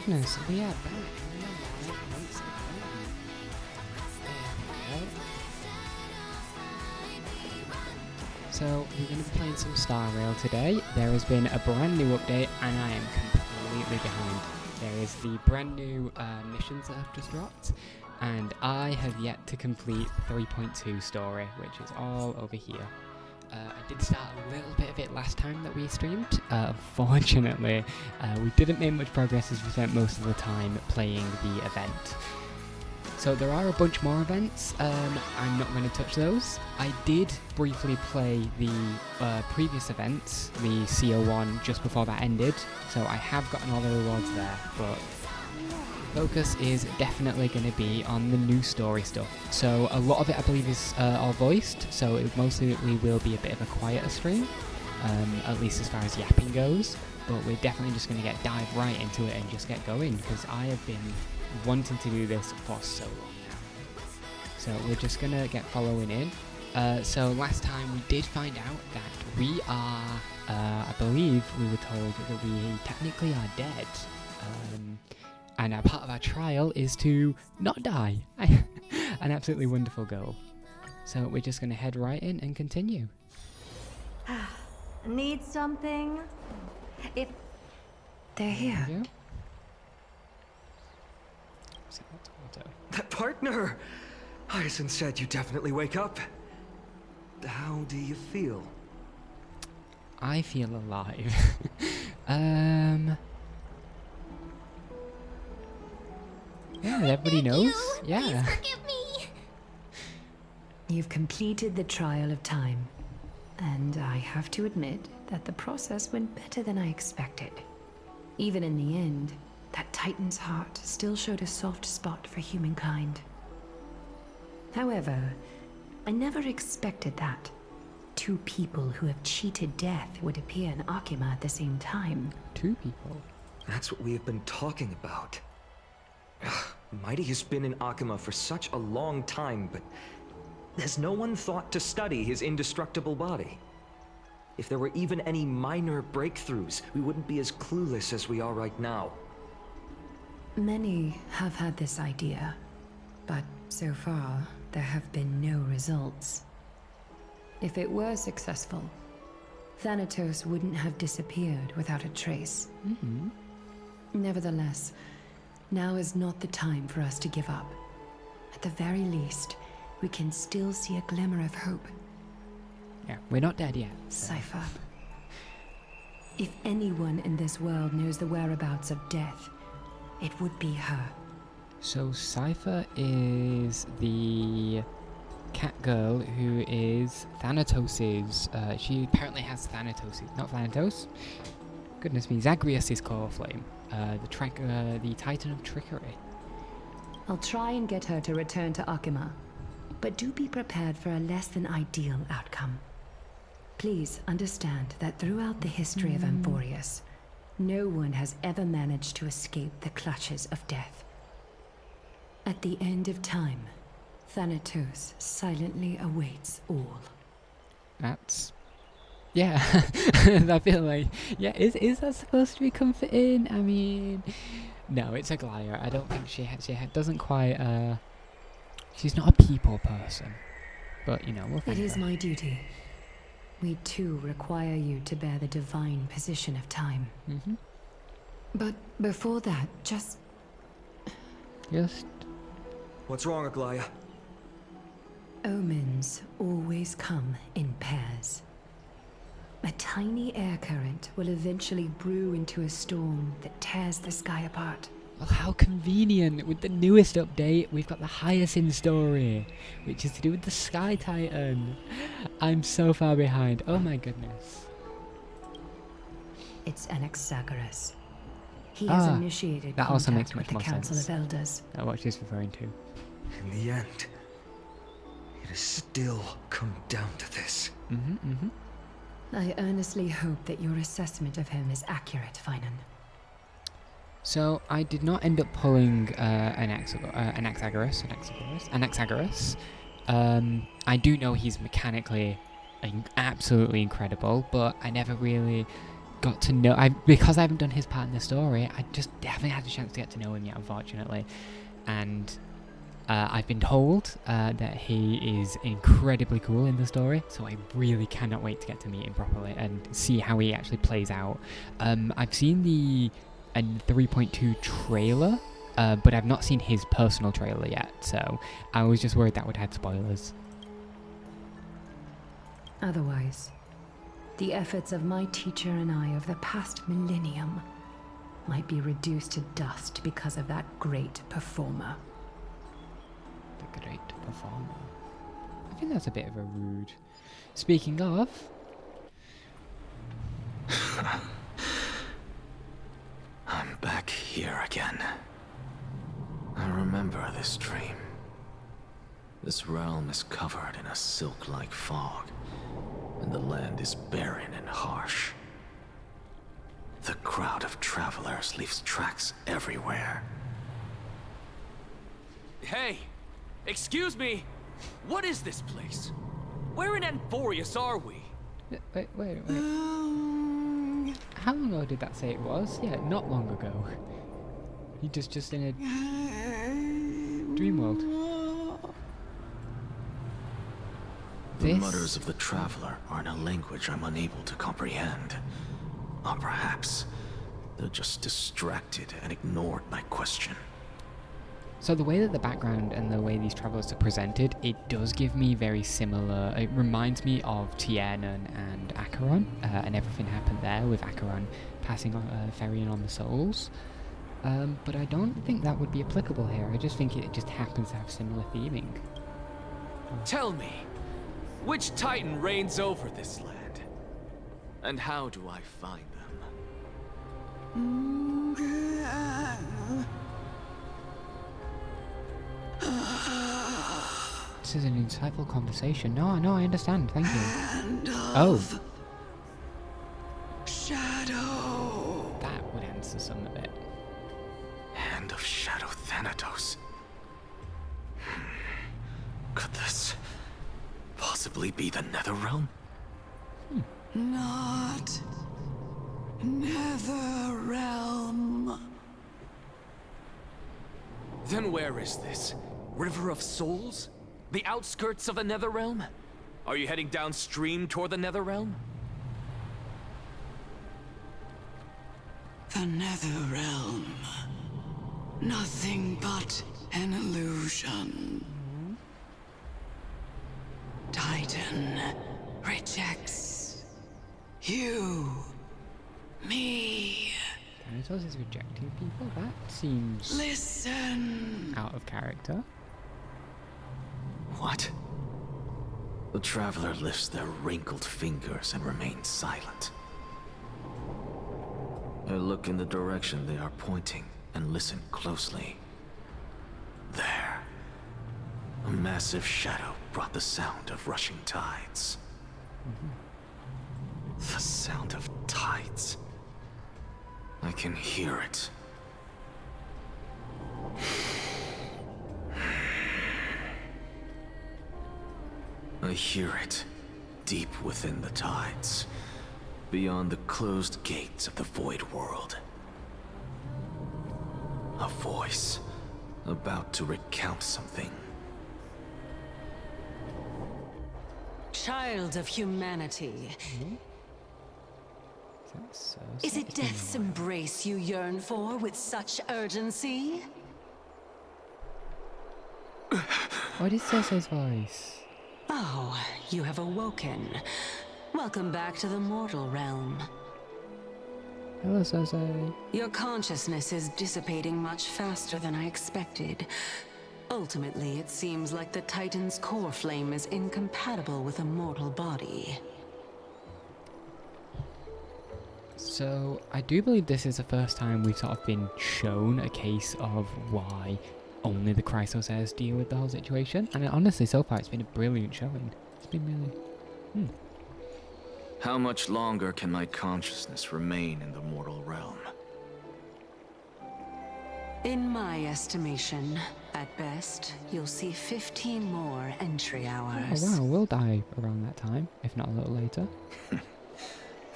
goodness, we are back. Once again. There we go. So, we're going to be playing some Star Rail today. There has been a brand new update, and I am completely behind. There is the brand new missions that have just dropped, and I have yet to complete 3.2 story, which is all over here. I did start a little bit of it last time that we streamed. Unfortunately, we didn't make much progress as we spent most of the time playing the event. So there are a bunch more events. I'm not going to touch those. I did briefly play the previous events, the CO1, just before that ended. So I have gotten all the rewards there, but focus is definitely going to be on the new story stuff. So a lot of it I believe is all voiced, so it mostly will be a bit of a quieter stream, at least as far as yapping goes, but we're definitely just going to dive right into it and just get going, because I have been wanting to do this for so long now. So we're just going to get following in. So last time we did find out that we are, I believe we were told that we technically are dead. And a part of our trial is to not die. An absolutely wonderful goal. So we're just going to head right in and continue. Need something? If they're here. Yeah. That partner! Hyacine said you definitely wake up. How do you feel? I feel alive. Yeah, everybody knows. Yeah. Please forgive me. You've completed the trial of time, and I have to admit that the process went better than I expected. Even in the end, that Titan's heart still showed a soft spot for humankind. However, I never expected that two people who have cheated death would appear in Akima at the same time. Two people? That's what we have been talking about. Mighty has been in Akima for such a long time, but has no one thought to study his indestructible body? If there were even any minor breakthroughs, we wouldn't be as clueless as we are right now. Many have had this idea, but so far, there have been no results. If it were successful, Thanatos wouldn't have disappeared without a trace. Mm-hmm. Nevertheless, now is not the time for us to give up. At the very least, we can still see a glimmer of hope. Yeah, we're not dead yet. So. Cypher. If anyone in this world knows the whereabouts of death, it would be her. So Cypher is the cat girl who is Thanatos's. She apparently has Thanatos's, not Thanatos. Goodness me, Zagreus' core flame. The Titan of Trickery. I'll try and get her to return to Akima, but do be prepared for a less than ideal outcome. Please understand that throughout the history of Amphorius, no one has ever managed to escape the clutches of death. At the end of time, Thanatos silently awaits all. That's... yeah, I feel like... yeah, is that supposed to be comforting? I mean... no, it's a Glaya. I don't think she doesn't quite, she's not a people person. But, you know, we'll find It is her. my duty. We too require you to bear the divine position of time. Mm-hmm. But before that, just... What's wrong, Aglaya? omens always come in pairs. A tiny air current will eventually brew into a storm that tears the sky apart. Well, how convenient. With the newest update, we've got the Hyacine story, which is to do with the Sky Titan. I'm so far behind. Oh my goodness. It's Anaxa. He has initiated that also makes contact much with the more Council sense. of Elders. What she's referring to. In the end, it has still come down to this. Mm-hmm, mm-hmm. I earnestly hope that your assessment of him is accurate, Finan. So, I did not end up pulling Anaxagoras. I do know he's mechanically absolutely incredible, but I never really got to know, because I haven't done his part in the story, I just haven't had a chance to get to know him yet, unfortunately. And I've been told that he is incredibly cool in the story, so I really cannot wait to get to meet him properly and see how he actually plays out. I've seen the 3.2 trailer, but I've not seen his personal trailer yet, so I was just worried that would have spoilers. Otherwise, the efforts of my teacher and I of the past millennium might be reduced to dust because of that great performer. The great performer. I think that's a bit of a rude. Speaking of... I'm back here again. I remember this dream. This realm is covered in a silk-like fog, and the land is barren and harsh. The crowd of travelers leaves tracks everywhere. Hey! Excuse me! What is this place? Where in Anthorius are we? Wait. How long ago did that say it was? Yeah, not long ago. He just in a dream world. The mutters of the traveler are in a language I'm unable to comprehend. Or perhaps they're just distracted and ignored my question. So the way that the background and the way these travelers are presented, it does give me very similar... It reminds me of Tiernan and Acheron, and everything happened there with Acheron passing on, ferrying on the souls. But I don't think that would be applicable here. I just think it just happens to have similar theming. Tell me, which Titan reigns over this land? And how do I find them? This is an insightful conversation. No, I understand. Thank you. Shadow. That would answer some of it. Hand of Shadow Thanatos. Could this possibly be the Netherrealm? Not Netherrealm. Then where is this? River of Souls? The outskirts of the Netherrealm? Are you heading downstream toward the Netherrealm? The Netherrealm. Nothing but an illusion. Titan rejects you, me. Thanatos is rejecting people? That seems Listen. out of character. What? The traveler lifts their wrinkled fingers and remains silent. I look in the direction they are pointing and listen closely. There. A massive shadow brought the sound of rushing tides. The sound of tides. I can hear it. I hear it, deep within the tides, beyond the closed gates of the Void World. A voice, about to recount something. Child of humanity, So is it death's embrace you yearn for with such urgency? What is Cersei's voice? Oh, you have awoken. Welcome back to the mortal realm. Hello, Cersei. Your consciousness is dissipating much faster than I expected. Ultimately, it seems like the Titan's core flame is incompatible with a mortal body. So, I do believe this is the first time we've sort of been shown a case of why only the Chrysosairs deal with the whole situation. And honestly, so far, it's been a brilliant showing. It's been really... How much longer can my consciousness remain in the mortal realm? In my estimation, at best, you'll see 15 more entry hours. Oh wow, we'll die around that time, if not a little later.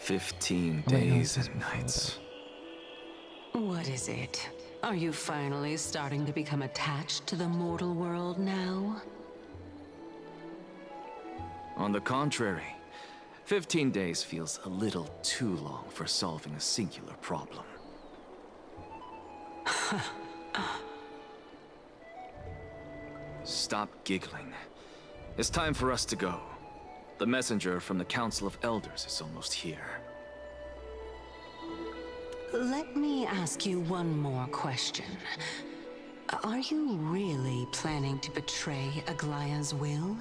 15 Oh, wait, no, it days says and before nights. What is it? Are you finally starting to become attached to the mortal world now? On the contrary, 15 days feels a little too long for solving a singular problem. Stop giggling. It's time for us to go. The messenger from the Council of Elders is almost here. Let me ask you one more question. Are you really planning to betray Aglaya's will?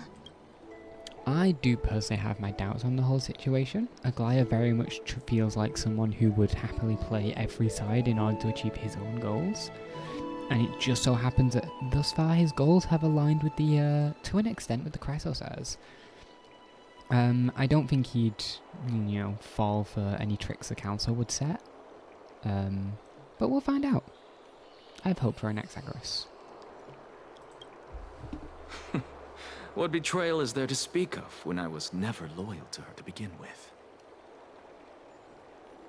I do personally have my doubts on the whole situation. Aglaya very much feels like someone who would happily play every side in order to achieve his own goals. And it just so happens that thus far his goals have aligned with the, to an extent, with the Chrysosers. I don't think he'd, fall for any tricks the council would set. But we'll find out. I have hope for Anaxagoras. What betrayal is there to speak of when I was never loyal to her to begin with?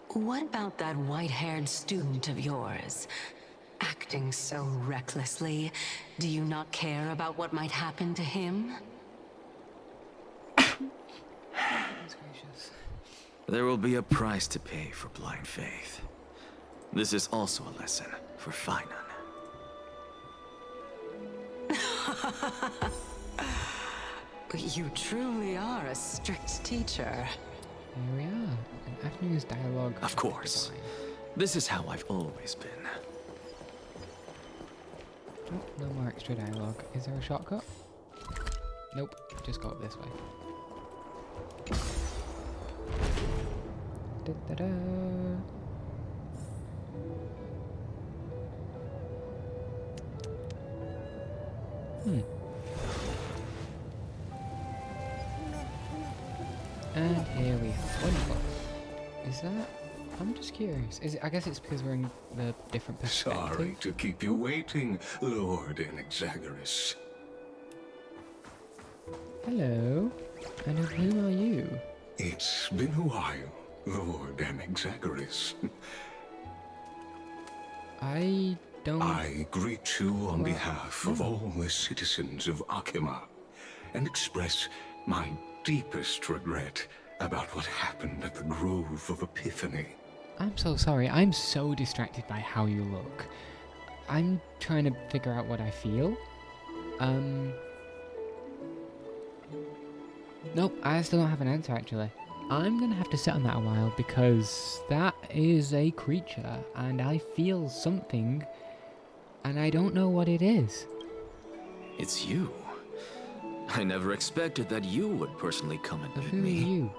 What about that white-haired student of yours? Acting so recklessly, do you not care about what might happen to him? There will be a price to pay for blind faith. This is also a lesson for Finan. You truly are a strict teacher. Here we are. An afternoon's dialogue. Of course. This is how I've always been. Oh, no more extra dialogue. Is there a shortcut? Nope. Just go up this way. Da-da-da. And here we have one buff. Is that? I'm just curious. Is it? I guess it's because we're in the different perspective. Sorry to keep you waiting, Lord Anaxagoras. Hello. And of whom are you? It's been a while, Lord Anaxagoras. I don't... I greet you on behalf of all the citizens of Akima and express my deepest regret about what happened at the Grove of Epiphany. I'm so sorry. I'm so distracted by how you look. I'm trying to figure out what I feel. Nope, I still don't have an answer actually. I'm gonna have to sit on that a while because that is a creature and I feel something and I don't know what it is. It's you. I never expected that you would personally come and But meet who are me. you?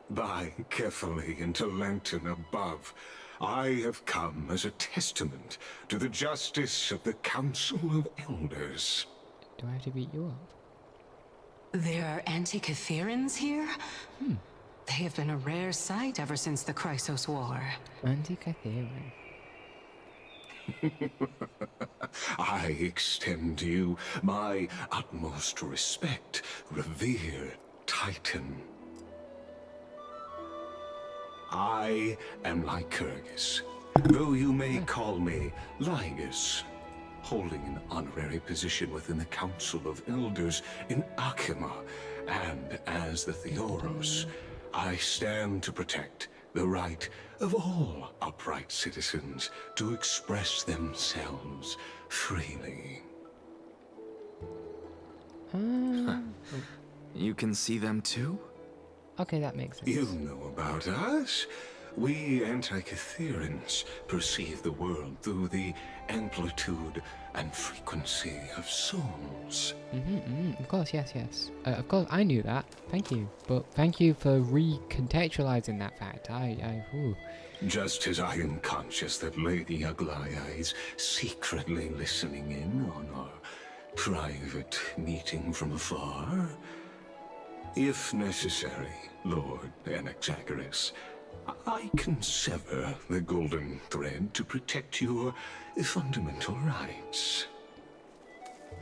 By carefully into Lantern above, I have come as a testament to the justice of the Council of Elders. Do I have to beat you up? There are Antikytherans here? They have been a rare sight ever since the Chrysos War. Antikytheran. I extend to you my utmost respect, revered Titan. I am Lycurgus, though you may call me Lygus, holding an honorary position within the Council of Elders in Akima, and as the Theoros, I stand to protect the right of all upright citizens to express themselves freely. You can see them too? Okay, that makes sense. You know about us. We Antikytherans perceive the world through the amplitude and frequency of souls. Of course, yes. Of course, I knew that. Thank you. But thank you for recontextualizing that fact. Ooh. Just as I am conscious that Lady Aglaya is secretly listening in on our private meeting from afar. If necessary, Lord Anaxagoras, I can sever the golden thread to protect your fundamental rights.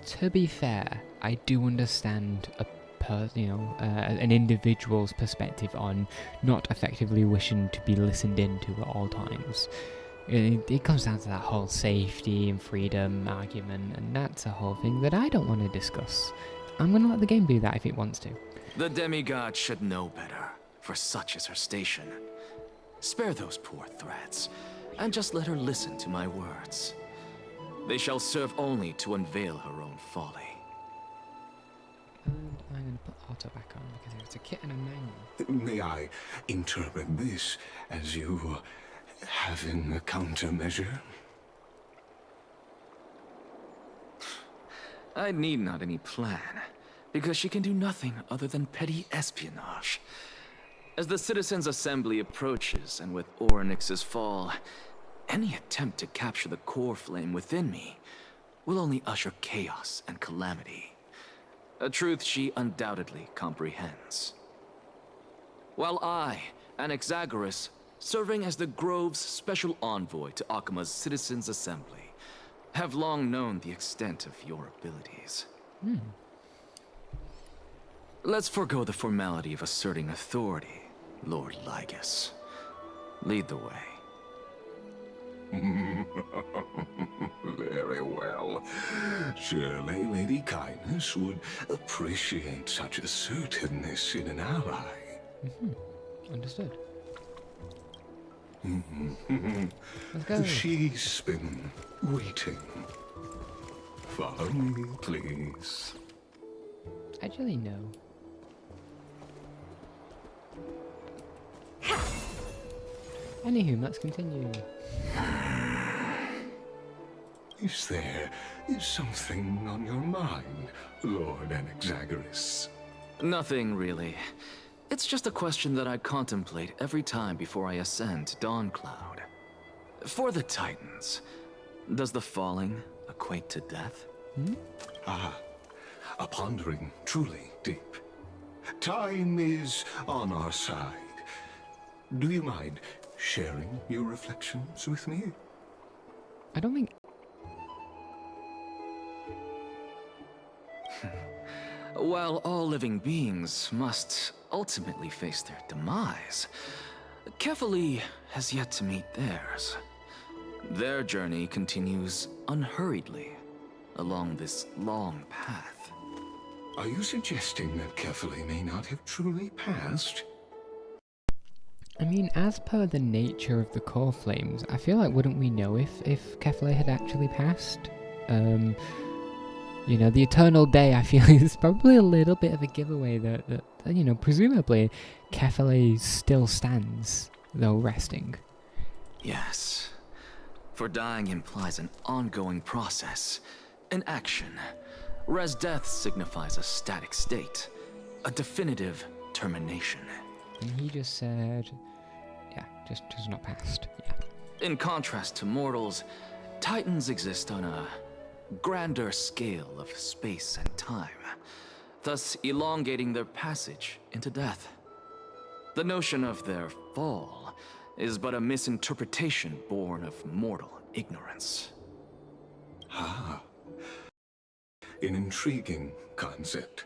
To be fair, I do understand a an individual's perspective on not effectively wishing to be listened into at all times. It comes down to that whole safety and freedom argument, and that's a whole thing that I don't want to discuss. I'm going to let the game do that if it wants to. The demigod should know better, for such is her station. Spare those poor threats, and just let her listen to my words. They shall serve only to unveil her own folly. And I'm going to put auto back on because it's a kit and a manual. May I interpret this as you having a countermeasure? I need not any plan, because she can do nothing other than petty espionage. As the Citizens' Assembly approaches, and with Orynyx's fall, any attempt to capture the core flame within me will only usher chaos and calamity. A truth she undoubtedly comprehends. While I, Anaxagoras, serving as the Grove's special envoy to Akima's Citizens' Assembly, have long known the extent of your abilities. Let's forego the formality of asserting authority, Lord Lygus. Lead the way. Very well. Surely Lady Kindness would appreciate such assertiveness in an ally. Understood. Let's go. She's been waiting. Follow me, please. Actually, no. Anywho, let's continue. Is there something on your mind, Lord Anaxagoras? Nothing, really. It's just a question that I contemplate every time before I ascend to Dawncloud. For the Titans, does the falling equate to death? A pondering truly deep. Time is on our side. Do you mind sharing your reflections with me? I don't think... While all living beings must ultimately face their demise, Kefali has yet to meet theirs. Their journey continues unhurriedly along this long path. Are you suggesting that Kefali may not have truly passed? I mean, as per the nature of the core flames, I feel like wouldn't we know if Kefale had actually passed? You know, the Eternal Day, I feel, is probably a little bit of a giveaway that you know, presumably Kefale still stands, though resting. Yes. For dying implies an ongoing process, an action, whereas death signifies a static state, a definitive termination. And he just said, yeah, just not passed. Yeah. In contrast to mortals, Titans exist on a grander scale of space and time, thus elongating their passage into death. The notion of their fall is but a misinterpretation born of mortal ignorance. Ah. An intriguing concept,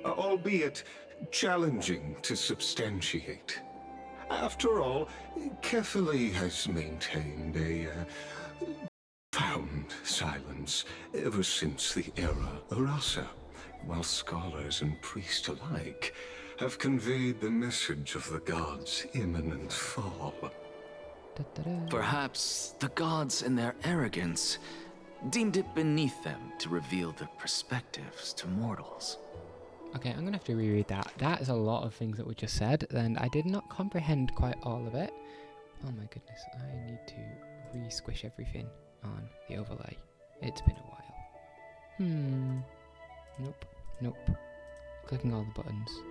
albeit challenging to substantiate. After all, Kefali has maintained a profound silence ever since the era Arasa, while scholars and priests alike have conveyed the message of the gods' imminent fall. Perhaps the gods, in their arrogance, deemed it beneath them to reveal their perspectives to mortals. Okay, I'm gonna have to reread that. That is a lot of things that were just said, and I did not comprehend quite all of it. Oh my goodness, I need to re-squish everything on the overlay. It's been a while. Nope. Clicking all the buttons.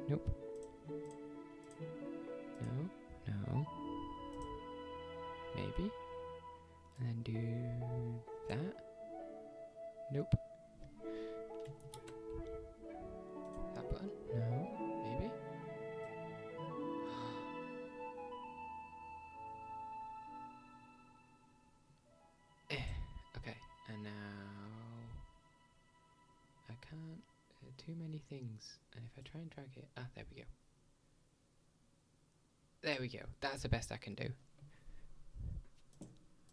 Nope. No. Maybe. And then do that. Nope. That button? No. Maybe? Okay, and now I can't too many things. And if I try and drag it... Ah, there we go. There we go. That's the best I can do.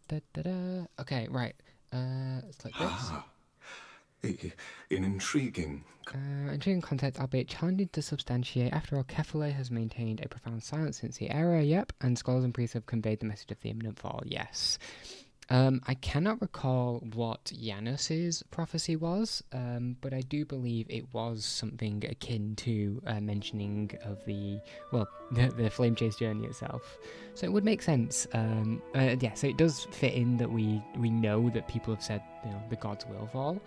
Da-da-da. Okay, right. Let's click this. Ah, an intriguing... Intriguing concept, albeit challenging to substantiate. After all, Kefale has maintained a profound silence since the era, yep, and scholars and priests have conveyed the message of the imminent fall, yes. I cannot recall what Janus's prophecy was, but I do believe it was something akin to mentioning of the Flame Chase journey itself. So it would make sense. Yeah, so it does fit in that we know that people have said, you know, the gods will fall.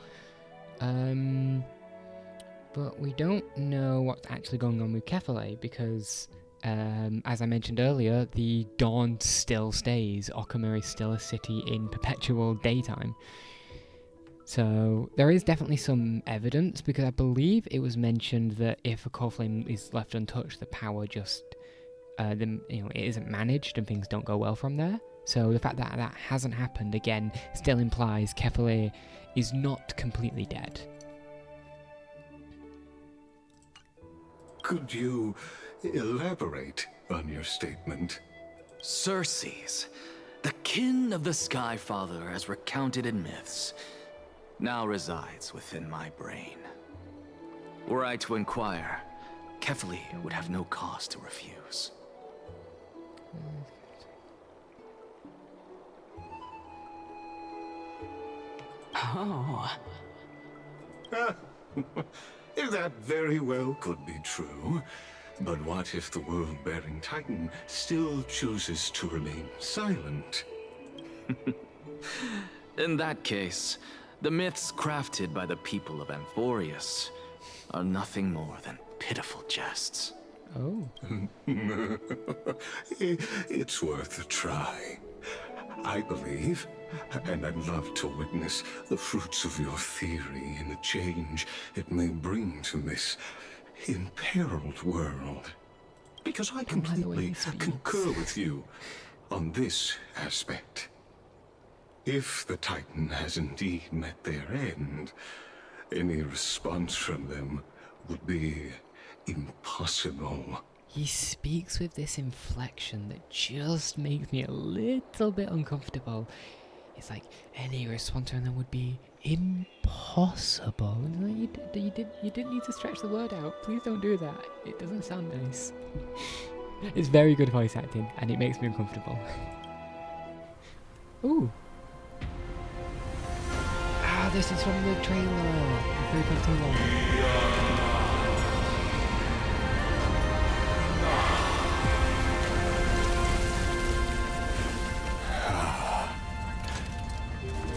But we don't know what's actually going on with Kefale because, as I mentioned earlier, the dawn still stays. Okhama is still a city in perpetual daytime. So there is definitely some evidence because I believe it was mentioned that if a core flame is left untouched, the power just, it isn't managed and things don't go well from there. So the fact that that hasn't happened again still implies Kefale is not completely dead. Could you elaborate on your statement? Circes, the kin of the Skyfather as recounted in myths, now resides within my brain. Were I to inquire, Kefale would have no cause to refuse. Oh. That very well could be true. But what if the world-bearing Titan still chooses to remain silent? In that case, the myths crafted by the people of Amphorius are nothing more than pitiful jests. Oh. It's worth a try. I believe, and I'd love to witness the fruits of your theory and the change it may bring to this imperiled world. Because I completely concur with you on this aspect. If the Titan has indeed met their end, any response from them would be impossible. He speaks with this inflection that just makes me a little bit uncomfortable. It's like any response from them would be impossible. You didn't need to stretch the word out. Please don't do that. It doesn't sound nice. It's very good voice acting, and it makes me uncomfortable. Ooh. Ah, this is from the trailer. 3.21.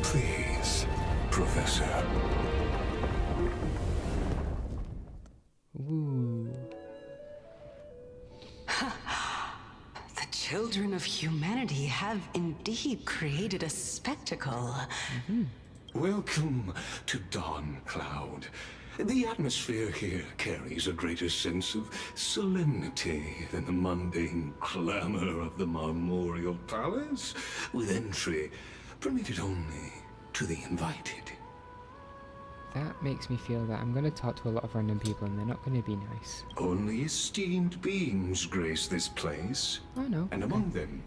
Please, Professor. Ooh. The children of humanity have indeed created a spectacle. Welcome to Dawn Cloud. The atmosphere here carries a greater sense of solemnity than the mundane clamor of the Marmorial Palace, with entry permitted only to the invited. That makes me feel that I'm going to talk to a lot of random people and they're not going to be nice. Only esteemed beings grace this place. Oh no. And among them,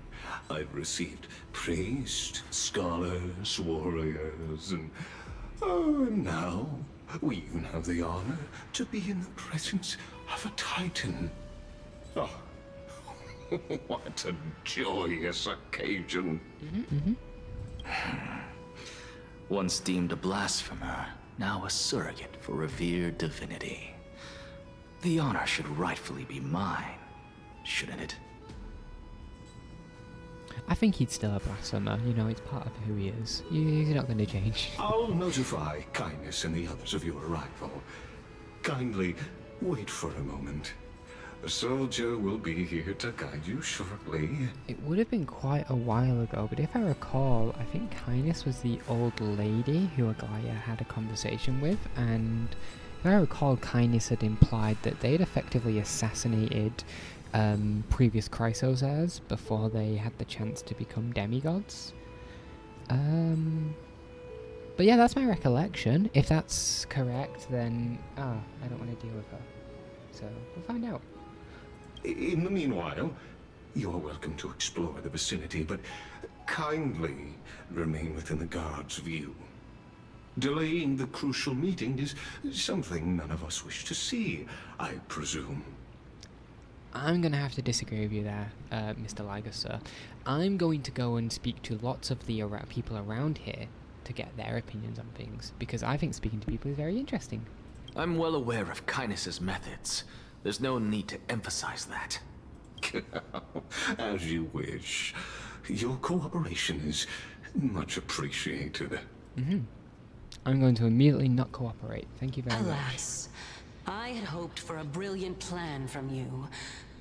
I've received priests, scholars, warriors, and now we even have the honor to be in the presence of a Titan. Oh, what a joyous occasion. Once deemed a blasphemer, now a surrogate for revered divinity. The honor should rightfully be mine, shouldn't it? I think he'd still a blasphemer. You know, it's part of who he is. He's not going to change. I'll notify Kindness and the others of your arrival. Kindly wait for a moment. A soldier will be here to guide you shortly. It would have been quite a while ago, but if I recall, I think Kindness was the old lady who Aglaya had a conversation with, and if I recall, Kindness had implied that they'd effectively assassinated previous Chrysos before they had the chance to become demigods. But yeah, that's my recollection. If that's correct, then I don't want to deal with her. So we'll find out. In the meanwhile, you're welcome to explore the vicinity, but kindly remain within the guard's view. Delaying the crucial meeting is something none of us wish to see, I presume. I'm going to have to disagree with you there, Mr. Liger, sir. I'm going to go and speak to lots of the people around here to get their opinions on things, because I think speaking to people is very interesting. I'm well aware of Kindness's methods. There's no need to emphasize that. As you wish. Your cooperation is much appreciated. I'm going to immediately not cooperate. Thank you very much. Alas, I had hoped for a brilliant plan from you,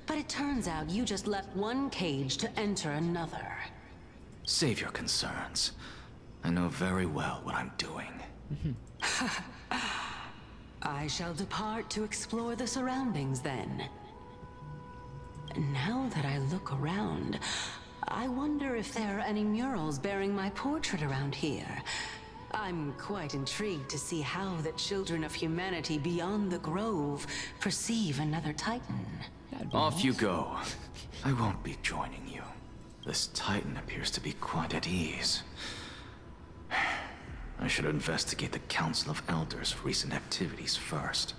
but it turns out you just left one cage to enter another. Save your concerns. I know very well what I'm doing. I shall depart to explore the surroundings then. Now that I look around, I wonder if there are any murals bearing my portrait around here. I'm quite intrigued to see how the children of humanity beyond the grove perceive another Titan. Off you go. I won't be joining you. This Titan appears to be quite at ease. I should investigate the Council of Elders' recent activities first.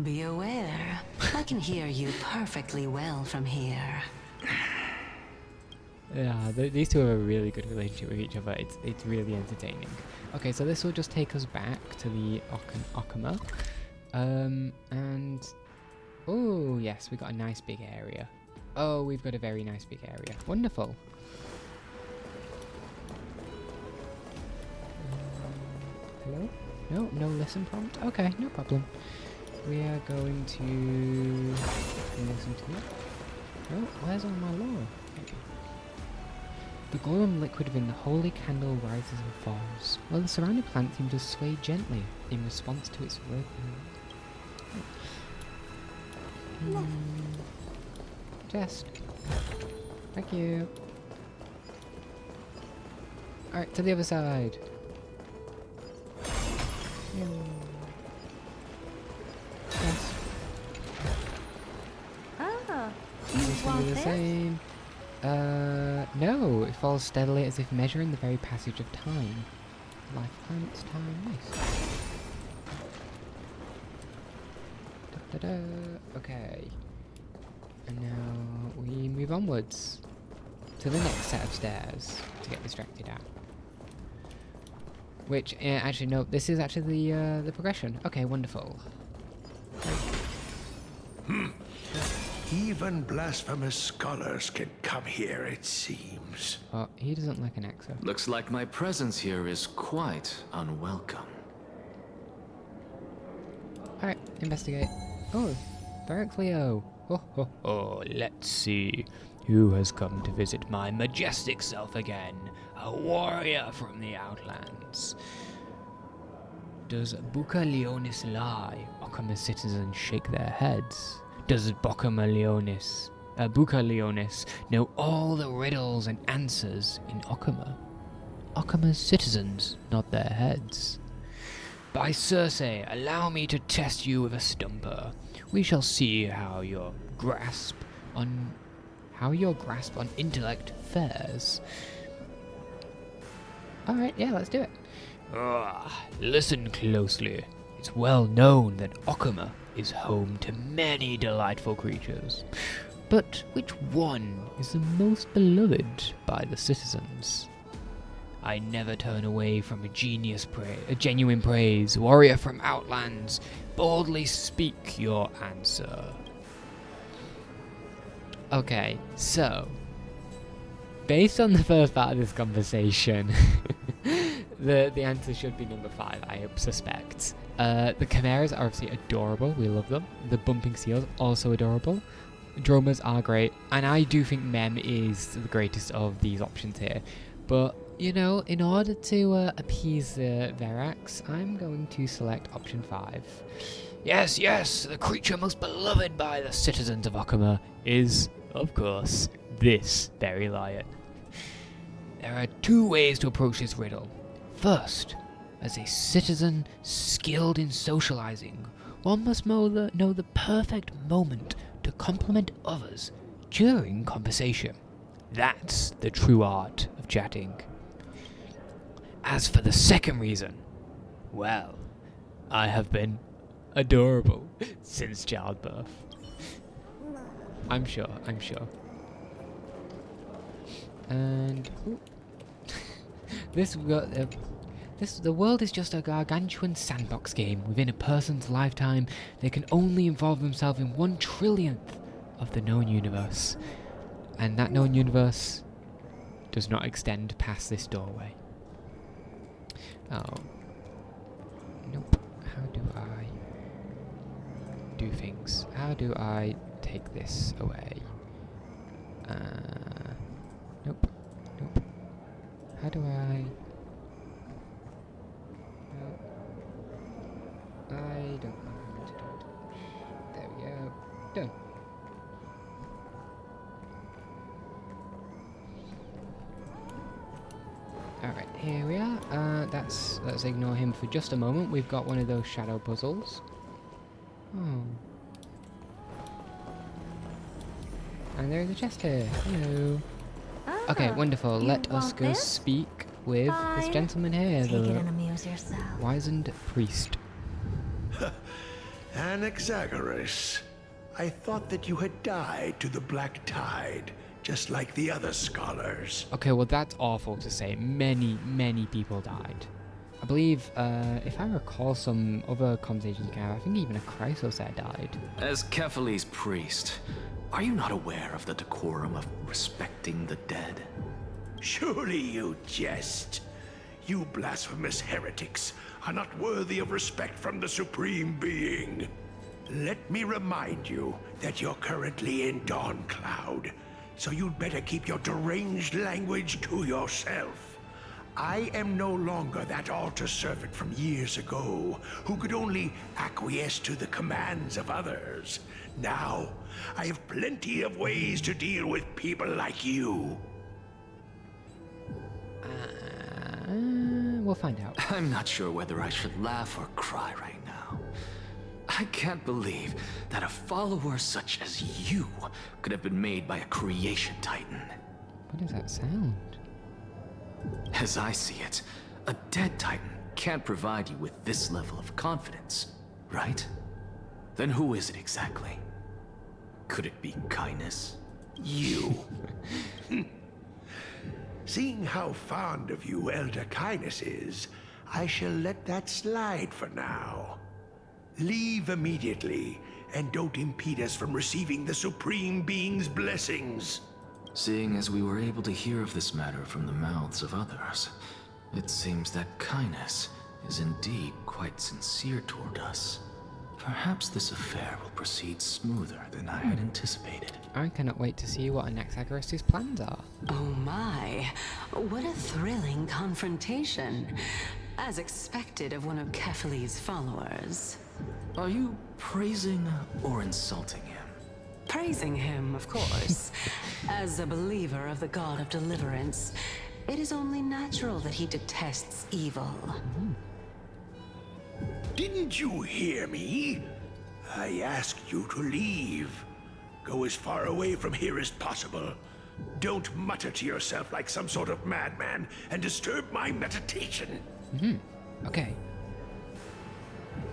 Be aware, I can hear you perfectly well from here. Yeah, these two have a really good relationship with each other. It's really entertaining. Okay, so this will just take us back to the Okuma. And... oh, yes, we've got a nice big area. Oh, we've got a very nice big area. Wonderful. Hello? No listen prompt? Okay, no problem. We are going to listen to it. Oh, where's all my lore? Okay. The golden liquid within the holy candle rises and falls, while the surrounding plants seem to sway gently in response to its rhythm. Chest. Thank you. Alright, to the other side. Yes. Ah, This you will be want the this? same. No, it falls steadily as if measuring the very passage of time. Life planet's time, nice. Da-da-da. Okay. And now we move onwards to the next set of stairs to get distracted at. Which, actually, no, this is actually the progression. Okay, wonderful. Even blasphemous scholars can come here, it seems. Oh, he doesn't like Anaxa. Looks like my presence here is quite unwelcome. Alright, investigate. Oh, Barrack Leo. Ho ho ho, let's see. Who has come to visit my majestic self again? A warrior from the Outlands. Does Buca Leonis lie? Okama's citizens shake their heads. Does Buca Leonis know all the riddles and answers in Okama? Okama's citizens nod their heads. By Circe, allow me to test you with a stumper. We shall see how your grasp on intellect fares. Alright, yeah, let's do it. Listen closely. It's well known that Okama is home to many delightful creatures. But which one is the most beloved by the citizens? I never turn away from a genuine praise. Warrior from Outlands, boldly speak your answer. Okay, so based on the first part of this conversation, the answer should be number 5, I suspect. The chimeras are obviously adorable, we love them. The bumping seals, also adorable. Dromas are great, and I do think Mem is the greatest of these options here. But, you know, in order to appease the Verax, I'm going to select option 5. Yes, yes, the creature most beloved by the citizens of Okama is, of course, this very lion. There are 2 ways to approach this riddle. First, As a citizen skilled in socializing, one must know the perfect moment to compliment others during conversation. That's the true art of chatting. As for the second reason, well, I have been adorable since childbirth. I'm sure. And the world is just a gargantuan sandbox game. Within a person's lifetime, they can only involve themselves in 1/trillionth of the known universe. And that known universe does not extend past this doorway. Oh. Nope. How do I do things? How do I take this away? Nope. How do I... No. I don't know how to do it. There we go. Done. Alright, here we are. Let's ignore him for just a moment. We've got one of those shadow puzzles. Oh. And there's a chest here. Hello. Okay, wonderful. Let us go speak with this gentleman here, the wizened priest. Anaxa, I thought that you had died to the Black Tide, just like the other scholars. Okay, well that's awful to say. Many people died. I believe, if I recall some other conversations we have, I think even a Chrysos there died. As Kephale's priest, are you not aware of the decorum of respecting the dead? Surely you jest. You blasphemous heretics are not worthy of respect from the Supreme Being. Let me remind you that you're currently in Dawn Cloud, so you'd better keep your deranged language to yourself. I am no longer that altar servant from years ago who could only acquiesce to the commands of others. Now, I have plenty of ways to deal with people like you. We'll find out. I'm not sure whether I should laugh or cry right now. I can't believe that a follower such as you could have been made by a creation titan. What does that sound? As I see it, a dead titan can't provide you with this level of confidence, right? Then who is it exactly? Could it be kindness? You. Seeing how fond of you Elder Kindness is, I shall let that slide for now. Leave immediately, and don't impede us from receiving the Supreme Being's blessings. Seeing as we were able to hear of this matter from the mouths of others, it seems that kindness is indeed quite sincere toward us. Perhaps this affair will proceed smoother than I had anticipated. I cannot wait to see what Anaxagoras' plans are. Oh my, what a thrilling confrontation. As expected of one of Kephale's followers. Are you praising or insulting him? Praising him, of course. As a believer of the God of Deliverance, it is only natural that he detests evil. Didn't you hear me? I asked you to leave. Go as far away from here as possible. Don't mutter to yourself like some sort of madman and disturb my meditation. Okay.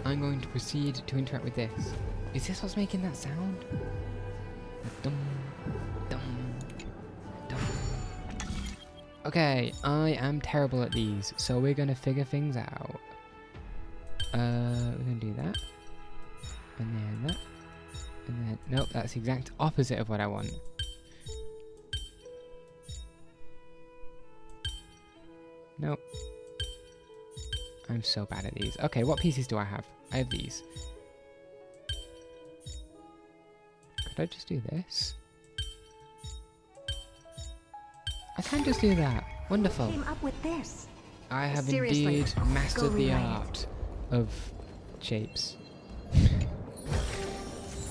I'm going to proceed to interact with this. Is this what's making that sound? Dum, dum, dum. Okay, I am terrible at these, so we're gonna figure things out. We're gonna do that. And then that. And then, nope, that's the exact opposite of what I want. Nope. I'm so bad at these. Okay, what pieces do I have? I have these. Could I just do this? I can just do that. Wonderful. Came up with this. I have Seriously, indeed mastered go the rewrite art of shapes.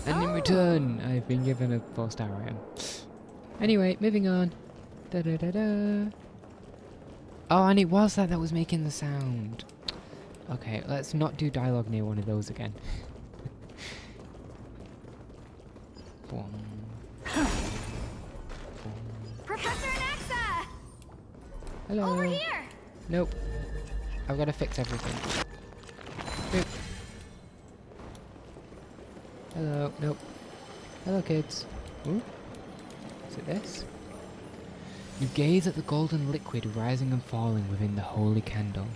And in return, I've been given a 4-star item. Anyway, moving on. Da da da da. Oh, and it was that was making the sound. Okay, let's not do dialogue near one of those again. Professor Anaxa! Hello. Over here! Nope. I've got to fix everything. Boop. Hello. Nope. Hello, kids. Ooh. Is it this? You gaze at the golden liquid rising and falling within the holy candle.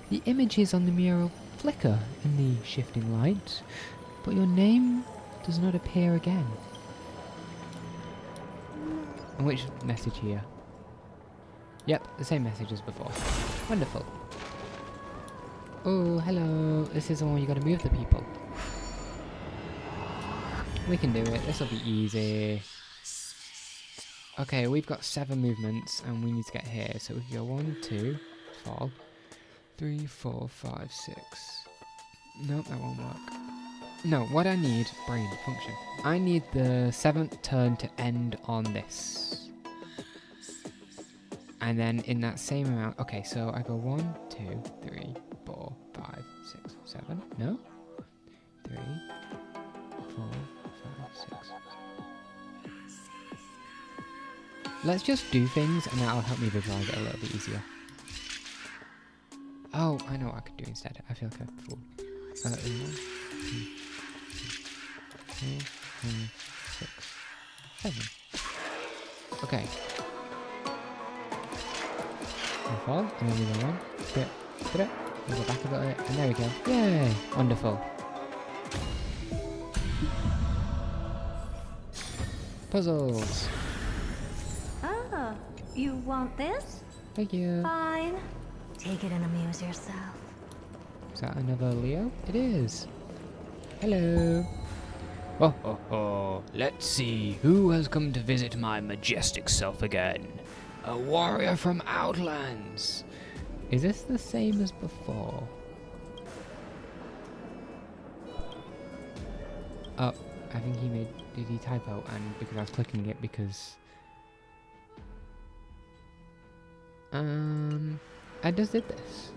The images on the mural flicker in the shifting light, but your name does not appear again. And which message here? Yep, the same message as before. Wonderful. Oh, hello. This is the one you gotta move the people. We can do it. This will be easy. Okay, we've got 7 movements and we need to get here. So we can go 1, 2, fall. 3, 4, 5, 6. Nope, that won't work. No, what I need, brain function. I need the 7th turn to end on this. And then in that same amount, okay, so I go 1, 2, 3, 4, 5, 6, 7. No? 3, 4, 5, 6. Let's just do things and that'll help me visualize it a little bit easier. Oh, I know what I could do instead. I feel like a fool. 1, 2, 3, 4, 6, 7. Okay. We fall, and then we go 1, 2, 3. We go back a little bit, and there we go. Yay! Wonderful. Puzzles. Oh, you want this? Thank you. Fine. Take it and amuse yourself. Is that another Leo? It is. Hello. Oh, oh, oh. Let's see who has come to visit my majestic self again. A warrior from Outlands. Is this the same as before? Oh, I think he made... Did he typo? And because I was clicking it because... I just did this.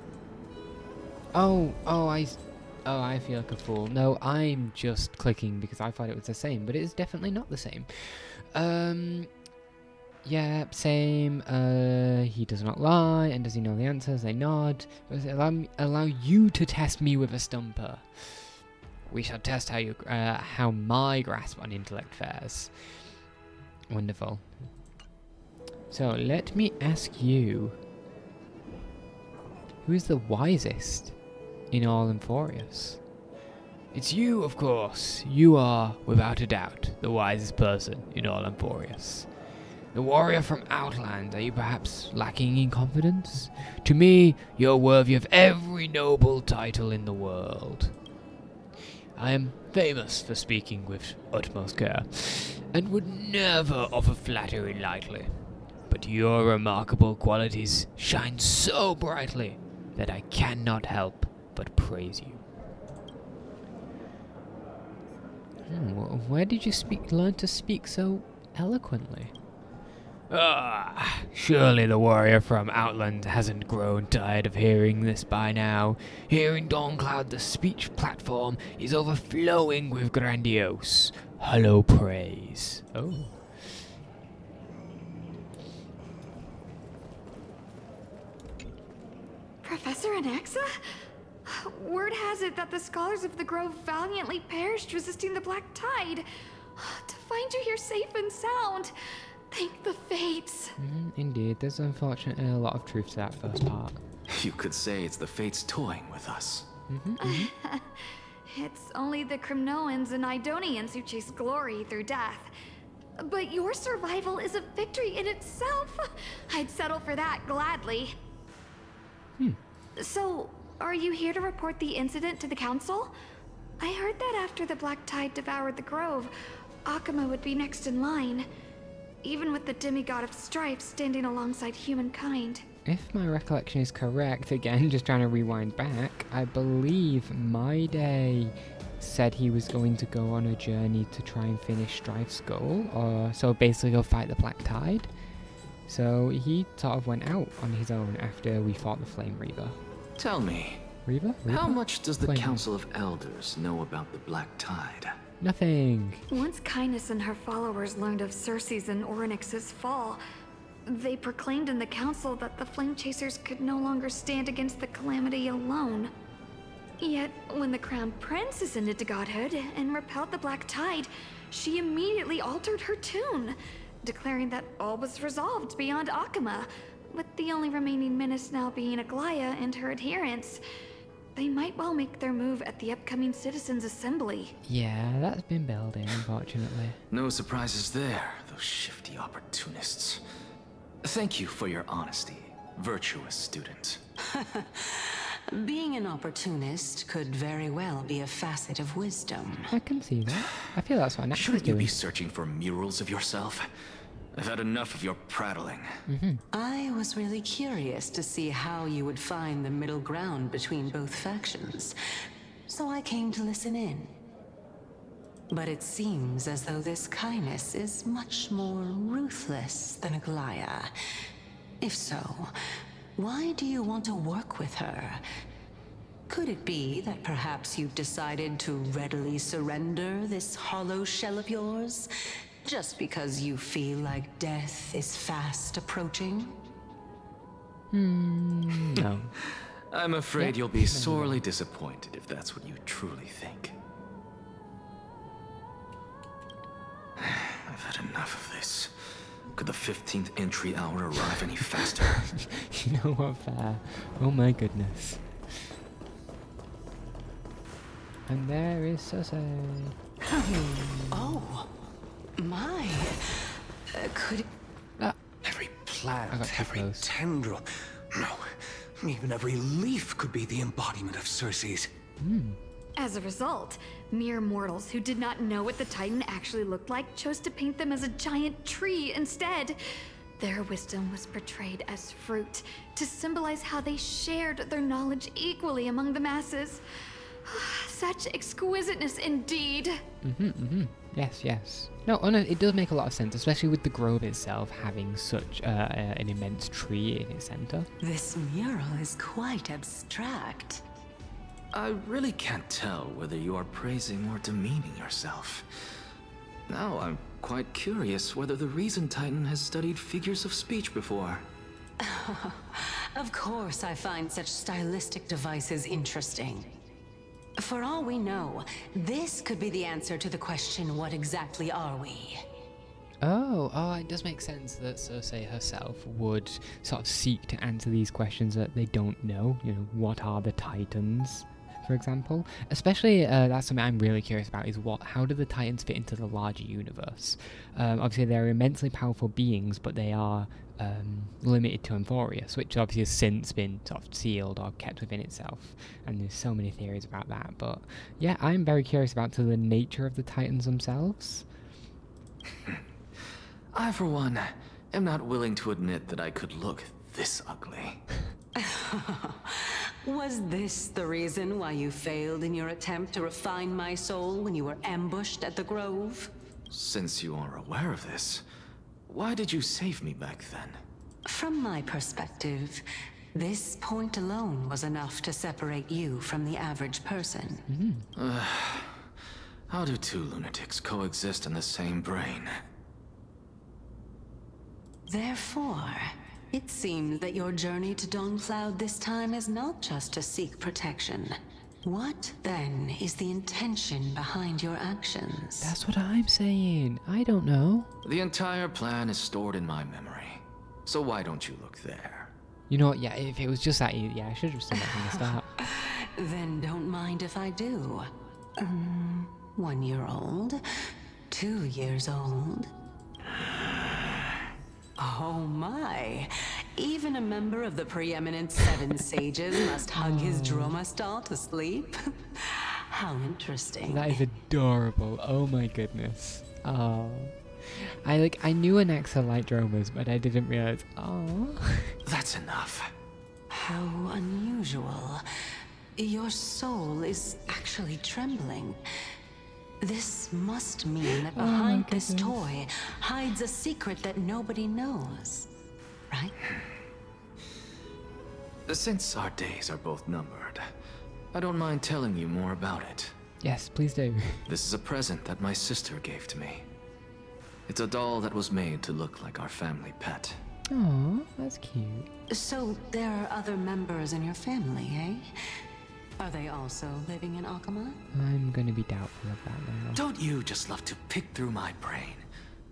Oh, I feel like a fool. No, I'm just clicking because I thought it was the same, but it is definitely not the same. Yeah, same. He does not lie, and does he know the answers? They nod. Does it allow you to test me with a stumper? We shall test how my grasp on intellect fares. Wonderful. So let me ask you, who is the wisest in all Emporius? It's you, of course. You are, without a doubt, the wisest person in all Emporius. The warrior from Outland, are you perhaps lacking in confidence? To me, you're worthy of every noble title in the world. I am famous for speaking with utmost care, and would never offer flattery lightly. But your remarkable qualities shine so brightly that I cannot help but praise you. Where did you learn to speak so eloquently? Ah, surely the warrior from Outland hasn't grown tired of hearing this by now. Here in Dawncloud, the speech platform is overflowing with grandiose, hollow praise. Oh. Professor Anaxa? Word has it that the scholars of the Grove valiantly perished resisting the Black Tide. To find you here safe and sound, thank the fates. Indeed, there's unfortunately a lot of truth to that first part. You could say it's the fates toying with us. It's only the Crimnoans and Idonians who chase glory through death. But your survival is a victory in itself. I'd settle for that gladly. So, are you here to report the incident to the council? I heard that after the Black Tide devoured the Grove, Akuma would be next in line, even with the demigod of strife standing alongside humankind. If my recollection is correct, again, just trying to rewind back, I believe My Day said he was going to go on a journey to try and finish Strife's goal, or so basically go fight the Black Tide. So he sort of went out on his own after we fought the Flame Reaver. Tell me, Reaver? How much does the Flame. Council of Elders know about the Black Tide? Nothing. Once Kindness and her followers learned of Circe's and Orynyx's fall, they proclaimed in the council that the Flame Chasers could no longer stand against the calamity alone. Yet, when the Crown Prince ascended to godhood and repelled the Black Tide, she immediately altered her tune, declaring that all was resolved beyond Akama, with the only remaining menace now being Aglaya and her adherents. They might well make their move at the upcoming Citizens' Assembly. Yeah, that's been building, unfortunately. No surprises there, those shifty opportunists. Thank you for your honesty, virtuous student. Being an opportunist could very well be a facet of wisdom. I can see that. I feel that's what Anaxa's Shouldn't you doing. be searching for murals of yourself? I've had enough of your prattling. I was really curious to see how you would find the middle ground between both factions, so I came to listen in. But it seems as though this Kindness is much more ruthless than Aglaya. If so, why do you want to work with her? Could it be that perhaps you've decided to readily surrender this hollow shell of yours, just because you feel like death is fast approaching? No. I'm afraid you'll be sorely disappointed if that's what you truly think. I've had enough of this. Could the 15th entry hour arrive any faster? You know what, fair. Oh my goodness. And there is Circe. Oh, my. Could Every I plant, got too every close. tendril, no, even every leaf could be the embodiment of Circe's. As a result, mere mortals who did not know what the Titan actually looked like chose to paint them as a giant tree instead. Their wisdom was portrayed as fruit, to symbolize how they shared their knowledge equally among the masses. Such exquisiteness indeed. Yes, yes. No, it does make a lot of sense, especially with the grove itself having such an immense tree in its center. this mural is quite abstract. I really can't tell whether you are praising or demeaning yourself. Now I'm quite curious whether the Reason Titan has studied figures of speech before. Of course I find such stylistic devices interesting. For all we know, this could be the answer to the question, what exactly are we? Oh, it does make sense that Circe herself would sort of seek to answer these questions that they don't know. You know, what are the Titans, for example? Especially, that's something I'm really curious about, is how do the Titans fit into the larger universe? Obviously, they're immensely powerful beings, but they are limited to Amphorius, which obviously has since been sort of sealed or kept within itself. And there's so many theories about that. But yeah, I'm very curious about the nature of the Titans themselves. I, for one, am not willing to admit that I could look this ugly. Was this the reason why you failed in your attempt to refine my soul when you were ambushed at the Grove? Since you are aware of this, why did you save me back then? From my perspective, this point alone was enough to separate you from the average person. How do two lunatics coexist in the same brain? Therefore, it seems that your journey to Dawncloud this time is not just to seek protection. What, then, is the intention behind your actions? That's what I'm saying. I don't know. The entire plan is stored in my memory. So why don't you look there? You know what, yeah, if it was just that easy, yeah, I should have seen that from the start. Then don't mind if I do. 1 year old? 2 years old? Oh my! Even a member of the preeminent Seven Sages must hug his Dromastal to sleep? How interesting. That is adorable. Oh my goodness. Oh. I knew Anaxa liked Dromas, but I didn't realize. Oh. That's enough. How unusual. Your soul is actually trembling. This must mean that behind this toy hides a secret that nobody knows, right? Since our days are both numbered, I don't mind telling you more about it. Yes, please do. This is a present that my sister gave to me. It's a doll that was made to look like our family pet. Oh, that's cute. So there are other members in your family, eh? Are they also living in Akama? I'm gonna be doubtful of that now. Don't you just love to pick through my brain?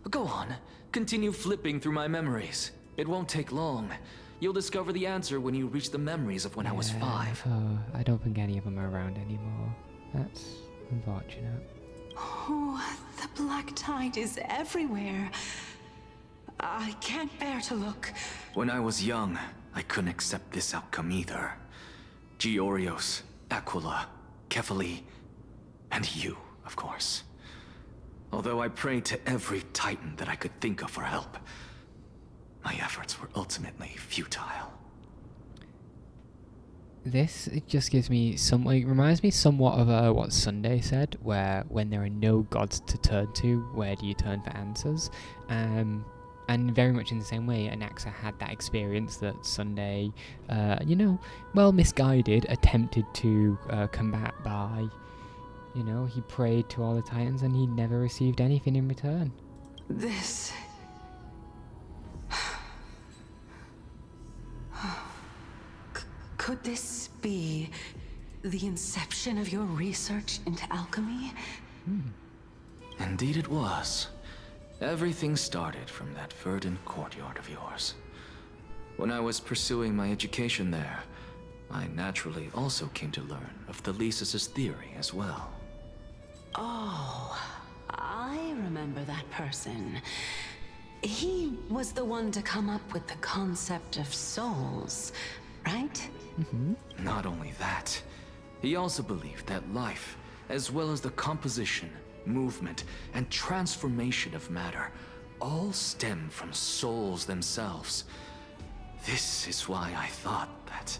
Go on, continue flipping through my memories. It won't take long. You'll discover the answer when you reach the memories of when I was 5. Oh, I don't think any of them are around anymore. That's unfortunate. Oh, the black tide is everywhere. I can't bear to look. When I was young, I couldn't accept this outcome either. Georios, Aquila, Kefali, and you, of course. Although I prayed to every titan that I could think of for help, my efforts were ultimately futile. This, it just gives me some, like, reminds me somewhat of what Sunday said, where when there are no gods to turn to, where do you turn for answers? And very much in the same way, Anaxa had that experience that Sunday, you know, well misguided, attempted to combat by, you know, he prayed to all the titans and he never received anything in return. This... Could this be the inception of your research into alchemy? Indeed it was. Everything started from that verdant courtyard of yours. When I was pursuing my education there, I naturally also came to learn of the Thesis' theory as well. Oh, I remember that person. He was the one to come up with the concept of souls, right? Not only that, he also believed that life, as well as the composition, movement, and transformation of matter, all stem from souls themselves. This is why I thought that,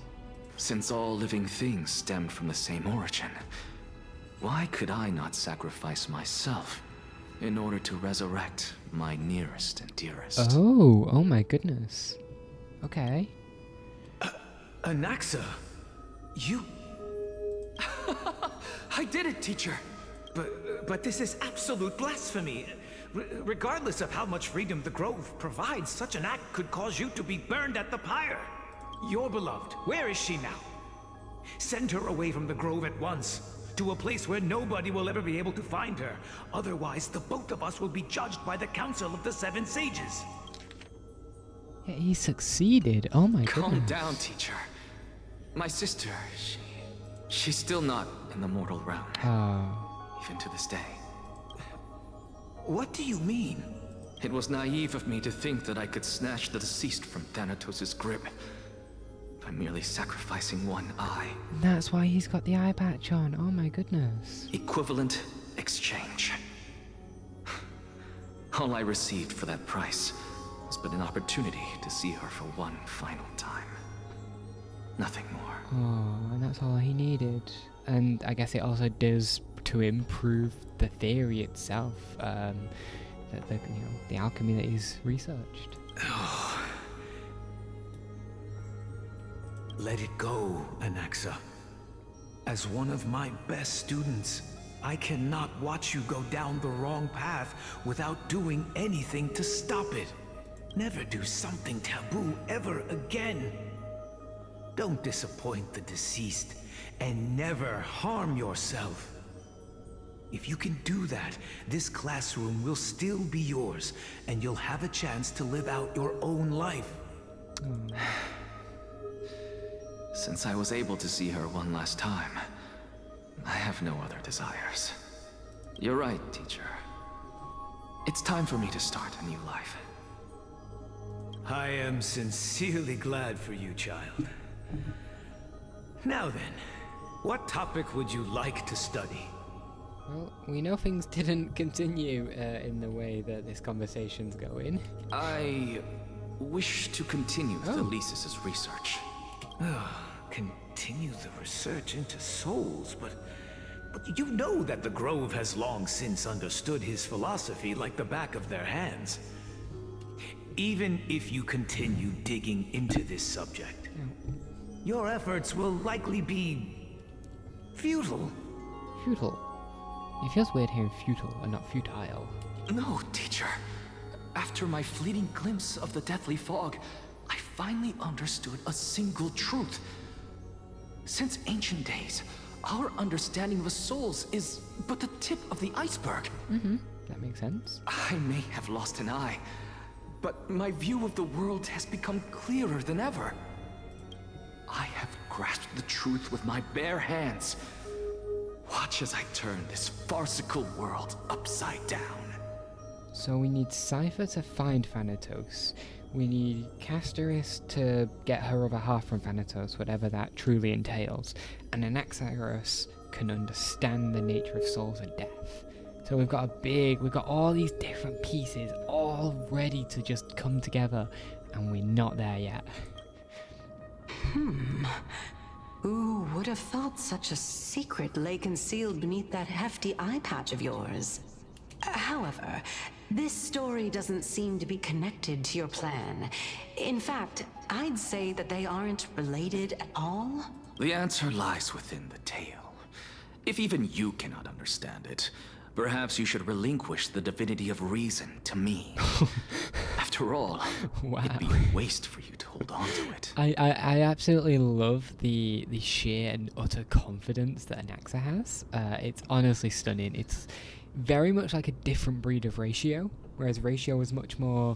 since all living things stemmed from the same origin, why could I not sacrifice myself in order to resurrect my nearest and dearest? Oh my goodness. Okay. Anaxa, you... I did it, teacher! But this is absolute blasphemy. Regardless of how much freedom the Grove provides, such an act could cause you to be burned at the pyre. Your beloved, where is she now? Send her away from the Grove at once, to a place where nobody will ever be able to find her. Otherwise, the both of us will be judged by the Council of the Seven Sages. Yeah, he succeeded. Oh my goodness. Calm down, teacher. My sister, she's still not in the mortal realm. Oh. Even to this day. What do you mean? It was naive of me to think that I could snatch the deceased from Thanatos' grip by merely sacrificing one eye. That's why he's got the eye patch on. Oh my goodness. Equivalent exchange. All I received for that price was but an opportunity to see her for one final time. Nothing more. Oh, and that's all he needed. And I guess it also does to improve the theory itself, that the alchemy that he's researched. Let it go, Anaxa. As one of my best students, I cannot watch you go down the wrong path without doing anything to stop it. Never do something taboo ever again. Don't disappoint the deceased, and never harm yourself. If you can do that, this classroom will still be yours, and you'll have a chance to live out your own life. Since I was able to see her one last time, I have no other desires. You're right, teacher. It's time for me to start a new life. I am sincerely glad for you, child. Now then, what topic would you like to study? Well, we know things didn't continue in the way that this conversation's going. I wish to continue the Thesis' research. Continue the research into souls, but you know that the Grove has long since understood his philosophy like the back of their hands. Even if you continue digging into this subject, your efforts will likely be futile. Futile. It feels weird hearing futile and not futile. No, teacher. After my fleeting glimpse of the deathly fog, I finally understood a single truth. Since ancient days, our understanding of the souls is but the tip of the iceberg. That makes sense. I may have lost an eye, but my view of the world has become clearer than ever. I have grasped the truth with my bare hands. Watch as I turn this farcical world upside down. So we need Cypher to find Thanatos. We need Castoris to get her other half from Thanatos, whatever that truly entails. And Anaxagoras can understand the nature of souls and death. So we've got all these different pieces all ready to just come together, and we're not there yet. Who would have thought such a secret lay concealed beneath that hefty eye patch of yours? However, this story doesn't seem to be connected to your plan. In fact, I'd say that they aren't related at all. The answer lies within the tale. If even you cannot understand it, perhaps you should relinquish the divinity of reason to me. After all, Wow. it'd be a waste for you to hold on to it. I absolutely love the sheer and utter confidence that Anaxa has. It's honestly stunning. It's very much like a different breed of Ratio, whereas Ratio was much more,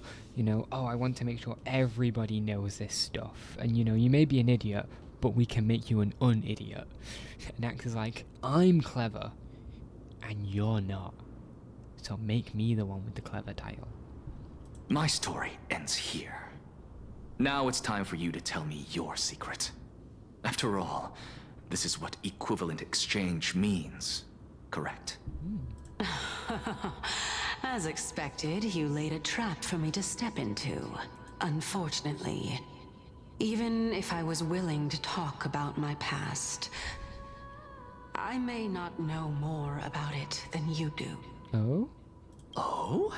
I want to make sure everybody knows this stuff. And, you may be an idiot, but we can make you an un-idiot. Anaxa's like, I'm clever, and you're not. So make me the one with the clever title. My story ends here. Now it's time for you to tell me your secret. After all, this is what equivalent exchange means, correct? As expected, you laid a trap for me to step into. Unfortunately. Even if I was willing to talk about my past, I may not know more about it than you do. Oh? Oh?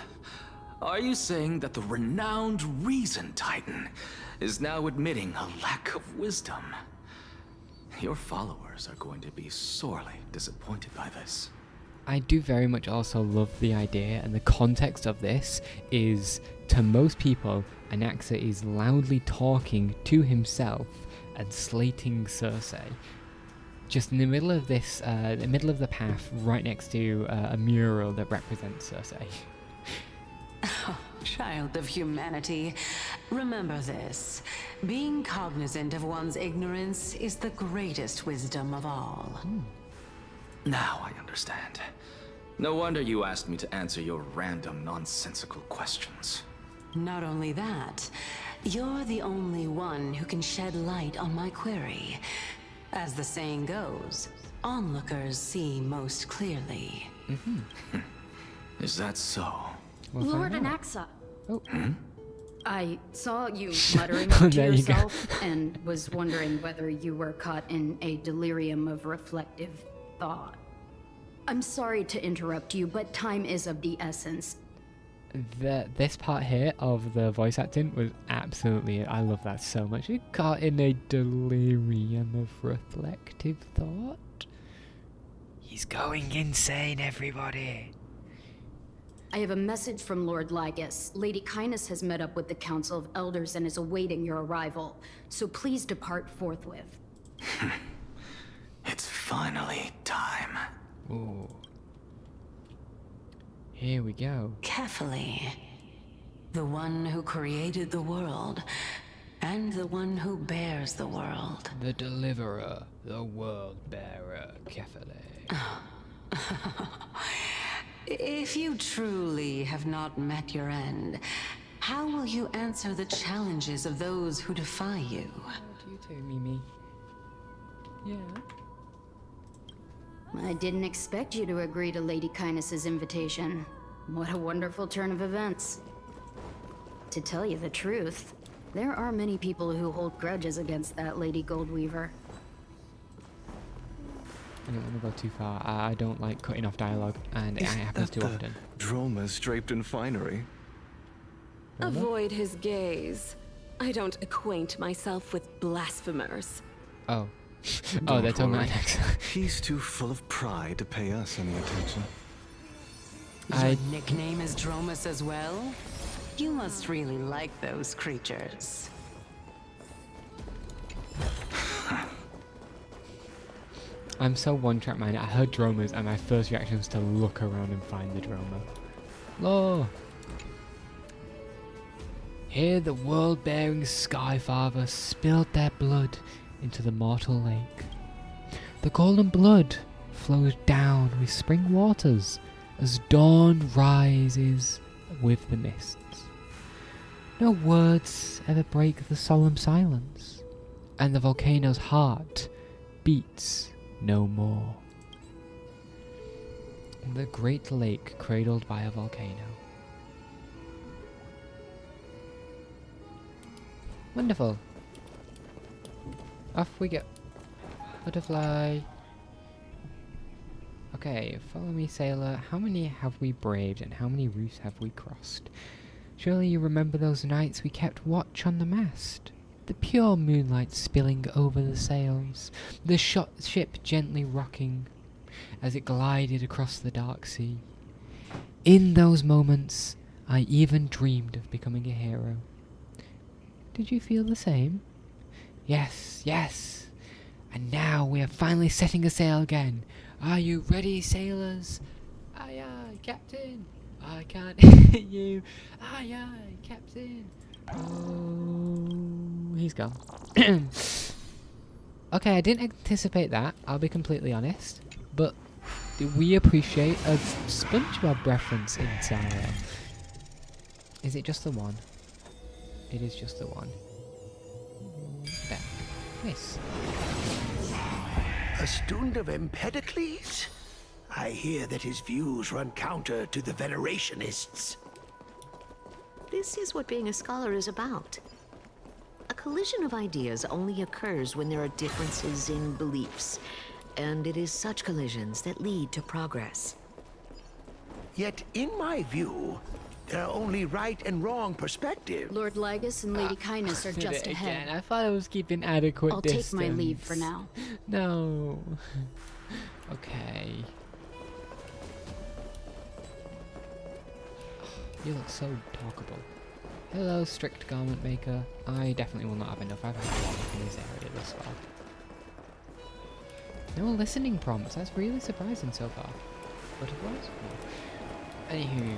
Are you saying that the renowned Reason Titan is now admitting a lack of wisdom? Your followers are going to be sorely disappointed by this. I do very much also love the idea, and the context of this is, to most people, Anaxa is loudly talking to himself and slating Cersei. Just in the middle of this, the middle of the path, right next to a mural that represents Cersei. Child of humanity, remember this. Being cognizant of one's ignorance is the greatest wisdom of all. Now I understand. No wonder you asked me to answer your random, nonsensical questions. Not only that, you're the only one who can shed light on my query. As the saying goes, onlookers see most clearly. Is that so? We'll Lord find out. Anaxa, Oh. I saw you muttering Oh, to there you go. yourself and was wondering whether you were caught in a delirium of reflective thought. I'm sorry to interrupt you, but time is of the essence. This part here of the voice acting was absolutely, I love that so much. You caught in a delirium of reflective thought. He's going insane, everybody. I have a message from Lord Lygus. Lady Kindness has met up with the Council of Elders and is awaiting your arrival, so please depart forthwith. It's finally time. Ooh. Here we go. Carefully. The one who created the world, and the one who bears the world. The deliverer, the world bearer, Kefale. If you truly have not met your end, how will you answer the challenges of those who defy you? Do you too, Mimi? Yeah. I didn't expect you to agree to Lady Kindness's invitation. What a wonderful turn of events. To tell you the truth, there are many people who hold grudges against that Lady Goldweaver. I don't want to go too far. I don't like cutting off dialogue, and it happens too often. Dromas draped in finery. Avoid his gaze. I don't acquaint myself with blasphemers. Oh. Oh, they're talking about Anaxa. He's too full of pride to pay us any attention. Your nickname is Dromus as well? You must really like those creatures. I'm so one-track minded. I heard Dromas and my first reaction was to look around and find the Droma. Law. Here the world-bearing Skyfather spilled their blood into the mortal lake. The golden blood flows down with spring waters as dawn rises with the mists. No words ever break the solemn silence, and the volcano's heart beats no more. The great lake cradled by a volcano. Wonderful. Off we go. Butterfly. Okay, follow me, sailor. How many have we braved and how many reefs have we crossed? Surely you remember those nights we kept watch on the mast? The pure moonlight spilling over the sails, the ship gently rocking as it glided across the dark sea. In those moments, I even dreamed of becoming a hero. Did you feel the same? Yes, yes. And now we are finally setting a sail again. Are you ready, sailors? Aye, aye, Captain. I can't hear you. Aye, aye, Captain. Oh, he's gone. Okay, I didn't anticipate that, I'll be completely honest. But we appreciate a SpongeBob reference in Star Rail. Is it just the one? It is just the one. Back. Yes. A student of Empedocles? I hear that his views run counter to the Venerationists. This is what being a scholar is about. A collision of ideas only occurs when there are differences in beliefs, and it is such collisions that lead to progress. Yet, in my view, there are only right and wrong perspectives. Lord Lygus and Lady Kindness are Did just it ahead. again. I thought I was keeping adequate I'll distance. take my leave for now. No. Okay. You look so talkable. Hello, strict garment maker. I definitely will not have enough. I've had a lot in this area this far. No listening prompts. That's really surprising so far. Butterflies? No. Anywho,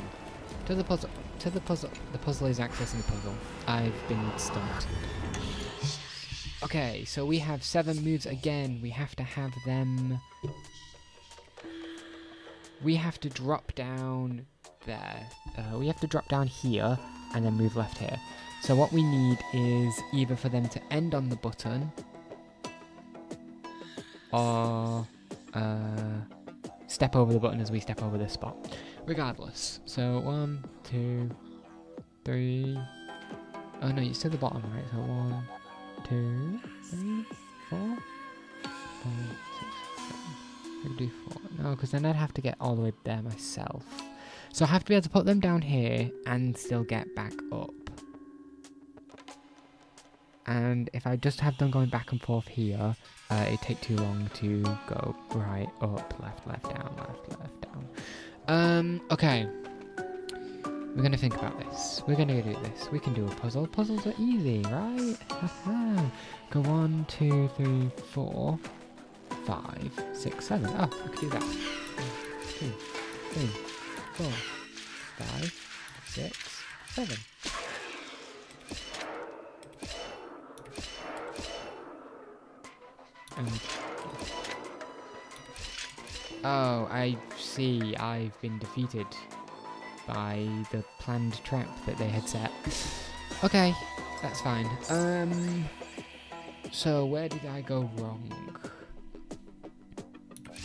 to the puzzle. To the puzzle. The puzzle is accessing the puzzle. I've been stumped. Okay, so we have 7 moves again. We have to have them. We have to drop down there. We have to drop down here and then move left here. So what we need is either for them to end on the button or step over the button as we step over this spot. Regardless. So 1, 2, 3. Oh no, it's to the bottom, right? So 1, 2, 3, 4, 5, 6, 7. I could do 4. No, because then I'd have to get all the way there myself. So I have to be able to put them down here and still get back up. And if I just have them going back and forth here, it'd take too long to go right, up, left, down, left, down. Okay. We're going to think about this. We're going to do this. We can do a puzzle. Puzzles are easy, right? Haha. Go 1, 2, 3, 4, 5, 6, 7. Oh, I could do that. 1, 2, 3, 4, 5, 6, 7. Oh, I see. I've been defeated by the planned trap that they had set. Okay, that's fine. So where did I go wrong?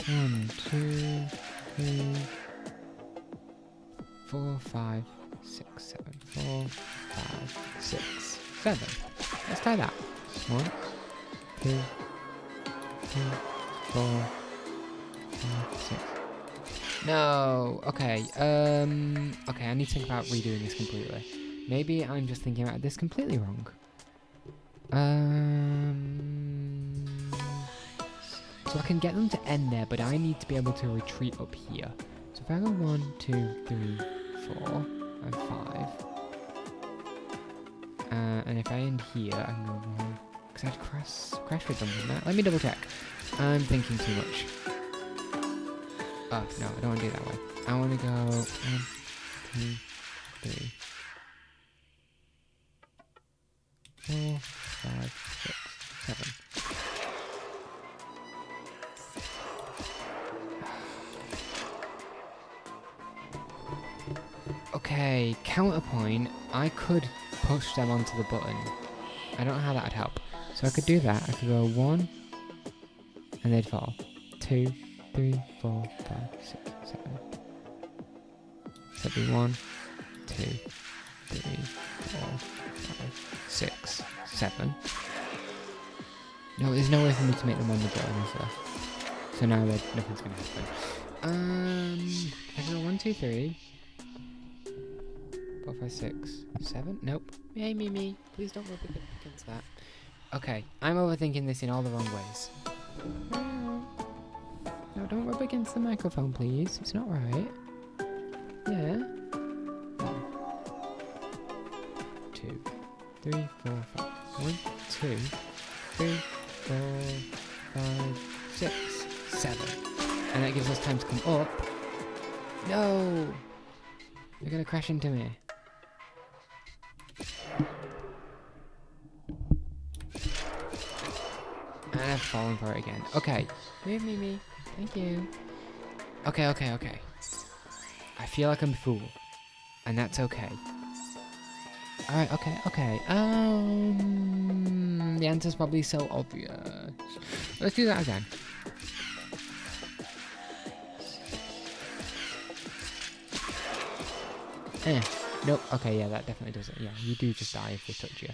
1, 2, 3, 4, 5, 6, 7. 4, 5, 6, 7. Let's try that. 1, 2, 3, 4, 5, 6. No. Okay. Okay. I need to think about redoing this completely. Maybe I'm just thinking about this completely wrong. So I can get them to end there, but I need to be able to retreat up here. So if I go 1, 2, 3, 4, and 5. And if I end here, I can go 1. Because I'd crash with them, wouldn't I? Let me double check. I'm thinking too much. Oh, no, I don't want to do it that way. I want to go 1, 2, 3, 4, 5, 6, 7. Okay, counterpoint. I could push them onto the button. I don't know how that would help. So I could do that. I could go 1, and they'd fall. 2, 3, 4, 5, 6, 7. So it'd be 1, 2, 3, 4, 5, 6, 7. No, there's no way for me to make them on the button, is there? So now nothing's gonna happen. I can go 1, 2, 3. 4, 5, 6, 7? Nope. Yay, me. Please don't rub against that. Okay, I'm overthinking this in all the wrong ways. No, don't rub against the microphone, please. It's not right. Yeah. 1, 2, 3, 4, 5. 1, 2, 3, 4, 5, 6, 7. And that gives us time to come up. No! They're gonna crash into me. And I've fallen for it again. Okay. Move me. Thank you. Okay. I feel like I'm a fool. And that's okay. Alright, okay. The answer's probably so obvious. Let's do that again. Nope. Okay, yeah, that definitely does it. Yeah, you do just die if they touch you.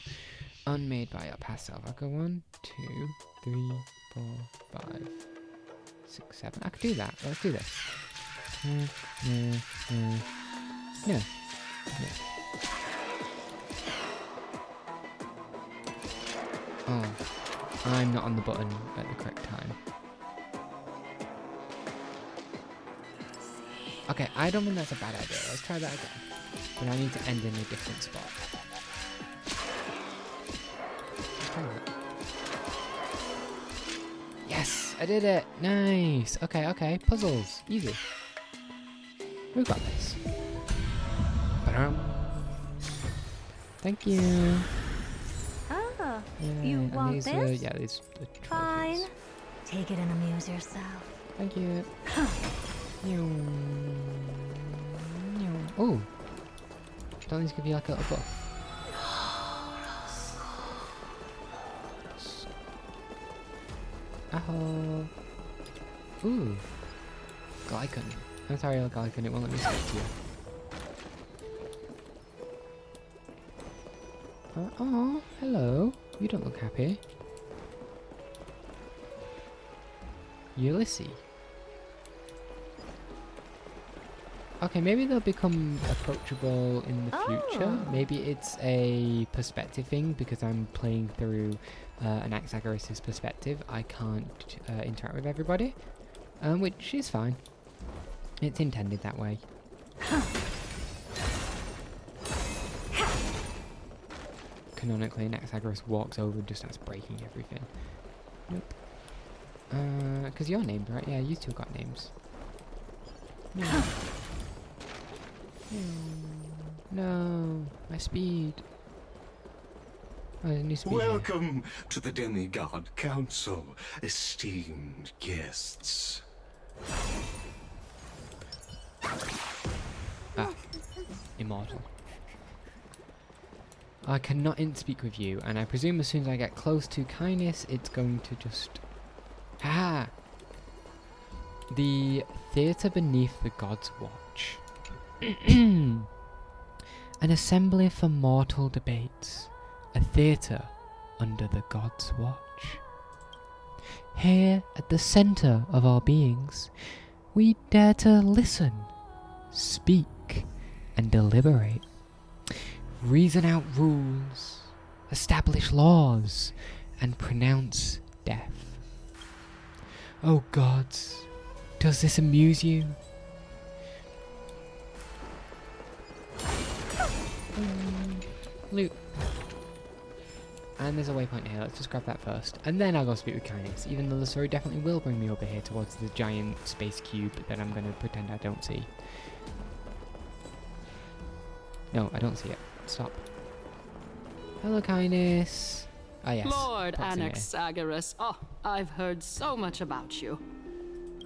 Unmade by your past self. I go 1, 2, 3, 4, 5, 6, 7. I could do that. Let's do this. No. Oh, I'm not on the button at the correct time. Okay, I don't think that's a bad idea. Let's try that again. But I need to end in a different spot. Let's try that. Yes, I did it. Nice. Okay. Puzzles. Easy. We've got this. Ba-dum. Thank you. Oh, Yeah, you and want these this? these the Fine. trophies. Take it and amuse yourself. Thank you. Oh. Don't these give you like a little buff? Oh. Ooh. Glycon. I'm sorry, Glycon, it won't let me speak to you. Oh, hello. You don't look happy. Ulysses. Okay, maybe they'll become approachable in the future. Maybe it's a perspective thing because I'm playing through Anaxagoras' perspective. I can't interact with everybody, which is fine. It's intended that way. Canonically, Anaxagoras walks over and just starts breaking everything. Nope. Because you're named, right? Yeah, you two got names. No. No, my speed. Oh, there's a new speed. Welcome to the Demigod Council, esteemed guests. Ah, immortal. I cannot speak with you, and I presume as soon as I get close to Kindness, it's going to just... Haha! The theatre beneath the gods' watch. An assembly for mortal debates. A theatre under the gods' watch. Here, at the centre of our beings, we dare to listen, speak, and deliberate. Reason out rules, establish laws, and pronounce death. Oh God. Does this amuse you? Loot. And there's a waypoint here. Let's just grab that first. And then I'll go speak with Kindness, even though the story definitely will bring me over here towards the giant space cube that I'm going to pretend I don't see. No, I don't see it. Stop. Hello, Kindness. Ah, yes. Lord proximity. Anaxagoras. Oh, I've heard so much about you.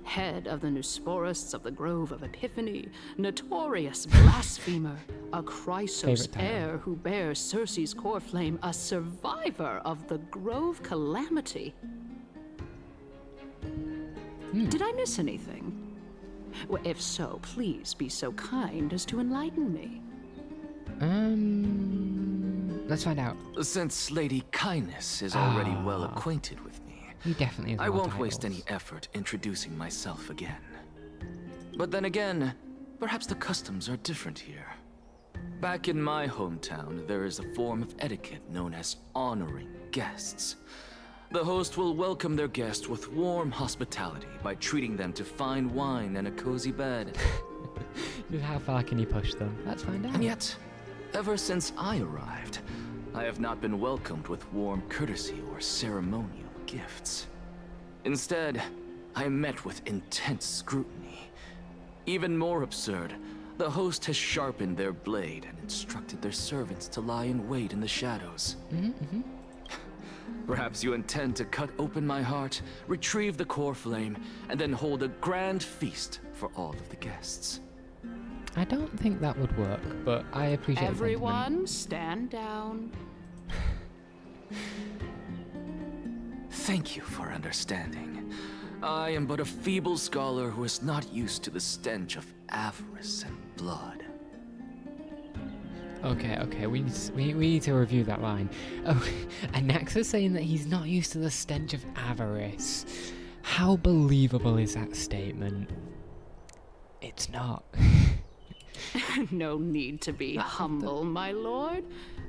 Head of the Nusporists of the Grove of Epiphany, notorious blasphemer, a Chrysos heir who bears Circe's core flame, a survivor of the Grove calamity. Did I miss anything? Well, if so, please be so kind as to enlighten me. Let's find out. Since Lady Kindness is already well acquainted with me, he definitely has I more won't titles. waste any effort introducing myself again. But then again, perhaps the customs are different here. Back in my hometown, there is a form of etiquette known as honoring guests. The host will welcome their guest with warm hospitality by treating them to fine wine and a cozy bed. Just how far can you push them? Let's find out. And yet, ever since I arrived, I have not been welcomed with warm courtesy or ceremonial gifts. Instead, I am met with intense scrutiny. Even more absurd, the host has sharpened their blade and instructed their servants to lie in wait in the shadows. Perhaps you intend to cut open my heart, retrieve the core flame, and then hold a grand feast for all of the guests. I don't think that would work, but I appreciate the sentiment. Everyone, stand down. Thank you for understanding. I am but a feeble scholar who is not used to the stench of avarice and blood. Okay, we need to review that line. Oh, Anaxa's saying that he's not used to the stench of avarice. How believable is that statement? It's not. No need to be humble, my lord.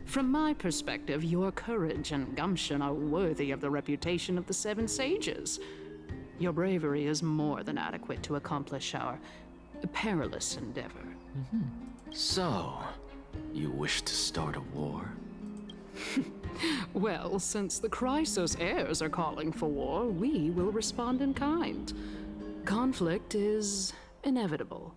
From my perspective, your courage and gumption are worthy of the reputation of the Seven Sages. Your bravery is more than adequate to accomplish our perilous endeavor. So, you wish to start a war? Well, since the Chrysos heirs are calling for war, we will respond in kind. Conflict is inevitable.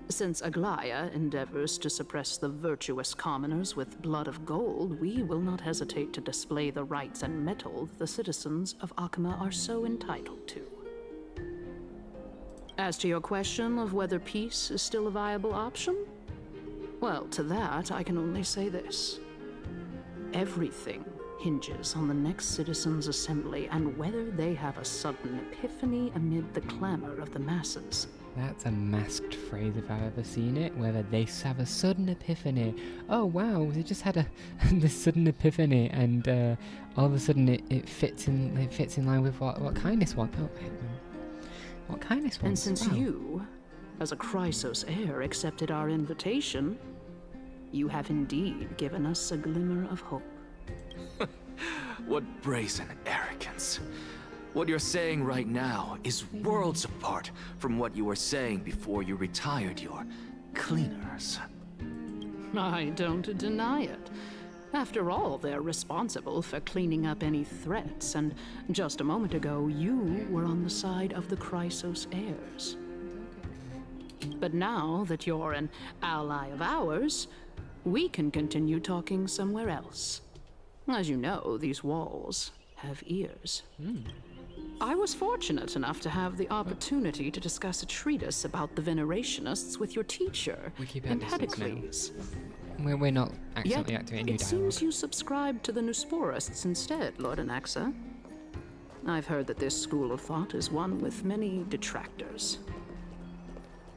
Since Aglaya endeavors to suppress the virtuous commoners with blood of gold, we will not hesitate to display the rights and mettle the citizens of Akima are so entitled to. As to your question of whether peace is still a viable option, well, to that I can only say this. Everything hinges on the next citizens' assembly and whether they have a sudden epiphany amid the clamor of the masses. That's a masked phrase if I've ever seen it. Whether they have a sudden epiphany. Oh wow, they just had this sudden epiphany, and all of a sudden it fits in line with what Kindness wants. Oh, what Kindness wants. And since you, as a Chrysos heir, accepted our invitation, you have indeed given us a glimmer of hope. What brazen arrogance. What you're saying right now is worlds apart from what you were saying before you retired your cleaners. I don't deny it. After all, they're responsible for cleaning up any threats, and just a moment ago, you were on the side of the Chrysos heirs. But now that you're an ally of ours, we can continue talking somewhere else. As you know, these walls have ears. I was fortunate enough to have the opportunity to discuss a treatise about the Venerationists with your teacher, Empedocles. We're not accidentally activating new It dialogue. seems you subscribe to the Nusporists instead, Lord Anaxa. I've heard that this school of thought is one with many detractors.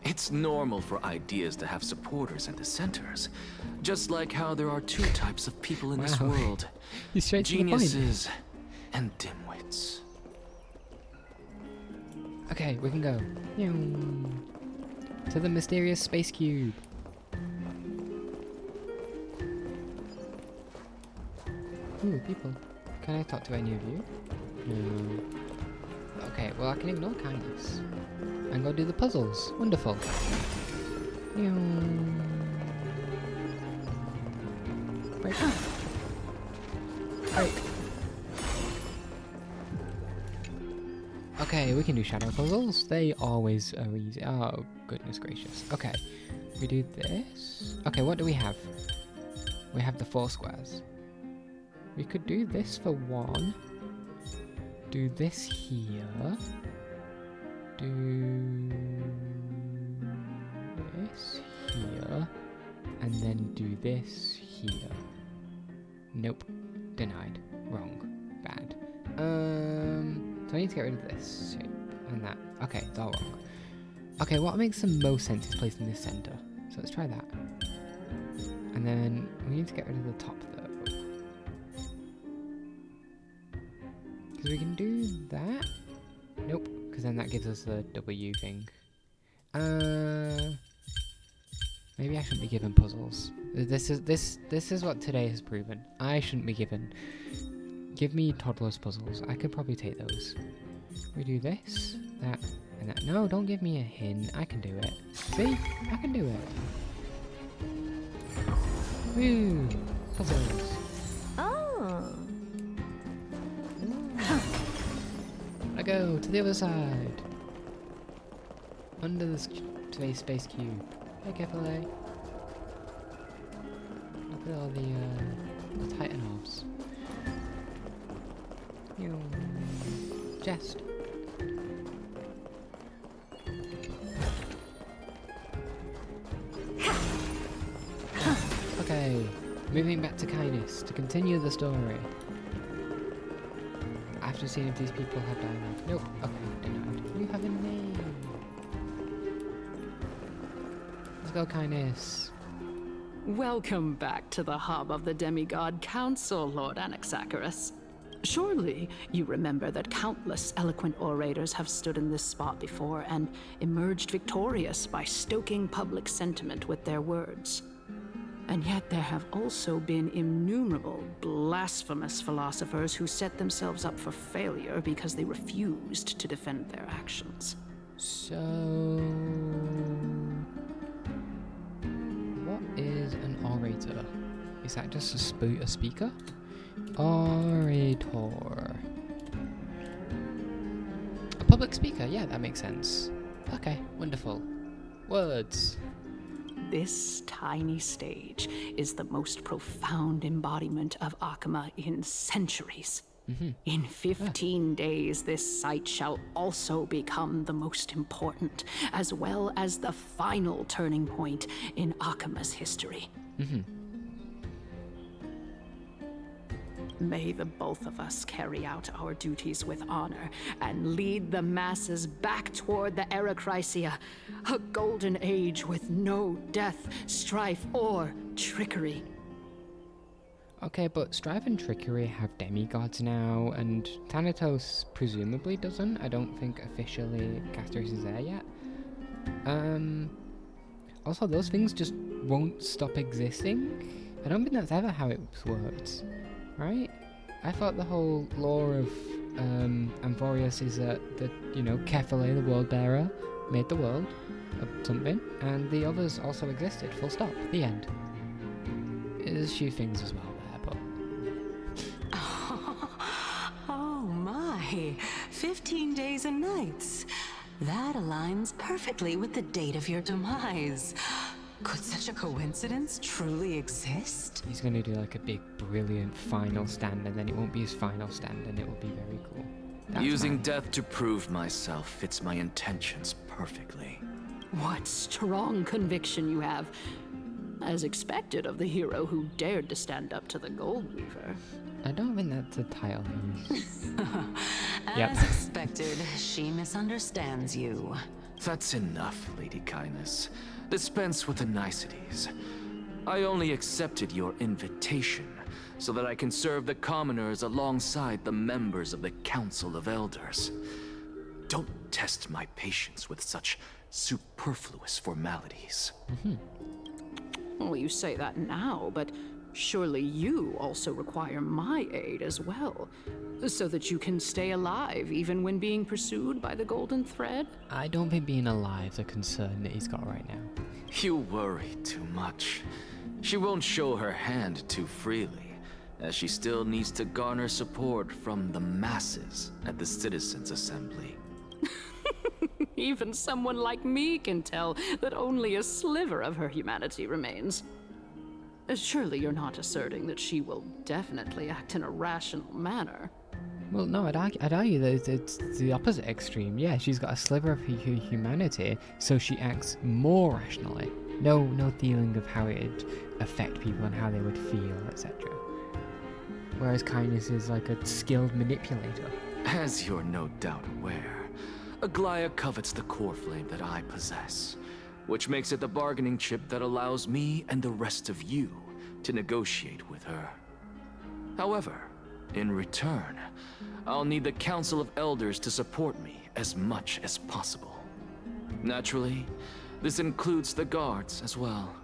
It's normal for ideas to have supporters and dissenters, just like how there are two types of people in this Wow. world: He's straight to the point. geniuses and dimwits. Okay, we can go. To the mysterious space cube. Ooh, people. Can I talk to any of you? No. Okay, well I can ignore kindness. And go do the puzzles. Wonderful. Break. Break. Okay, we can do shadow puzzles. They always are easy. Oh, goodness gracious. Okay, we do this. Okay, what do we have? We have the 4 squares. We could do this for 1. Do this here. Do this here. And then do this here. Nope. Denied. Wrong. Bad. So I need to get rid of this shape and that. Okay, it's all wrong. Okay, what makes the most sense is placed in this center. So let's try that. And then we need to get rid of the top though. Because we can do that. Nope, because then that gives us the W thing. Maybe I shouldn't be given puzzles. This is what today has proven. I shouldn't be given. Give me toddler's puzzles. I could probably take those. We do this, that, and that. No, don't give me a hint. I can do it. See? I can do it. Woo! Puzzles. Oh. I go to the other side. Under the space cube. Hey, careful, eh? Look at all the Titan orbs. Chest. Okay, moving back to kindness to continue the story. After seeing if these people have dialogue. Nope. Okay, denied. You have a name. Let's go, kindness. Welcome back to the hub of the Demigod Council, Lord Anaxagoras. Surely you remember that countless eloquent orators have stood in this spot before and emerged victorious by stoking public sentiment with their words. And yet there have also been innumerable blasphemous philosophers who set themselves up for failure because they refused to defend their actions. So, what is an orator? Is that just a speaker? Orator. A public speaker, yeah, that makes sense. Okay, wonderful. Words. This tiny stage is the most profound embodiment of Akama in centuries. In 15 days, this site shall also become the most important, as well as the final turning point in Akama's history. May the both of us carry out our duties with honor and lead the masses back toward the Erechrysia, a golden age with no death, strife, or trickery. Okay, but strife and trickery have demigods now, and Thanatos presumably doesn't. I don't think officially Castros is there yet. Also, those things just won't stop existing. I don't think that's ever how it's worked. Right? I thought the whole lore of Amphorius is that Kephale, the world bearer, made the world of something, and the others also existed. Full stop. The end. There's a few things as well there, but... Oh my, 15 days and nights. That aligns perfectly with the date of your demise. Could such a coincidence truly exist? He's going to do like a big, brilliant final stand, and then it won't be his final stand, and it will be very cool. That's Using death to prove myself fits my intentions perfectly. What strong conviction you have. As expected of the hero who dared to stand up to the Gold Weaver. I don't think that's a title he's... As expected, she misunderstands you. That's enough, Lady Kindness. Dispense with the niceties. I only accepted your invitation so that I can serve the commoners alongside the members of the Council of Elders. Don't test my patience with such superfluous formalities. Well, you say that now, but Surely you also require my aid as well, so that you can stay alive even when being pursued by the Golden Thread? I don't think being alive's a concern that he's got right now. You worry too much. She won't show her hand too freely, as she still needs to garner support from the masses at the Citizens' Assembly. Even someone like me can tell that only a sliver of her humanity remains. Surely you're not asserting that she will definitely act in a rational manner. Well, no, I'd argue that it's the opposite extreme. Yeah, she's got a sliver of her humanity, so she acts more rationally. No feeling of how it'd affect people and how they would feel, etc. Whereas kindness is like a skilled manipulator. As you're no doubt aware, Aglaya covets the core flame that I possess, which makes it the bargaining chip that allows me and the rest of you to negotiate with her. However, in return, I'll need the Council of Elders to support me as much as possible. Naturally, this includes the guards as well.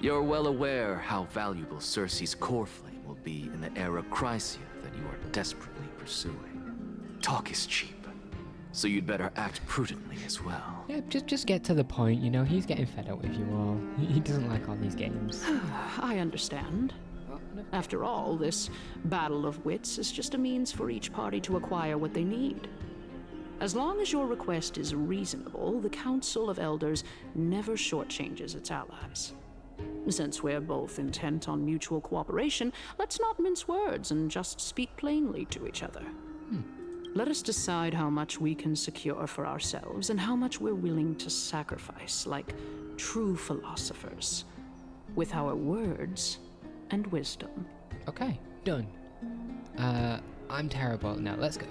You're well aware how valuable Cersei's core flame will be in the era Chrysia that you are desperately pursuing. Talk is cheap, so you'd better act prudently as well. Yeah, just get to the point, you know, he's getting fed up with you all. He doesn't like all these games. I understand. After all, this battle of wits is just a means for each party to acquire what they need. As long as your request is reasonable, the Council of Elders never shortchanges its allies. Since we're both intent on mutual cooperation, let's not mince words and just speak plainly to each other. Let us decide how much we can secure for ourselves and how much we're willing to sacrifice, like true philosophers, with our words and wisdom. Okay, done. I'm terrible. Now let's go.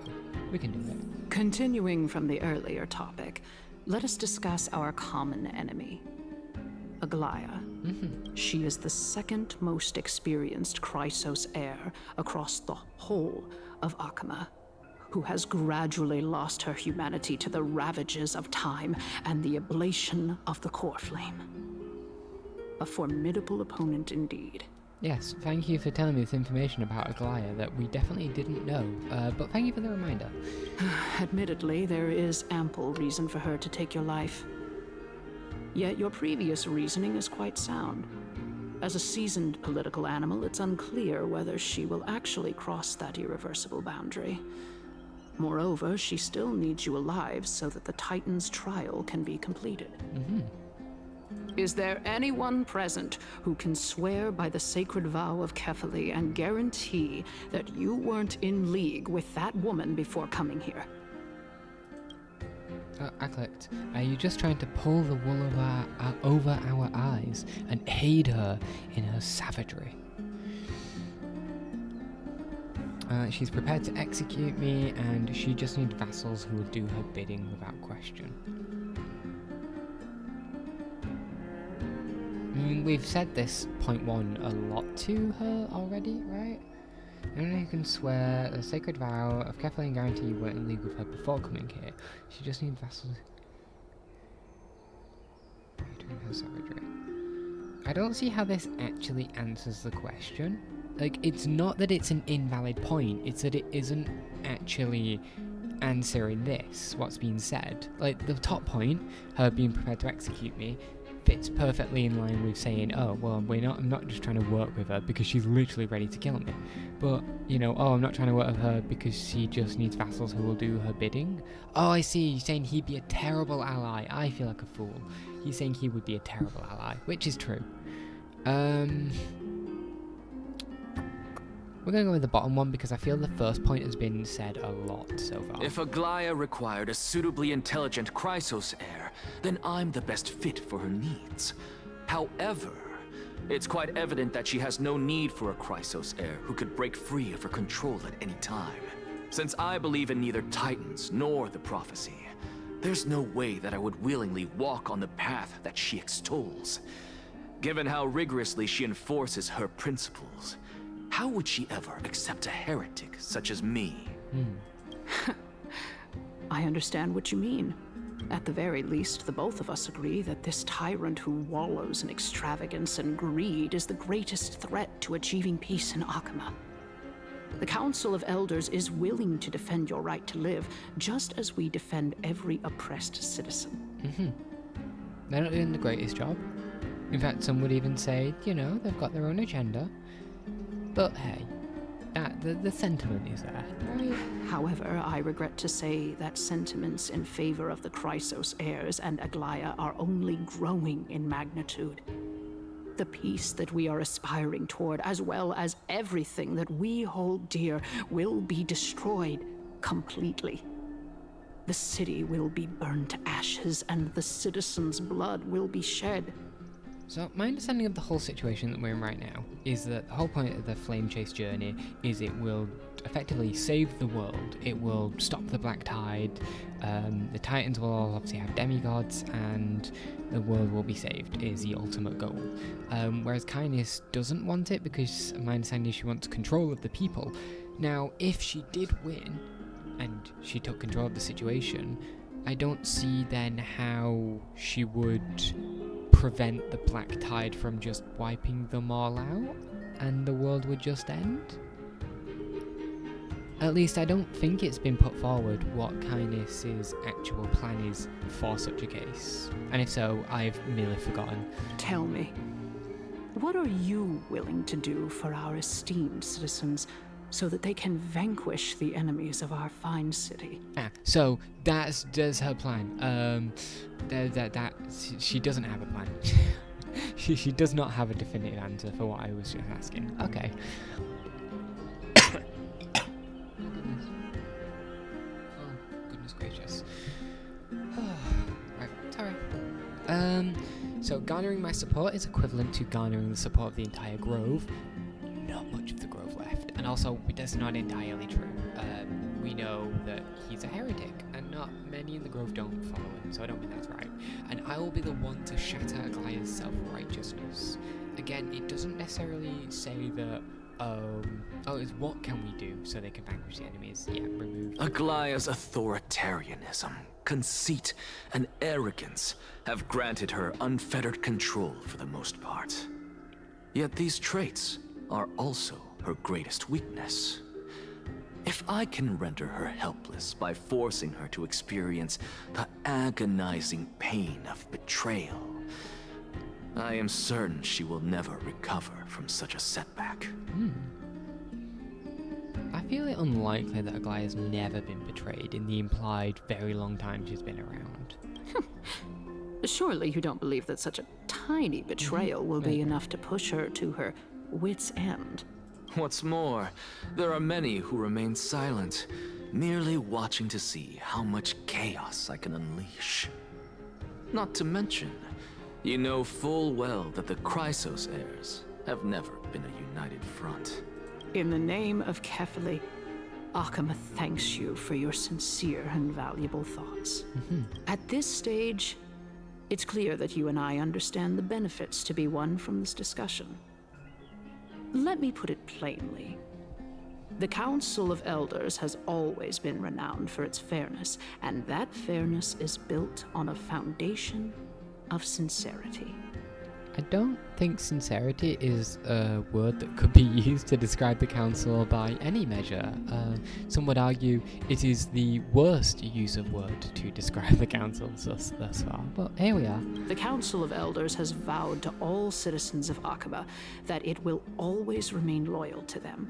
We can do it. Continuing from the earlier topic, let us discuss our common enemy, Aglaya. She is the second most experienced Chrysos heir across the whole of Akama, who has gradually lost her humanity to the ravages of time and the ablation of the core flame. A formidable opponent indeed. Yes, thank you for telling me this information about Aglaya that we definitely didn't know, but thank you for the reminder. Admittedly, there is ample reason for her to take your life. Yet your previous reasoning is quite sound. As a seasoned political animal, it's unclear whether she will actually cross that irreversible boundary. Moreover, she still needs you alive so that the Titan's trial can be completed. Is there anyone present who can swear by the sacred vow of Kefali and guarantee that you weren't in league with that woman before coming here? I clicked. Are you just trying to pull the wool over our eyes and aid her in her savagery? She's prepared to execute me, and she just needs vassals who will do her bidding without question. We've said this point one a lot to her already, right? Anyone who can swear a sacred vow of Kefali and guarantee you weren't in league with her before coming here. She just needs vassals. Her savagery. I don't see how this actually answers the question. Like, it's not that it's an invalid point, it's that it isn't actually answering this, what's being said. Like, the top point, her being prepared to execute me, fits perfectly in line with saying, oh, well, I'm not just trying to work with her because she's literally ready to kill me. But, you know, oh, I'm not trying to work with her because she just needs vassals who will do her bidding. Oh, I see, you're saying he'd be a terrible ally. I feel like a fool. He's saying he would be a terrible ally, which is true. We're going to go with the bottom one because I feel the first point has been said a lot so far. If Aglaya required a suitably intelligent Chrysos heir, then I'm the best fit for her needs. However, it's quite evident that she has no need for a Chrysos heir who could break free of her control at any time. Since I believe in neither Titans nor the prophecy, there's no way that I would willingly walk on the path that she extols. Given how rigorously she enforces her principles, how would she ever accept a heretic such as me? I understand what you mean. At the very least, the both of us agree that this tyrant who wallows in extravagance and greed is the greatest threat to achieving peace in Akama. The Council of Elders is willing to defend your right to live, just as we defend every oppressed citizen. They're not doing the greatest job. In fact, some would even say, you know, they've got their own agenda. But hey, the sentiment is there, right? However, I regret to say that sentiments in favor of the Chrysos heirs and Aglaya are only growing in magnitude. The peace that we are aspiring toward, as well as everything that we hold dear, will be destroyed completely. The city will be burned to ashes, and the citizens' blood will be shed. So my understanding of the whole situation that we're in right now is that the whole point of the Flame Chase journey is it will effectively save the world. It will stop the Black Tide. The Titans will all obviously have demigods, and the world will be saved is the ultimate goal. Whereas Kynes doesn't want it, because my understanding is she wants control of the people. Now, if she did win and she took control of the situation, I don't see then how she would prevent the Black Tide from just wiping them all out and the world would just end. At least I don't think it's been put forward what Kynes' actual plan is for such a case. And if so, I've merely forgotten. Tell me, what are you willing to do for our esteemed citizens so that they can vanquish the enemies of our fine city? So that's her plan. She doesn't have a plan. she does not have a definitive answer for what I was just asking. Okay. Goodness gracious. Right, sorry. So garnering my support is equivalent to garnering the support of the entire Grove. Not much of the Grove left. And also, that's not entirely true. We know that he's a heretic, and not many in the Grove don't follow him, so I don't think that's right. And I will be the one to shatter Aglaya's self-righteousness. Again, it doesn't necessarily say that, it's what can we do so they can vanquish the enemies? Yeah, remove. Aglaya's authoritarianism, conceit, and arrogance have granted her unfettered control for the most part. Yet these traits are also her greatest weakness. If I can render her helpless by forcing her to experience the agonizing pain of betrayal, I am certain she will never recover from such a setback. I feel it unlikely that Aglaya's never been betrayed in the implied very long time she's been around. Surely you don't believe that such a tiny betrayal will be enough to push her to her wit's end. What's more, there are many who remain silent, merely watching to see how much chaos I can unleash. Not to mention, you know full well that the Chrysos heirs have never been a united front. In the name of Kefali, Akama thanks you for your sincere and valuable thoughts. At this stage, it's clear that you and I understand the benefits to be won from this discussion. Let me put it plainly. The Council of Elders has always been renowned for its fairness, and that fairness is built on a foundation of sincerity. I don't think sincerity is a word that could be used to describe the Council by any measure. Some would argue it is the worst use of word to describe the Council thus far, but here we are. The Council of Elders has vowed to all citizens of Akaba that it will always remain loyal to them.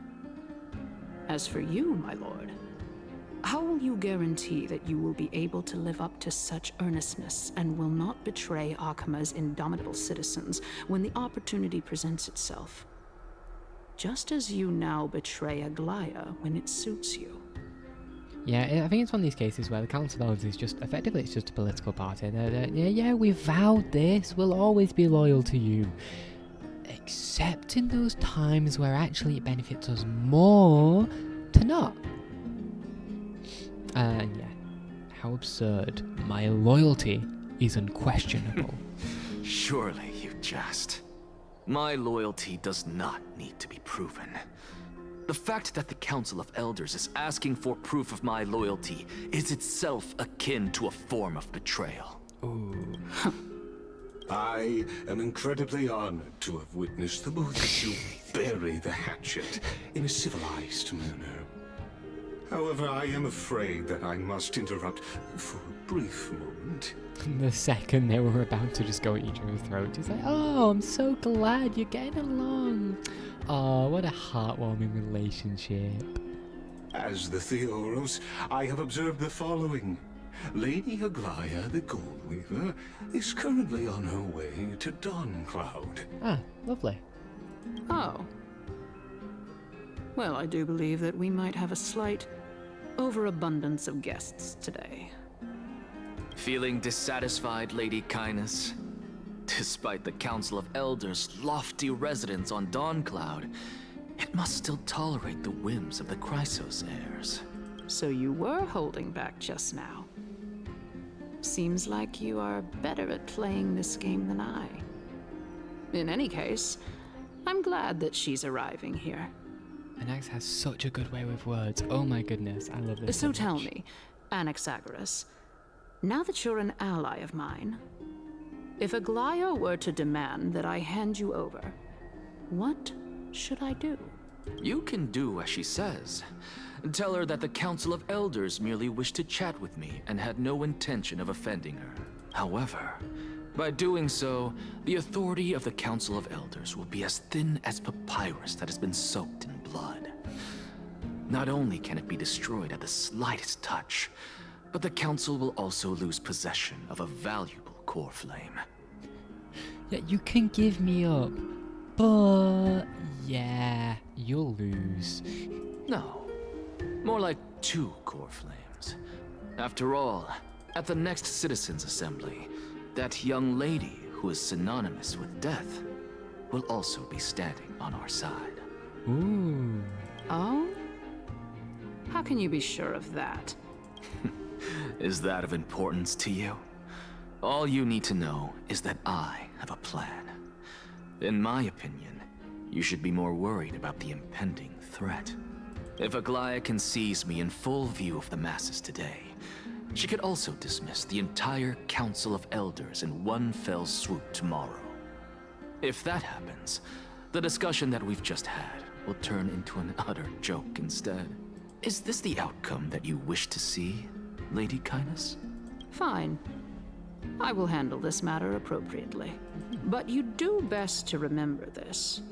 As for you, my lord, how will you guarantee that you will be able to live up to such earnestness and will not betray Akama's indomitable citizens when the opportunity presents itself? Just as you now betray Aglaya when it suits you. Yeah, I think it's one of these cases where the Council of Elders is just, effectively it's just a political party. Yeah, we vowed this, we'll always be loyal to you. Except in those times where actually it benefits us more to not. Yeah, how absurd. My loyalty is unquestionable. Surely you jest. My loyalty does not need to be proven. The fact that the Council of Elders is asking for proof of my loyalty is itself akin to a form of betrayal. Ooh. I am incredibly honored to have witnessed the both of you bury the hatchet in a civilized manner. However, I am afraid that I must interrupt for a brief moment. The second they were about to just go at each other's throats, he's like, oh, I'm so glad you're getting along. Oh, what a heartwarming relationship. As the Theoros, I have observed the following. Lady Aglaya, the Gold Weaver, is currently on her way to Dawncloud. Ah, lovely. Oh. Well, I do believe that we might have a slight overabundance of guests today. Feeling dissatisfied, Lady Kindness? Despite the Council of Elders' lofty residence on Dawncloud, it must still tolerate the whims of the Chrysos heirs. So you were holding back just now. Seems like you are better at playing this game than I. In any case, I'm glad that she's arriving here. Anaxa has such a good way with words. Oh my goodness, I love this. So tell me, Anaxagoras, now that you're an ally of mine, if Aglaya were to demand that I hand you over, what should I do? You can do as she says. Tell her that the Council of Elders merely wished to chat with me and had no intention of offending her. However, by doing so, the authority of the Council of Elders will be as thin as papyrus that has been soaked in blood. Not only can it be destroyed at the slightest touch, but the Council will also lose possession of a valuable core flame. Yeah, you can give me up, but yeah, you'll lose. No, more like 2 core flames. After all, at the next Citizens' Assembly, that young lady who is synonymous with death will also be standing on our side. Ooh. Oh? How can you be sure of that? Is that of importance to you? All you need to know is that I have a plan. In my opinion, you should be more worried about the impending threat. If Aglaya can seize me in full view of the masses today, she could also dismiss the entire Council of Elders in one fell swoop tomorrow. If that happens, the discussion that we've just had will turn into an utter joke instead. Is this the outcome that you wish to see, Lady Kindness? Fine. I will handle this matter appropriately. But you do best to remember this.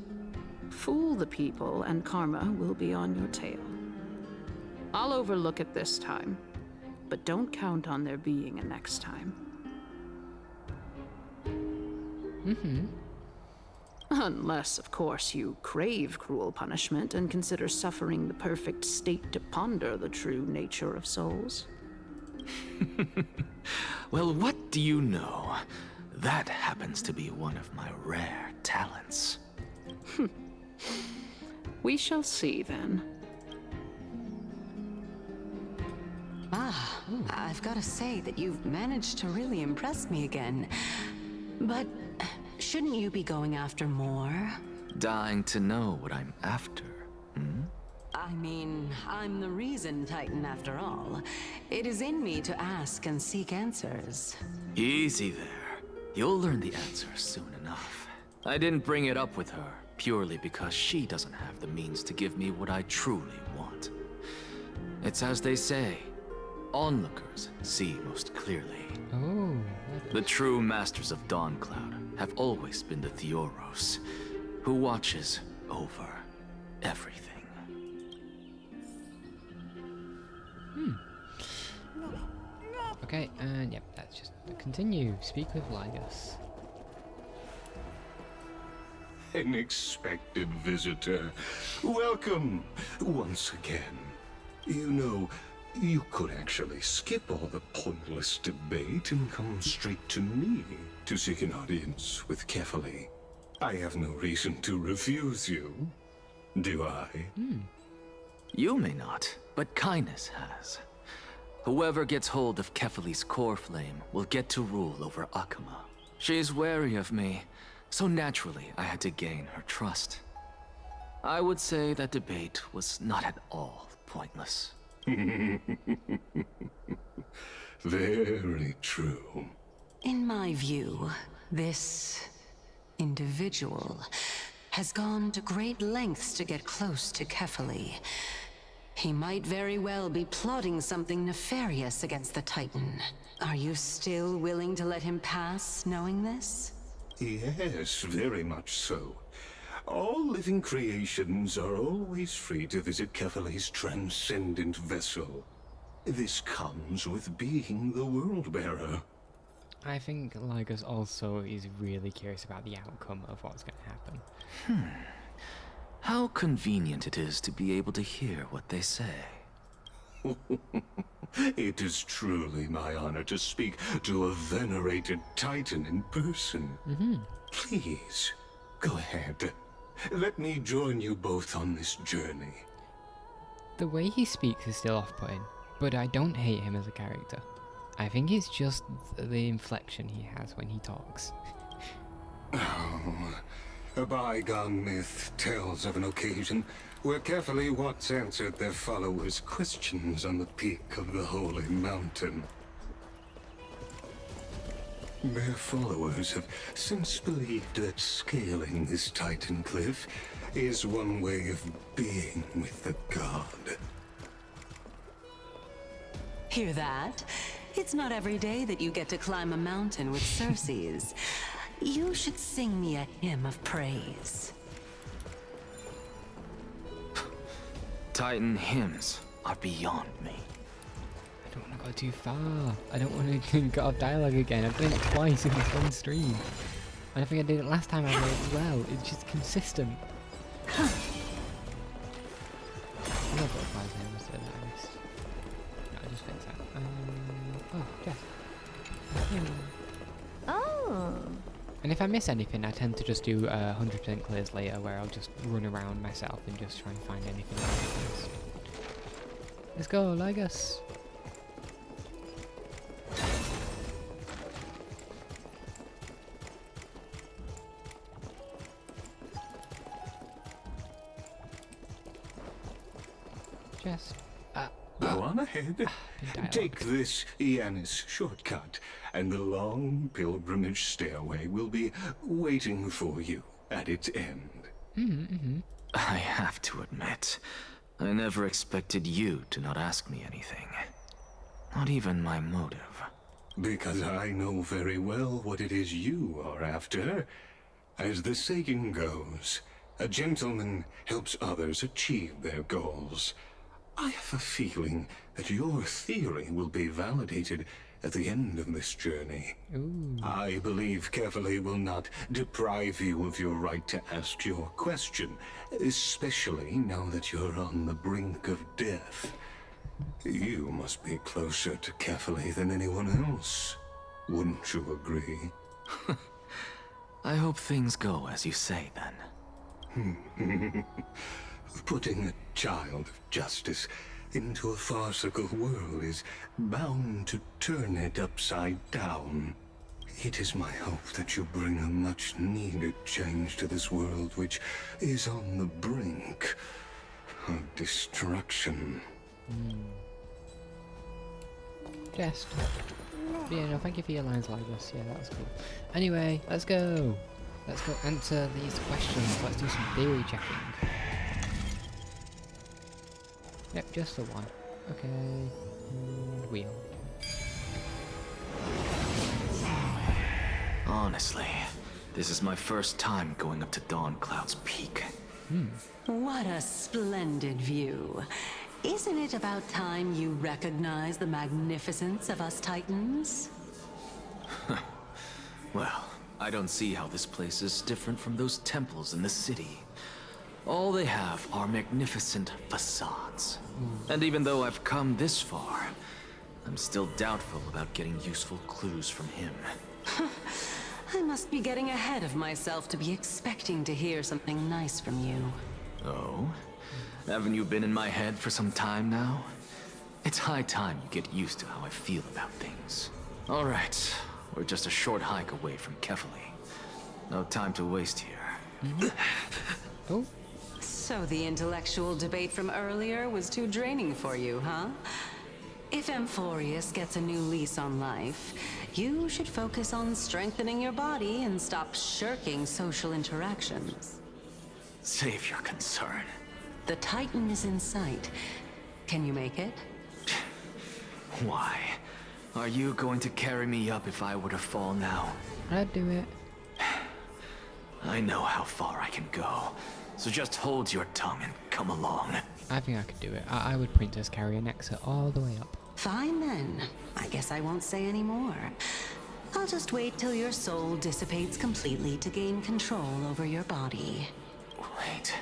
Fool the people and karma will be on your tail. I'll overlook it this time, but don't count on there being a next time. Unless, of course, you crave cruel punishment and consider suffering the perfect state to ponder the true nature of souls. Well, what do you know? That happens to be one of my rare talents. We shall see then. I've got to say that you've managed to really impress me again. But shouldn't you be going after more? Dying to know what I'm after, hmm? I mean, I'm the reason Titan after all. It is in me to ask and seek answers. Easy there. You'll learn the answers soon enough. I didn't bring it up with her purely because she doesn't have the means to give me what I truly want. It's as they say, onlookers see most clearly. Oh. The true masters of Dawncloud have always been the Theoros, who watches over everything. Okay, and yep, that's just continue. Speak with Lygus. An expected visitor. Welcome once again. You know, you could actually skip all the pointless debate and come straight to me to seek an audience with Kefali. I have no reason to refuse you, do I? You may not, but Kindness has. Whoever gets hold of Kefali's core flame will get to rule over Akama. She's wary of me, so naturally I had to gain her trust. I would say that debate was not at all pointless. Very true. In my view, this individual has gone to great lengths to get close to Kefali. He might very well be plotting something nefarious against the Titan. Are you still willing to let him pass, knowing this? Yes, very much so. All living creations are always free to visit Kefali's transcendent vessel. This comes with being the World-Bearer. I think Lygus also is really curious about the outcome of what's going to happen. How convenient it is to be able to hear what they say. It is truly my honor to speak to a venerated Titan in person. Please, go ahead. Let me join you both on this journey. The way he speaks is still off-putting, but I don't hate him as a character. I think it's just the inflection he has when he talks. A bygone myth tells of an occasion where Kefali once answered their followers' questions on the peak of the Holy Mountain. Their followers have since believed that scaling this Titan cliff is one way of being with the god. Hear that? It's not every day that you get to climb a mountain with Circes. You should sing me a hymn of praise. Titan hymns are beyond me. I don't want to go too far. I don't want to get off dialogue again. I've done it twice in this one stream. And I think I did it last time I played as well. It's just consistent. I love butterflies here, was it that I missed? No, I just fixed that. Oh, Jess. Oh. And if I miss anything, I tend to just do 100% clears later, where I'll just run around myself and just try and find anything else. Let's go, Lygus. Jess. Go on ahead. Take this Yanis shortcut, and the long pilgrimage stairway will be waiting for you at its end. I have to admit, I never expected you to not ask me anything. Not even my motive. Because I know very well what it is you are after. As the saying goes, a gentleman helps others achieve their goals. I have a feeling that your theory will be validated at the end of this journey. I believe Kefali will not deprive you of your right to ask your question, especially now that you're on the brink of death. You must be closer to Kefali than anyone else. Wouldn't you agree? I hope things go as you say, then. Putting a child of justice into a farcical world is bound to turn it upside down. It is my hope that you bring a much-needed change to this world, which is on the brink of destruction. Just. Yeah, no, thank you for your lines like this. Yeah, that was cool. Anyway, let's go. Let's go answer these questions. Let's do some theory checking. Yep, just the one. Okay. And wheel. Honestly, this is my first time going up to Dawn Cloud's peak. What a splendid view. Isn't it about time you recognize the magnificence of us Titans? Well, I don't see how this place is different from those temples in the city. All they have are magnificent facades. And even though I've come this far, I'm still doubtful about getting useful clues from him. I must be getting ahead of myself to be expecting to hear something nice from you. Oh? Haven't you been in my head for some time now? It's high time you get used to how I feel about things. All right, we're just a short hike away from Kefali. No time to waste here. Oh. So the intellectual debate from earlier was too draining for you, huh? If Amphorius gets a new lease on life, you should focus on strengthening your body and stop shirking social interactions. Save your concern. The Titan is in sight. Can you make it? Why? Are you going to carry me up if I were to fall now? I'd do it. I know how far I can go, so just hold your tongue and come along. I think I could do it. I would Princess carry Anaxa all the way up. Fine then. I guess I won't say any more. I'll just wait till your soul dissipates completely to gain control over your body. Wait.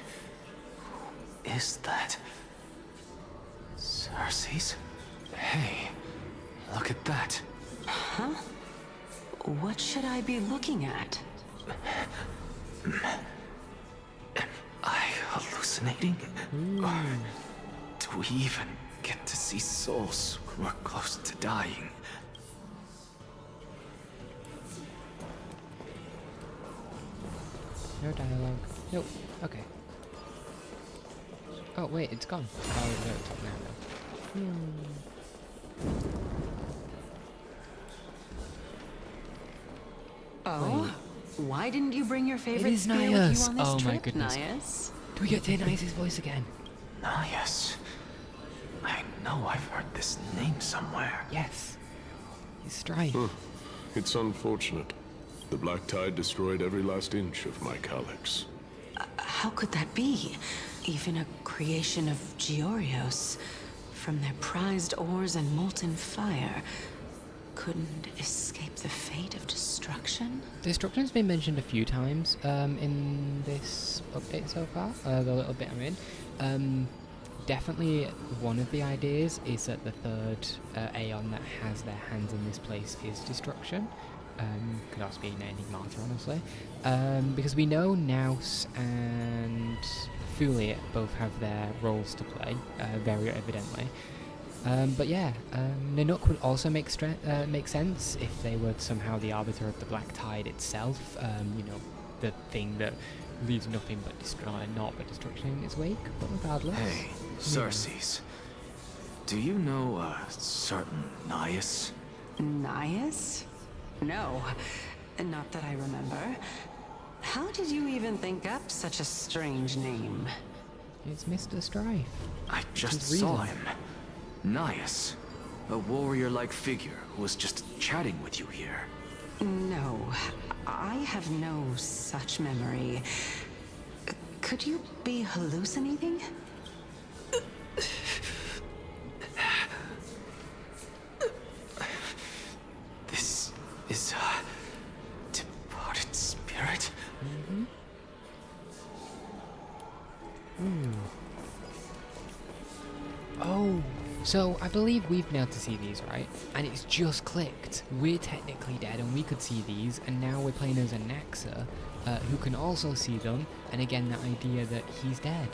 Who is that? Cersei's? Hey, look at that. Huh? What should I be looking at? Am I hallucinating? Or do we even get to see souls when we're close to dying? No dialogue. Nope. Okay. Oh wait, it's gone. Oh, no, it's up now though. Oh? Why didn't you bring your favorite is spear with you Nias. on this Oh trip, my goodness. Nias? Do we get to hear Nias' voice again? Nias. I know I've heard this name somewhere. Yes. He's Strife. It's unfortunate. The Black Tide destroyed every last inch of my calyx. How could that be? Even a creation of Georios, from their prized ores and molten fire, couldn't escape the fate of destruction? Destruction's been mentioned a few times in this update so far, the little bit I'm in. Definitely one of the ideas is that the third Aeon that has their hands in this place is destruction. Could also be anything Martyr, honestly. Because we know Naus and Fuliet both have their roles to play, very evidently. But yeah, Nanook would also make sense if they were somehow the arbiter of the Black Tide itself. You know, the thing that leaves nothing but destruction in its wake. But regardless. Hey, Cersei's. Do you know a certain Nias? Nias? No, not that I remember. How did you even think up such a strange name? It's Mr. Strife. I just saw him. Nias. A warrior-like figure who was just chatting with you here. No, I have no such memory. Could you be hallucinating? This is a departed spirit? Oh, so I believe we've been able to see these, right? And it's just clicked. We're technically dead and we could see these, and now we're playing as Anaxa, who can also see them, and again, the idea that he's dead.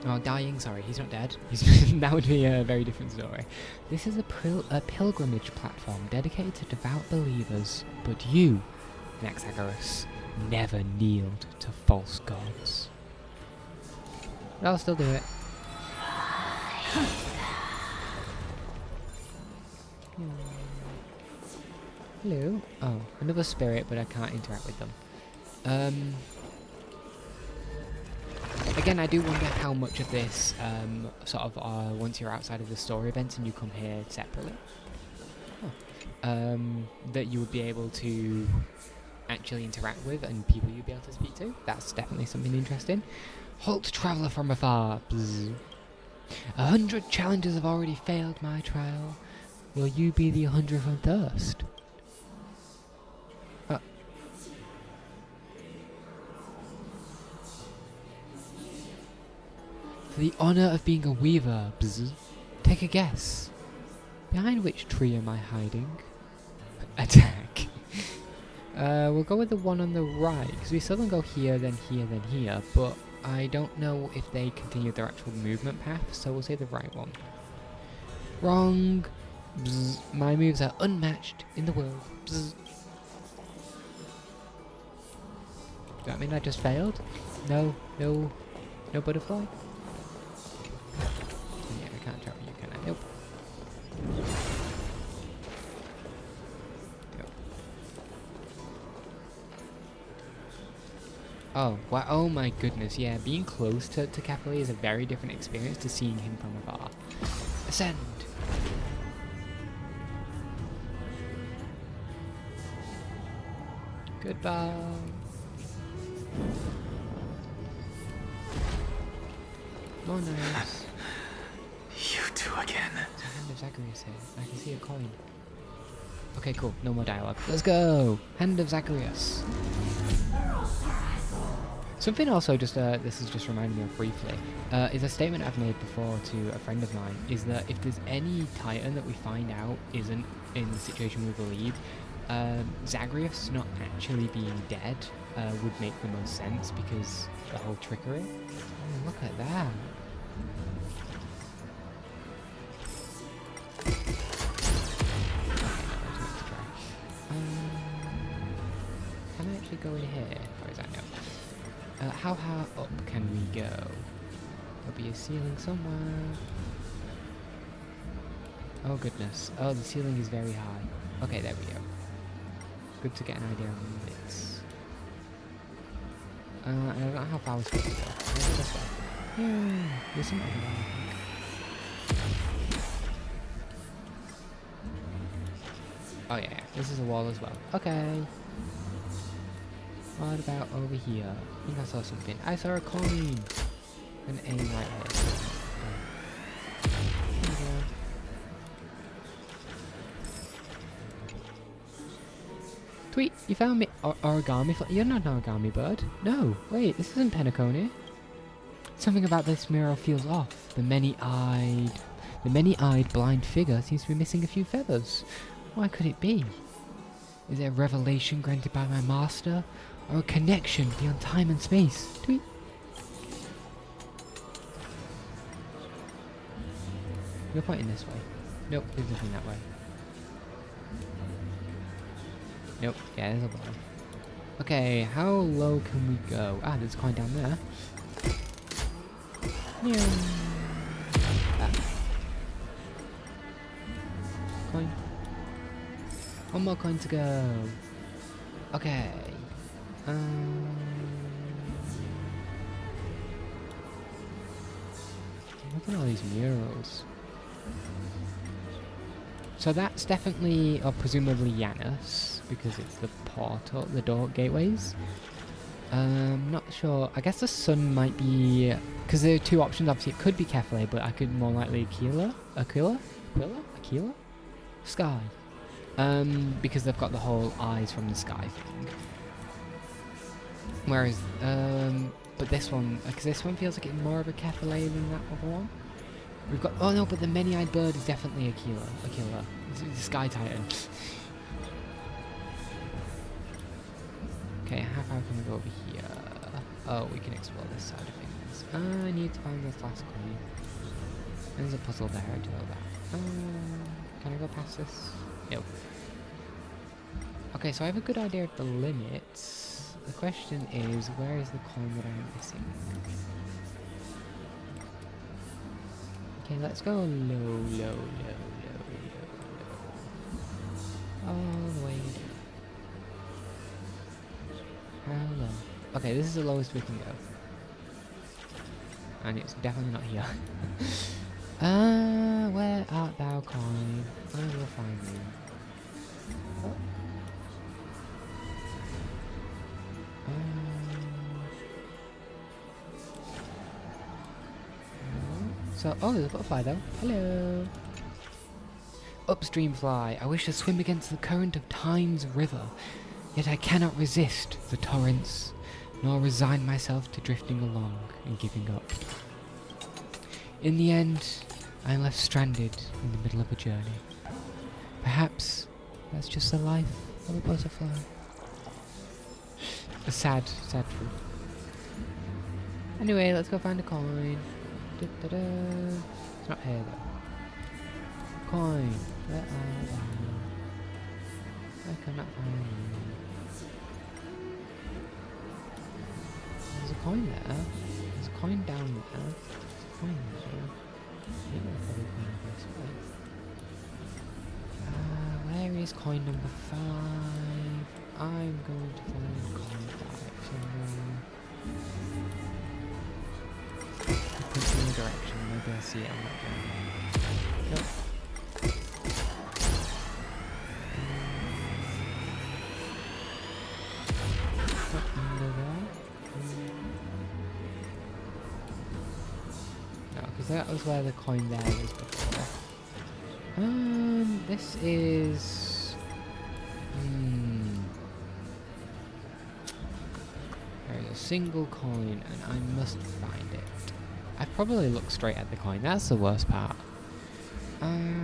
Oh, dying, sorry, he's not dead. That would be a very different story. This is a pilgrimage platform dedicated to devout believers, but you, Anaxagoras, never kneeled to false gods. But I'll still do it. Hello. Oh, another spirit, but I can't interact with them. Again, I do wonder how much of this, once you're outside of the story events and you come here separately, that you would be able to actually interact with and people you'd be able to speak to. That's definitely something interesting. Halt, traveller from afar. Bzz. 100 challengers have already failed my trial. Will you be the 100th on thirst? For the honour of being a weaver, bzz, take a guess. Behind which tree am I hiding? Attack. We'll go with the one on the right, because we still can go here, then here, then here, but I don't know if they continue their actual movement path, so we'll say the right one. Wrong. Bzz. My moves are unmatched in the world. Bzz. that mean I just failed? No butterfly? Yeah, I can't travel you, can I? Nope. Nope. Oh, wow, oh my goodness, yeah, being close to Capital is a very different experience to seeing him from afar. Ascend! Goodbye! More nice. You two again. There's a Hand of Zacharias here. I can see a coin. Okay, cool. No more dialogue. Let's go! Hand of Zacharias. Something also just, this is just reminding me of briefly, is a statement I've made before to a friend of mine, is that if there's any Titan that we find out isn't in the situation we believe, Zagreus not actually being dead would make the most sense because the whole trickery. Oh, look at that. Can I actually go in here? Or is that no? How high up can we go? There'll be a ceiling somewhere. Oh goodness. Oh, the ceiling is very high. Okay, there we go. Good to get an idea on limits. And I don't know how far we're supposed to go. Can I go this way? Yeah, there's something over there, I think. Oh yeah, this is a wall as well. Okay. What about over here? I think I saw something. I saw a coin! An aim right here. There we go. Tweet, you found me origami. You're not an origami bird. No, wait, this isn't Penacony. Something about this mural feels off. The many-eyed blind figure seems to be missing a few feathers. Why could it be? Is it a revelation granted by my master? Or a connection beyond time and space? Tweet. You're pointing this way. Nope, there's nothing that way. Nope, yeah, there's a bar. Okay, how low can we go? Ah, there's a coin down there. Yeah. Ah. Coin. One more coin to go. Okay. Look at all these murals. So that's definitely, or presumably Janus, because it's the portal, the door gateways. Not sure. I guess the sun might be, because there are two options. Obviously, it could be Kefle, but I could more likely Aquila, Sky. Because they've got the whole eyes from the sky thing. Whereas, but this one, because this one feels like it's more of a Kefle than that other one. We've got, oh no, but the many-eyed bird is definitely Aquila. It's the Sky Titan. Okay, how far can we go over here? Oh, we can explore this side of things. I need to find this last coin. There's a puzzle there, I do know that. Can I go past this? Nope. Okay, so I have a good idea of the limits. The question is, where is the coin that I'm missing? Okay, let's go low. All the way down. How low? Okay, this is the lowest we can go. And it's definitely not here. Where art thou, coin? I will find you. Oh. Oh, there's a butterfly though. Hello. Upstream fly. I wish to swim against the current of time's river, yet I cannot resist the torrents, nor resign myself to drifting along and giving up. In the end, I am left stranded in the middle of a journey. Perhaps that's just the life of a butterfly. A sad truth. Anyway, let's go find a coin. It's not here though. Coin. Where are thou? I cannot find you. coin there. There's a coin down there. There's a coin there. I think there's probably a coin this way. Where is coin number 5? I'm going to find coin 5 somewhere. Point in the direction, maybe I'll see it on that journey. Nope. Under there. No, because that was where the coin there was before. This is... There is a single coin and I must find it. I probably look straight at the coin, that's the worst part. Oh.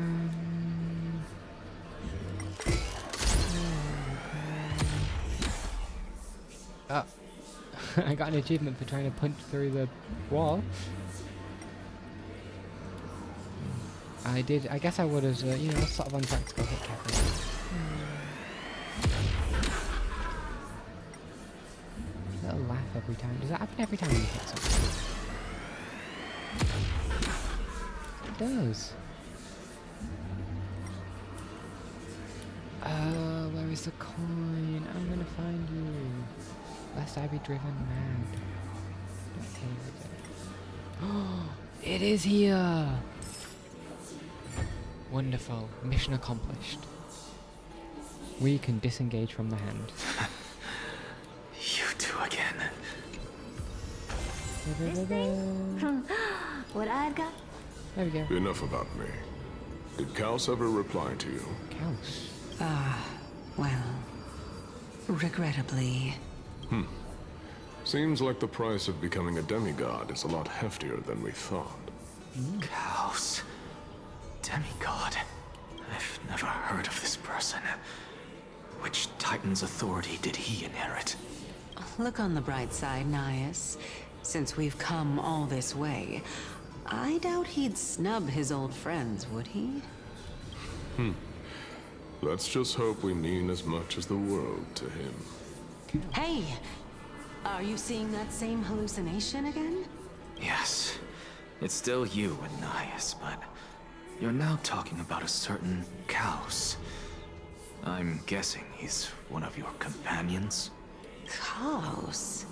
I got an achievement for trying to punch through the wall. I guess I would have, you know, sort of on track to go hit Kevin. Little laugh every time. Does that happen every time you hit something? It does. Where is the coin? I'm gonna find you. Lest I be driven mad. Oh, it is here! Wonderful. Mission accomplished. We can disengage from the hand. You two again. What I've got? There we go. Enough about me. Did Kaus ever reply to you? Kaus? Well, regrettably. Seems like the price of becoming a demigod is a lot heftier than we thought. Kaus. Demigod. I've never heard of this person. Which Titan's authority did he inherit? Look on the bright side, Nias. Since we've come all this way, I doubt he'd snub his old friends, would he? Let's just hope we mean as much as the world to him. Hey! Are you seeing that same hallucination again? Yes. It's still you and Nias, but you're now talking about a certain Kaus. I'm guessing he's one of your companions? Kaus?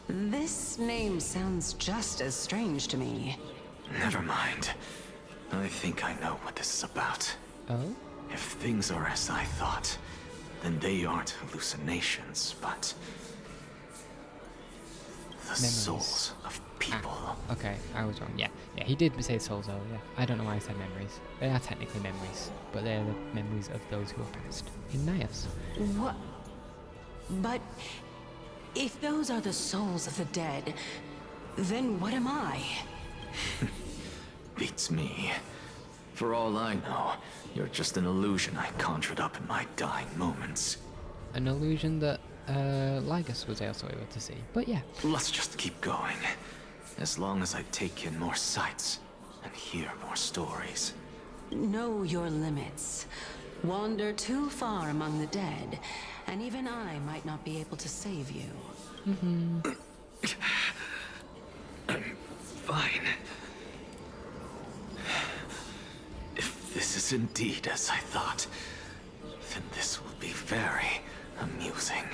This name sounds just as strange to me. Never mind. I think I know what this is about. Oh? If things are as I thought, then they aren't hallucinations, but the Memories. souls of people. Okay, I was wrong. Yeah, he did say souls though, yeah. I don't know why I said memories. They are technically memories, but they're the memories of those who have passed. In Nias. What? But if those are the souls of the dead, then what am I? Beats me. For all I know, you're just an illusion I conjured up in my dying moments. An illusion that Lygus was also able to see. But yeah. Let's just keep going. As long as I take in more sights and hear more stories. Know your limits. Wander too far among the dead, and even I might not be able to save you. I'm fine. If this is indeed as I thought, then this will be very amusing.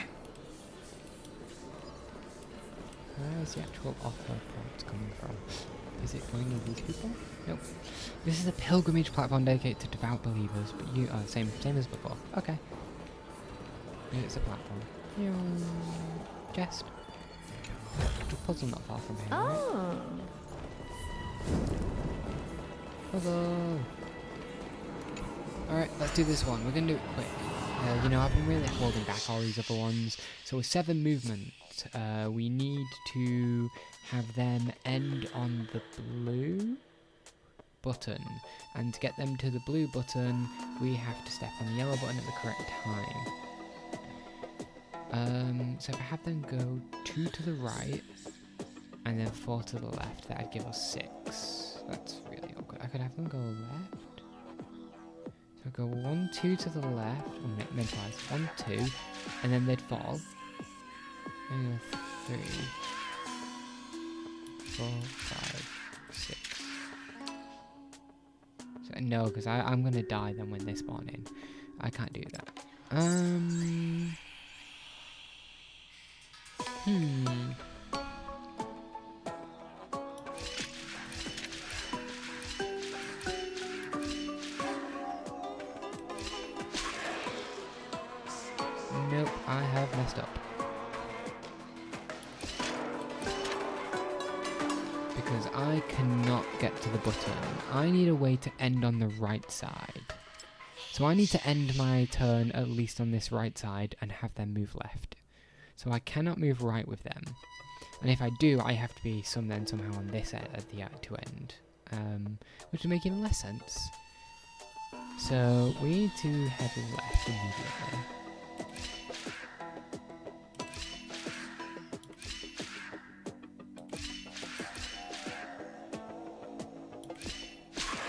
Where is the actual offer prompt coming from? Is it going to these people? Nope. This is a pilgrimage platform dedicated to devout believers, but you are same as before. Okay. It's a platform. Chest. The puzzle not far from here. Oh. Right? Puzzle. Alright, let's do this one. We're gonna do it quick. You know, I've been really holding back all these other ones. So with 7 movement, we need to have them end on the blue button. And to get them to the blue button, we have to step on the yellow button at the correct time. So if I have them go 2 to the right, and then 4 to the left, that'd give us 6. That's really awkward. I could have them go left. So go 1, 2 to the left, or mentalize 1, 2, and then they'd fall. And 3. 4, 5, 6. So, no, because I'm gonna die then when they spawn in. I can't do that. Nope, I have messed up. Because I cannot get to the button. I need a way to end on the right side. So I need to end my turn at least on this right side and have them move left. So I cannot move right with them. And if I do, I have to be somehow on this end, at the to end. Which would make even less sense. So we need to head left immediately.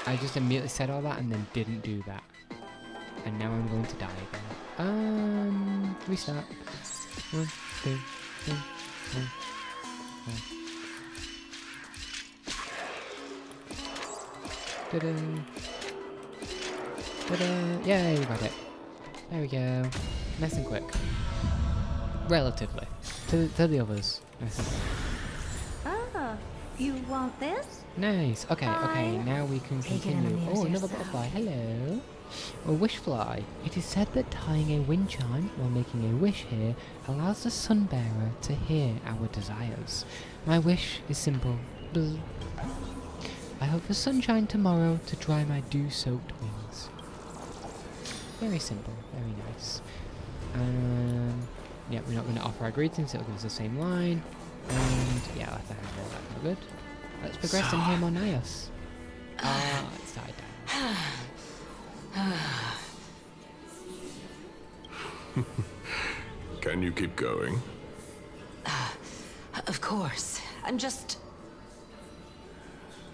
I just immediately said all that and then didn't do that. And now I'm going to die again. Restart. 1, 2, 3, 4, 5. Ta-da! Ta-da! Yay, we got it. There we go. Nice and quick. Relatively. To the others. Nice and quick. Ah, you want this? Nice. Okay, now we can Take it and continue. amuse Oh, another yourself. butterfly. Hello. A wish fly. It is said that tying a wind chime while making a wish here allows the sun bearer to hear our desires. My wish is simple. Bzz. I hope for sunshine tomorrow to dry my dew-soaked wings. Very simple. Very nice. Yeah, we're not going to offer our greetings. It'll give us the same line. And yeah, that's good. Let's progress and hear more Nios. It's died down. Can you keep going? Of course. I'm just...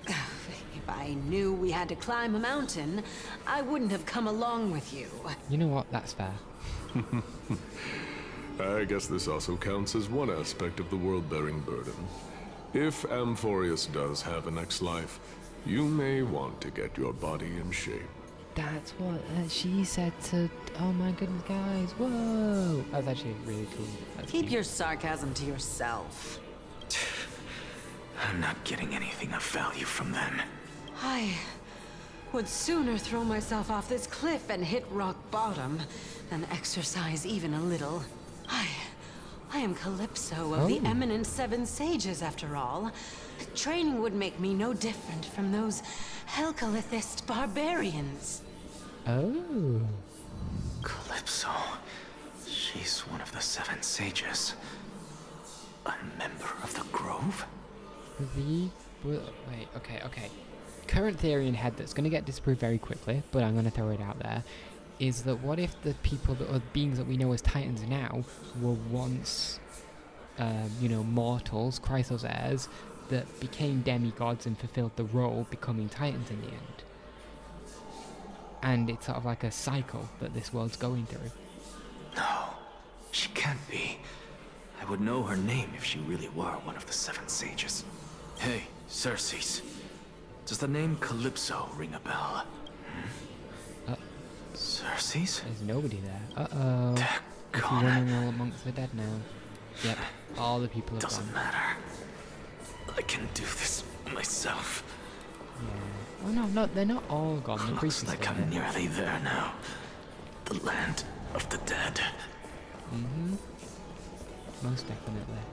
If I knew we had to climb a mountain, I wouldn't have come along with you. You know what? That's fair. I guess this also counts as one aspect of the world-bearing burden. If Amphorius does have a next life, you may want to get your body in shape. That's what she said to... Oh my goodness, guys. Whoa. That's actually really cool. That's Keep cute. your sarcasm to yourself. I'm not getting anything of value from them. I would sooner throw myself off this cliff and hit rock bottom than exercise even a little. I am Calypso of the eminent Seven Sages, after all. Training would make me no different from those Helcalithist barbarians. Oh. Calypso. She's one of the Seven Sages. A member of the Grove? Wait, okay. Current theory in head that's going to get disproved very quickly, but I'm going to throw it out there, is that what if the people that are beings that we know as Titans now were once, mortals, Chrysos heirs, that became demigods and fulfilled the role, becoming Titans in the end? And it's sort of like a cycle that this world's going through. No, she can't be. I would know her name if she really were one of the Seven Sages. Hey, Circes. Does the name Calypso ring a bell? Circes? There's nobody there. Uh-oh. Is he running all amongst the dead now? Yep, all the people have Doesn't gone. matter. I can do this myself. Yeah. Oh no, they're not all gone. The priest Looks is like still I'm there. nearly there now. The land of the dead. Mm-hmm. Most definitely.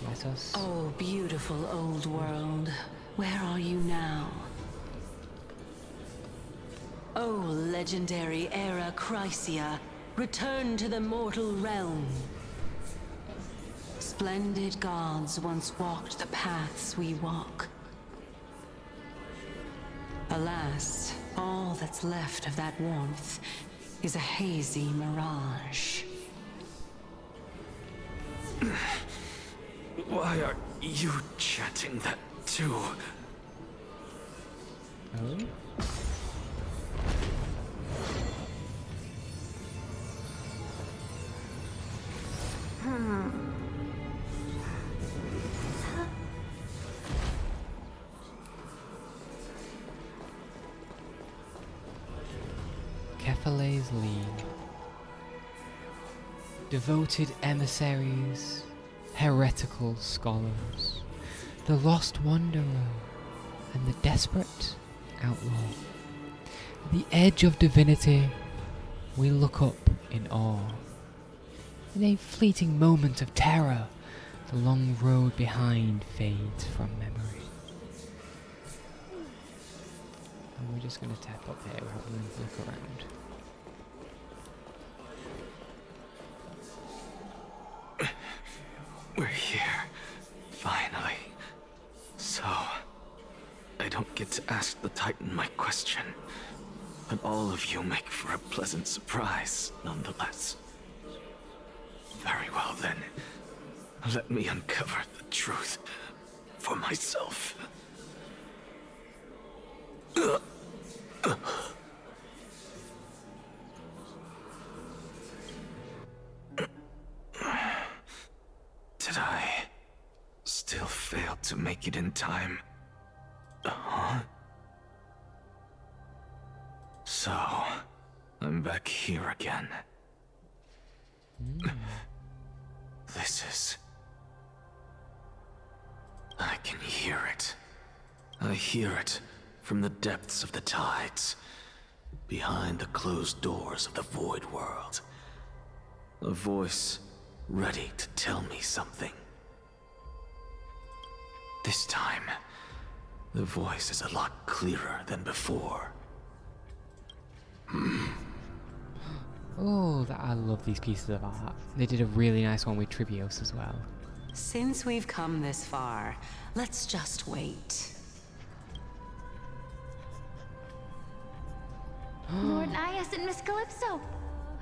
Let us. Oh, beautiful old world. Where are you now? Oh, legendary era Chrysia, return to the mortal realm. Splendid gods once walked the paths we walk. Alas, all that's left of that warmth is a hazy mirage. Why are you chanting that too? Oh? Kephale's lead. Devoted emissaries, heretical scholars, the lost wanderer, and the desperate outlaw. At the edge of divinity, we look up in awe. In a fleeting moment of terror, the long road behind fades from memory. And we're just going to tap up here, we're having a look around. We're here, finally. So, I don't get to ask the Titan my question, but all of you make for a pleasant surprise, nonetheless. Very well then, let me uncover the truth for myself. Did I still fail to make it in time? Huh? So, I'm back here again. This is... I can hear it. I hear it from the depths of the tides, behind the closed doors of the void world. A voice ready to tell me something. This time, the voice is a lot clearer than before. Oh, I love these pieces of art. They did a really nice one with Trivios as well. Since we've come this far, let's just wait. Lord Nias and Miss Calypso,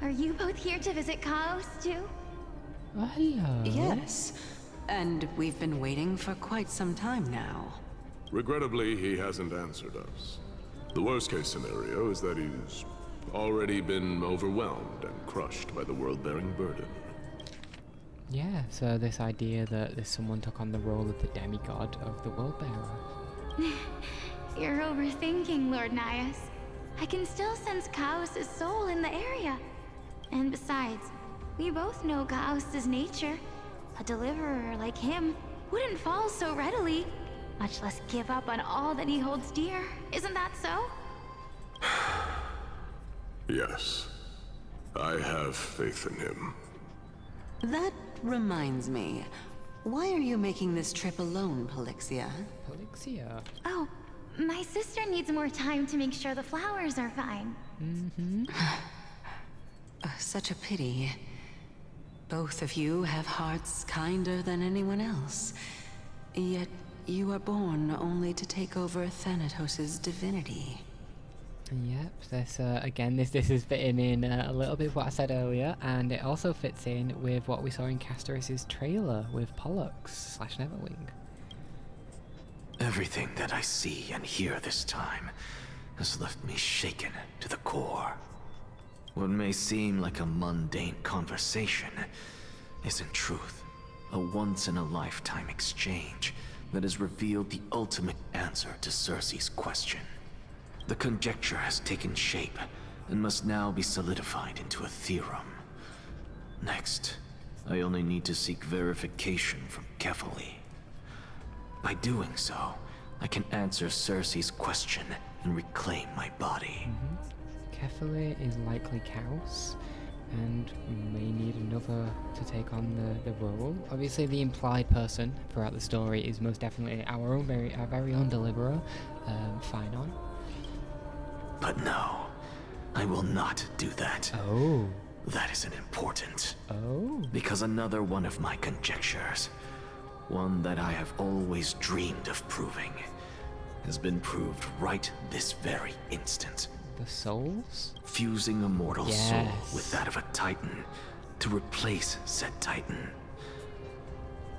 are you both here to visit Chaos too? Oh, hello. Yes, and we've been waiting for quite some time now. Regrettably, he hasn't answered us. The worst-case scenario is that he's already been overwhelmed and crushed by the world-bearing burden. Yeah, so this idea that someone took on the role of the demigod of the world bearer. You're overthinking, Lord Nias. I can still sense Chaos' soul in the area. And besides, we both know Chaos' nature. A deliverer like him wouldn't fall so readily, much less give up on all that he holds dear. Isn't that so? Yes. I have faith in him. That reminds me. Why are you making this trip alone, Polixia? Polixia? Oh, my sister needs more time to make sure the flowers are fine. Mm-hmm. Such a pity. Both of you have hearts kinder than anyone else. Yet you are born only to take over Thanatos' divinity. Yep, this this is fitting in a little bit what I said earlier, and it also fits in with what we saw in Castoris' trailer with Pollux / Neverwing. Everything that I see and hear this time has left me shaken to the core. What may seem like a mundane conversation is in truth a once-in-a-lifetime exchange that has revealed the ultimate answer to Cersei's question. The conjecture has taken shape and must now be solidified into a theorem. Next, I only need to seek verification from Kephale. By doing so, I can answer Cersei's question and reclaim my body. Kephale is likely Chaos, and may need another to take on the role. Obviously, the implied person throughout the story is most definitely our very own deliverer, Phynon. But no, I will not do that. Oh. That isn't important. Oh. Because another one of my conjectures, one that I have always dreamed of proving, has been proved right this very instant. The souls? Fusing a mortal soul with that of a Titan to replace said Titan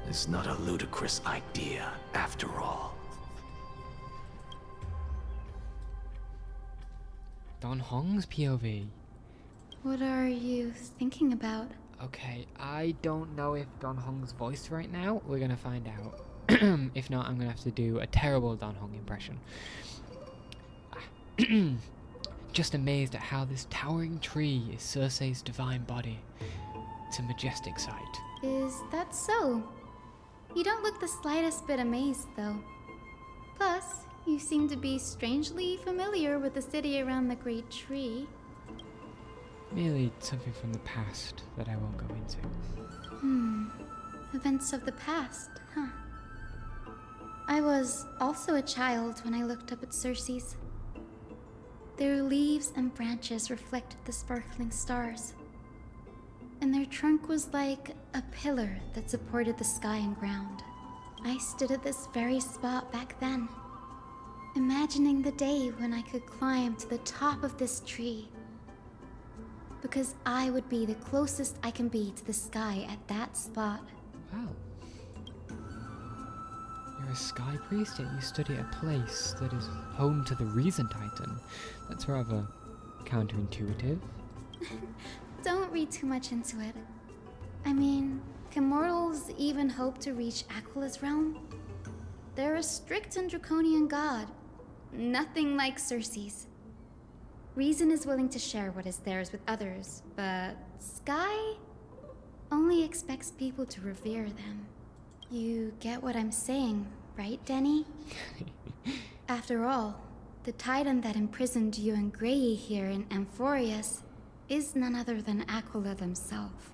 is not a ludicrous idea after all. Don Hong's POV. What are you thinking about? Okay, I don't know if Don Hong's voiced right now. We're gonna find out. If not, I'm gonna have to do a terrible Don Hong impression. just amazed at how this towering tree is Circe's divine body. It's a majestic sight. Is that so? You don't look the slightest bit amazed, though. Plus, you seem to be strangely familiar with the city around the great tree. Merely something from the past that I won't go into. Events of the past, huh? I was also a child when I looked up at Circe's. Their leaves and branches reflected the sparkling stars. And their trunk was like a pillar that supported the sky and ground. I stood at this very spot back then, imagining the day when I could climb to the top of this tree. Because I would be the closest I can be to the sky at that spot. Wow. You're a sky priest, yet you study at a place that is home to the Reason Titan. That's rather counterintuitive. Don't read too much into it. I mean, can mortals even hope to reach Aquila's realm? They're a strict and draconian god. Nothing like Circe's. Reason is willing to share what is theirs with others, but Sky only expects people to revere them. You get what I'm saying, right, Denny? After all, the Titan that imprisoned you and Grey here in Amphorius is none other than Aquila themselves.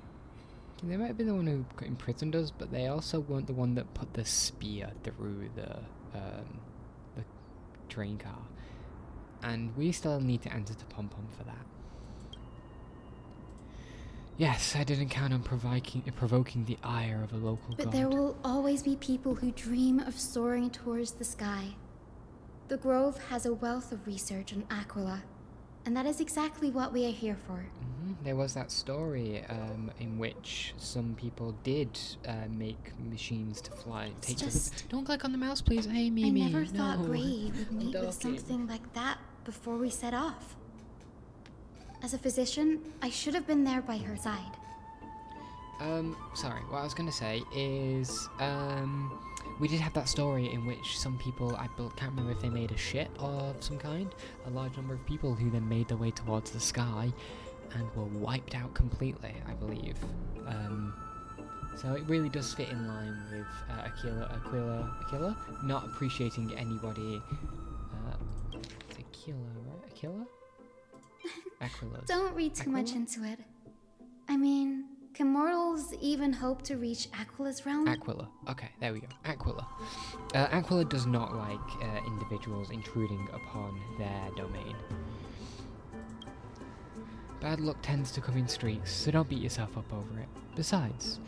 They might have been the one who imprisoned us, but they also weren't the one that put the spear through the train car. And we still need to enter the pom-pom for that. Yes, I didn't count on provoking the ire of a local god. But there will always be people who dream of soaring towards the sky. The Grove has a wealth of research on Aquila, and that is exactly what we are here for. There was that story in which some people did make machines to fly. Don't click on the mouse, please. Hey, Mimi. I never thought Grey would meet with something like that before we set off. As a physician, I should have been there by her side. Sorry, what I was going to say is, we did have that story in which some people, I can't remember if they made a ship of some kind, a large number of people who then made their way towards the sky and were wiped out completely, I believe. So it really does fit in line with Aquila not appreciating anybody. It's Aquila, right? Aquila? Aquila's. Don't read too much into it. I mean, can mortals even hope to reach Aquila's realm? Aquila. Okay, there we go. Aquila. Aquila does not like individuals intruding upon their domain. Bad luck tends to come in streaks, so don't beat yourself up over it. Besides,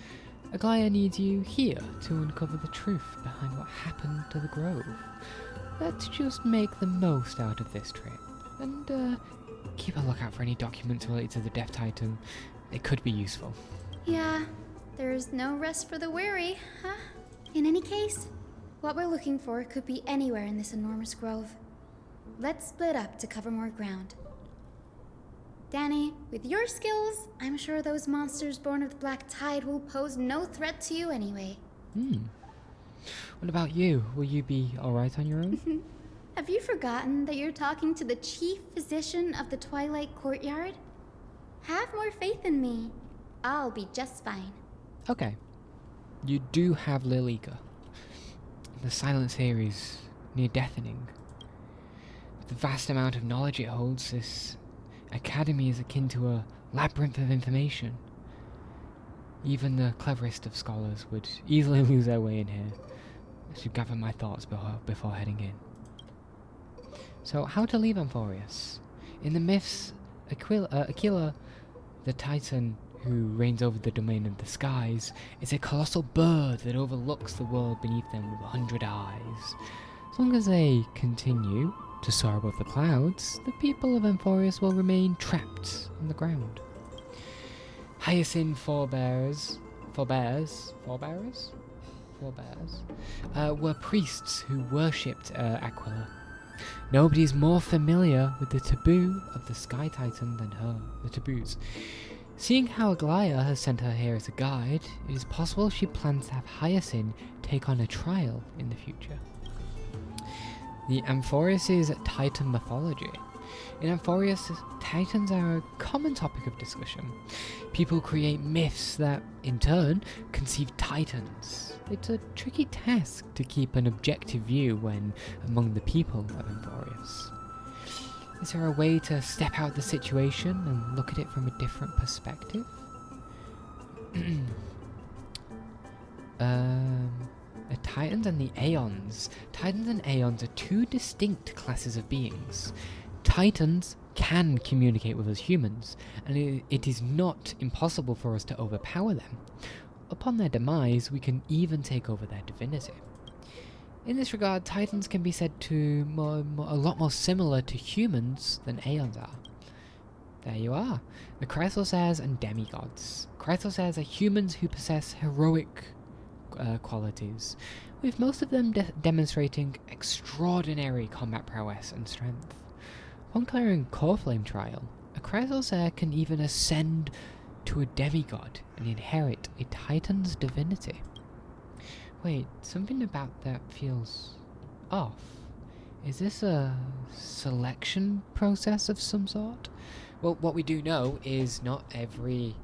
Aglaia needs you here to uncover the truth behind what happened to the Grove. Let's just make the most out of this trip, and keep a lookout for any documents related to the Death Titan. It could be useful. Yeah, there's no rest for the weary, huh? In any case, what we're looking for could be anywhere in this enormous grove. Let's split up to cover more ground. Danny, with your skills, I'm sure those monsters born of the Black Tide will pose no threat to you anyway. What about you? Will you be alright on your own? Have you forgotten that you're talking to the chief physician of the Twilight Courtyard? Have more faith in me. I'll be just fine. Okay. You do have Lilica. The silence here is near deafening. With the vast amount of knowledge it holds, this academy is akin to a labyrinth of information. Even the cleverest of scholars would easily lose their way in here. I should gather my thoughts before heading in. So, how to leave Amphorius? In the myths, Aquila, the Titan who reigns over the domain of the skies, is a colossal bird that overlooks the world beneath them with 100 eyes. As long as they continue to soar above the clouds, the people of Amphorius will remain trapped on the ground. Hyacine forebears were priests who worshipped Aquila. Nobody's more familiar with the taboo of the Sky Titan than her, the taboos. Seeing how Aglaia has sent her here as a guide, it is possible she plans to have Hyacine take on a trial in the future. The Amphorius' Titan mythology. In Amphorius, titans are a common topic of discussion. People create myths that, in turn, conceive titans. It's a tricky task to keep an objective view when among the people of Amphorius. Is there a way to step out of the situation and look at it from a different perspective? The Titans and the Aeons. Titans and Aeons are two distinct classes of beings. Titans can communicate with us humans, and it is not impossible for us to overpower them. Upon their demise, we can even take over their divinity. In this regard, Titans can be said to a lot more similar to humans than Aeons are. There you are. The Chrysosairs and demigods. Chrysosairs are humans who possess heroic qualities, with most of them demonstrating extraordinary combat prowess and strength. Upon clearing Core Flame Trial, a Chrysosaur can even ascend to a demigod and inherit a Titan's divinity. Wait, something about that feels off. Is this a selection process of some sort? Well, what we do know is not every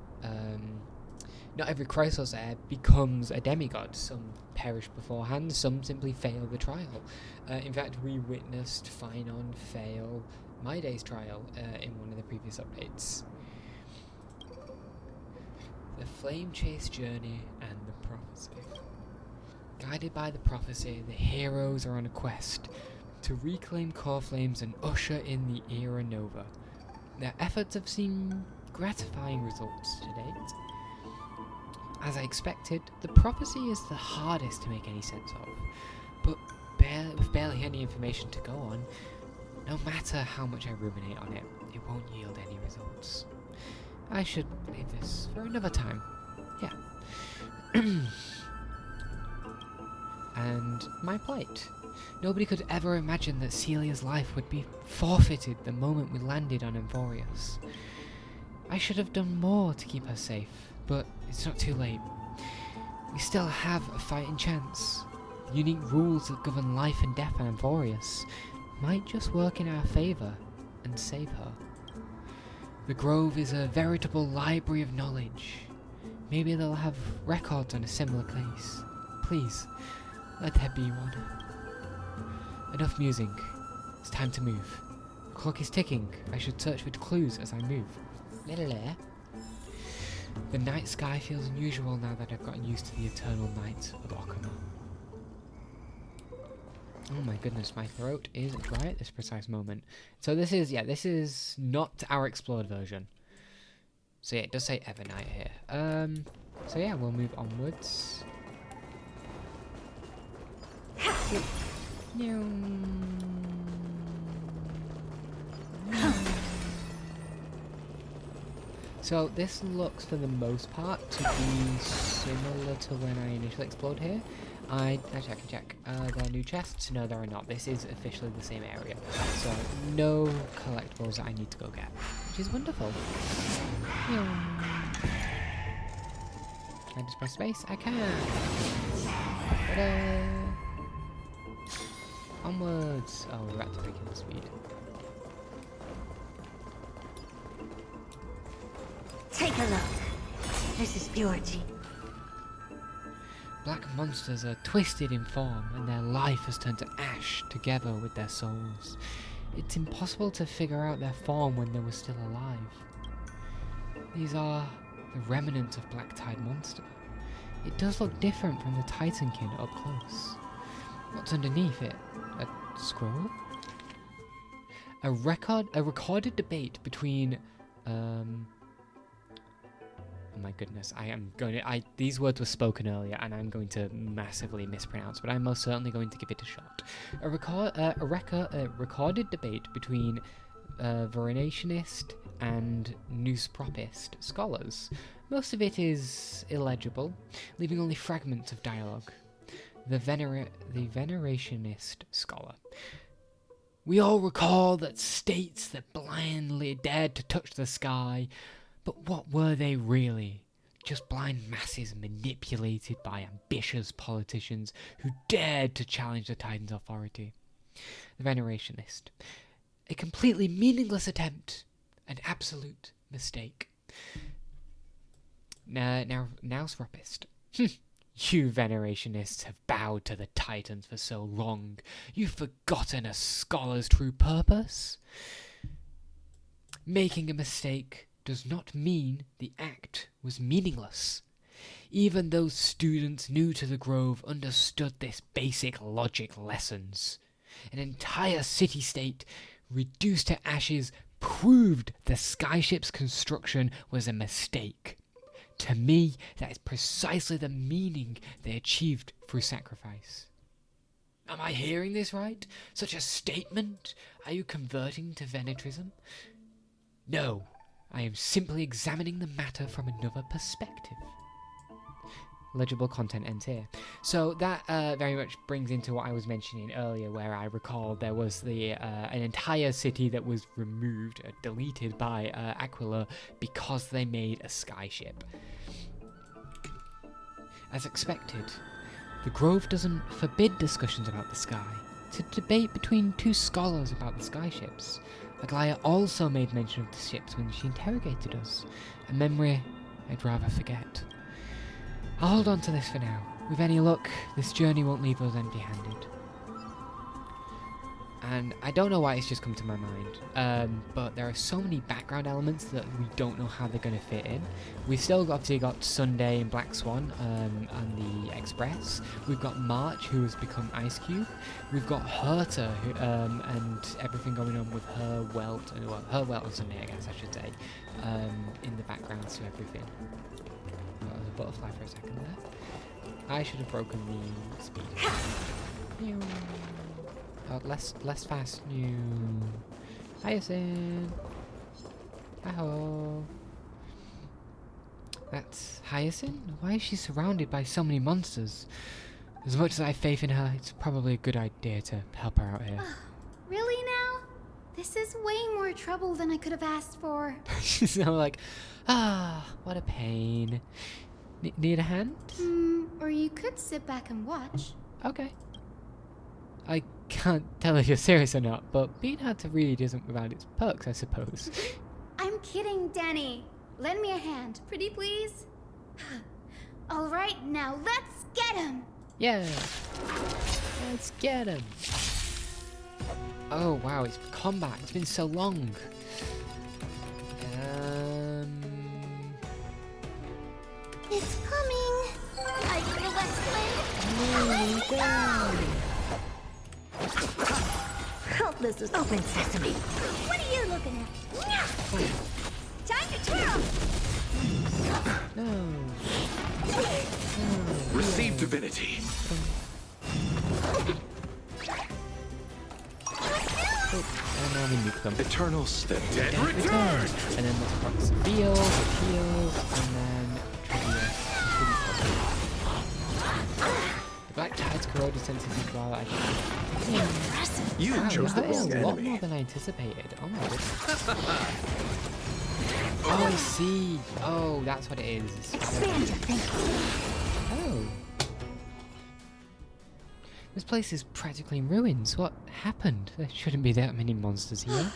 Chrysosaur becomes a demigod. Some perish beforehand, some simply fail the trial. In fact, we witnessed Phynon fail My Day's trial in one of the previous updates. The Flame Chase Journey and the Prophecy. Guided by the prophecy, the heroes are on a quest to reclaim Core Flames and usher in the Era Nova. Their efforts have seen gratifying results to date. As I expected, the prophecy is the hardest to make any sense of, but with barely any information to go on, no matter how much I ruminate on it, it won't yield any results. I should leave this for another time. Yeah. And my plight. Nobody could ever imagine that Celia's life would be forfeited the moment we landed on Amphorius. I should have done more to keep her safe, but it's not too late. We still have a fighting chance. The unique rules that govern life and death on Amphorius might just work in our favour and save her. The Grove is a veritable library of knowledge. Maybe they'll have records on a similar case. Please, let there be one. Enough musing. It's time to move. The clock is ticking. I should search for clues as I move. The night sky feels unusual now that I've gotten used to the eternal night of Okama. Oh my goodness, my throat is dry at this precise moment. So this is not our explored version. So yeah, it does say Evernight here. So yeah, we'll move onwards. So this looks for the most part to be similar to when I initially explored here. Actually I can check. There are new chests? No, there are not. This is officially the same area. So no collectibles that I need to go get, which is wonderful. Can I just press space? I can. Ta-da! Onwards. Oh, we're at the regular speed. Take a look. This is purity. Black monsters are twisted in form, and their life has turned to ash together with their souls. It's impossible to figure out their form when they were still alive. These are the remnants of Black Tide monster. It does look different from the Titankin up close. What's underneath it? A scroll? A recorded debate between oh my goodness, these words were spoken earlier and I'm going to massively mispronounce, but I'm most certainly going to give it a shot. A recorded debate between Verinationist and Noospropist scholars. Most of it is illegible, leaving only fragments of dialogue. The Venerationist scholar. We all recall that states that blindly dared to touch the sky, but what were they really? Just blind masses manipulated by ambitious politicians who dared to challenge the Titan's authority. The Venerationist. A completely meaningless attempt. An absolute mistake. Now, Ropist. You Venerationists have bowed to the Titans for so long. You've forgotten a scholar's true purpose. Making a mistake does not mean the act was meaningless. Even those students new to the Grove understood this basic logic lessons. An entire city-state reduced to ashes proved the skyship's construction was a mistake. To me, that is precisely the meaning they achieved through sacrifice. Am I hearing this right? Such a statement? Are you converting to Venetrism? No, I am simply examining the matter from another perspective. Legible content ends here. So that very much brings into what I was mentioning earlier, where I recall there was an entire city that was removed, deleted by Aquila because they made a skyship. As expected, the Grove doesn't forbid discussions about the sky. It's a debate between two scholars about the skyships. Aglaya also made mention of the ships when she interrogated us, a memory I'd rather forget. I'll hold on to this for now. With any luck, this journey won't leave us empty-handed. And I don't know why it's just come to my mind, but there are so many background elements that we don't know how they're going to fit in. We've still obviously got Sunday and Black Swan on the Express. We've got March, who has become Ice Cube. We've got Herta, who, and everything going on with her welt, her welt on Sunday, I guess I should say, in the backgrounds to everything. There was a butterfly for a second there. I should have broken the speed. Oh, less fast. New Hyacine. Hi-ho. That's Hyacine? Why is she surrounded by so many monsters? As much as I have faith in her, it's probably a good idea to help her out here. Really now? This is way more trouble than I could have asked for. She's now like, what a pain. Need a hand? Or you could sit back and watch. Okay. I can't tell if you're serious or not, but being hard to read isn't without its perks, I suppose. I'm kidding, Danny. Lend me a hand, pretty please. All right, now let's get him. Yeah. Let's get him. Oh wow, it's combat. It's been so long. It's coming. Are you the West Wind? Oh, this is open sesame. What are you looking at? Time to twirl. No. Receive divinity. And now we nuke them. Eternal step. Dead return. And then let's proc some heals, and then trivia. The Black Tide's corroded sensitivity while I can. You chose the wrong a lot enemy. more than I anticipated. Oh my goodness. Oh, I see. Oh, that's what it is. Expand your thinking. Oh. This place is practically in ruins. What happened? There shouldn't be that many monsters here.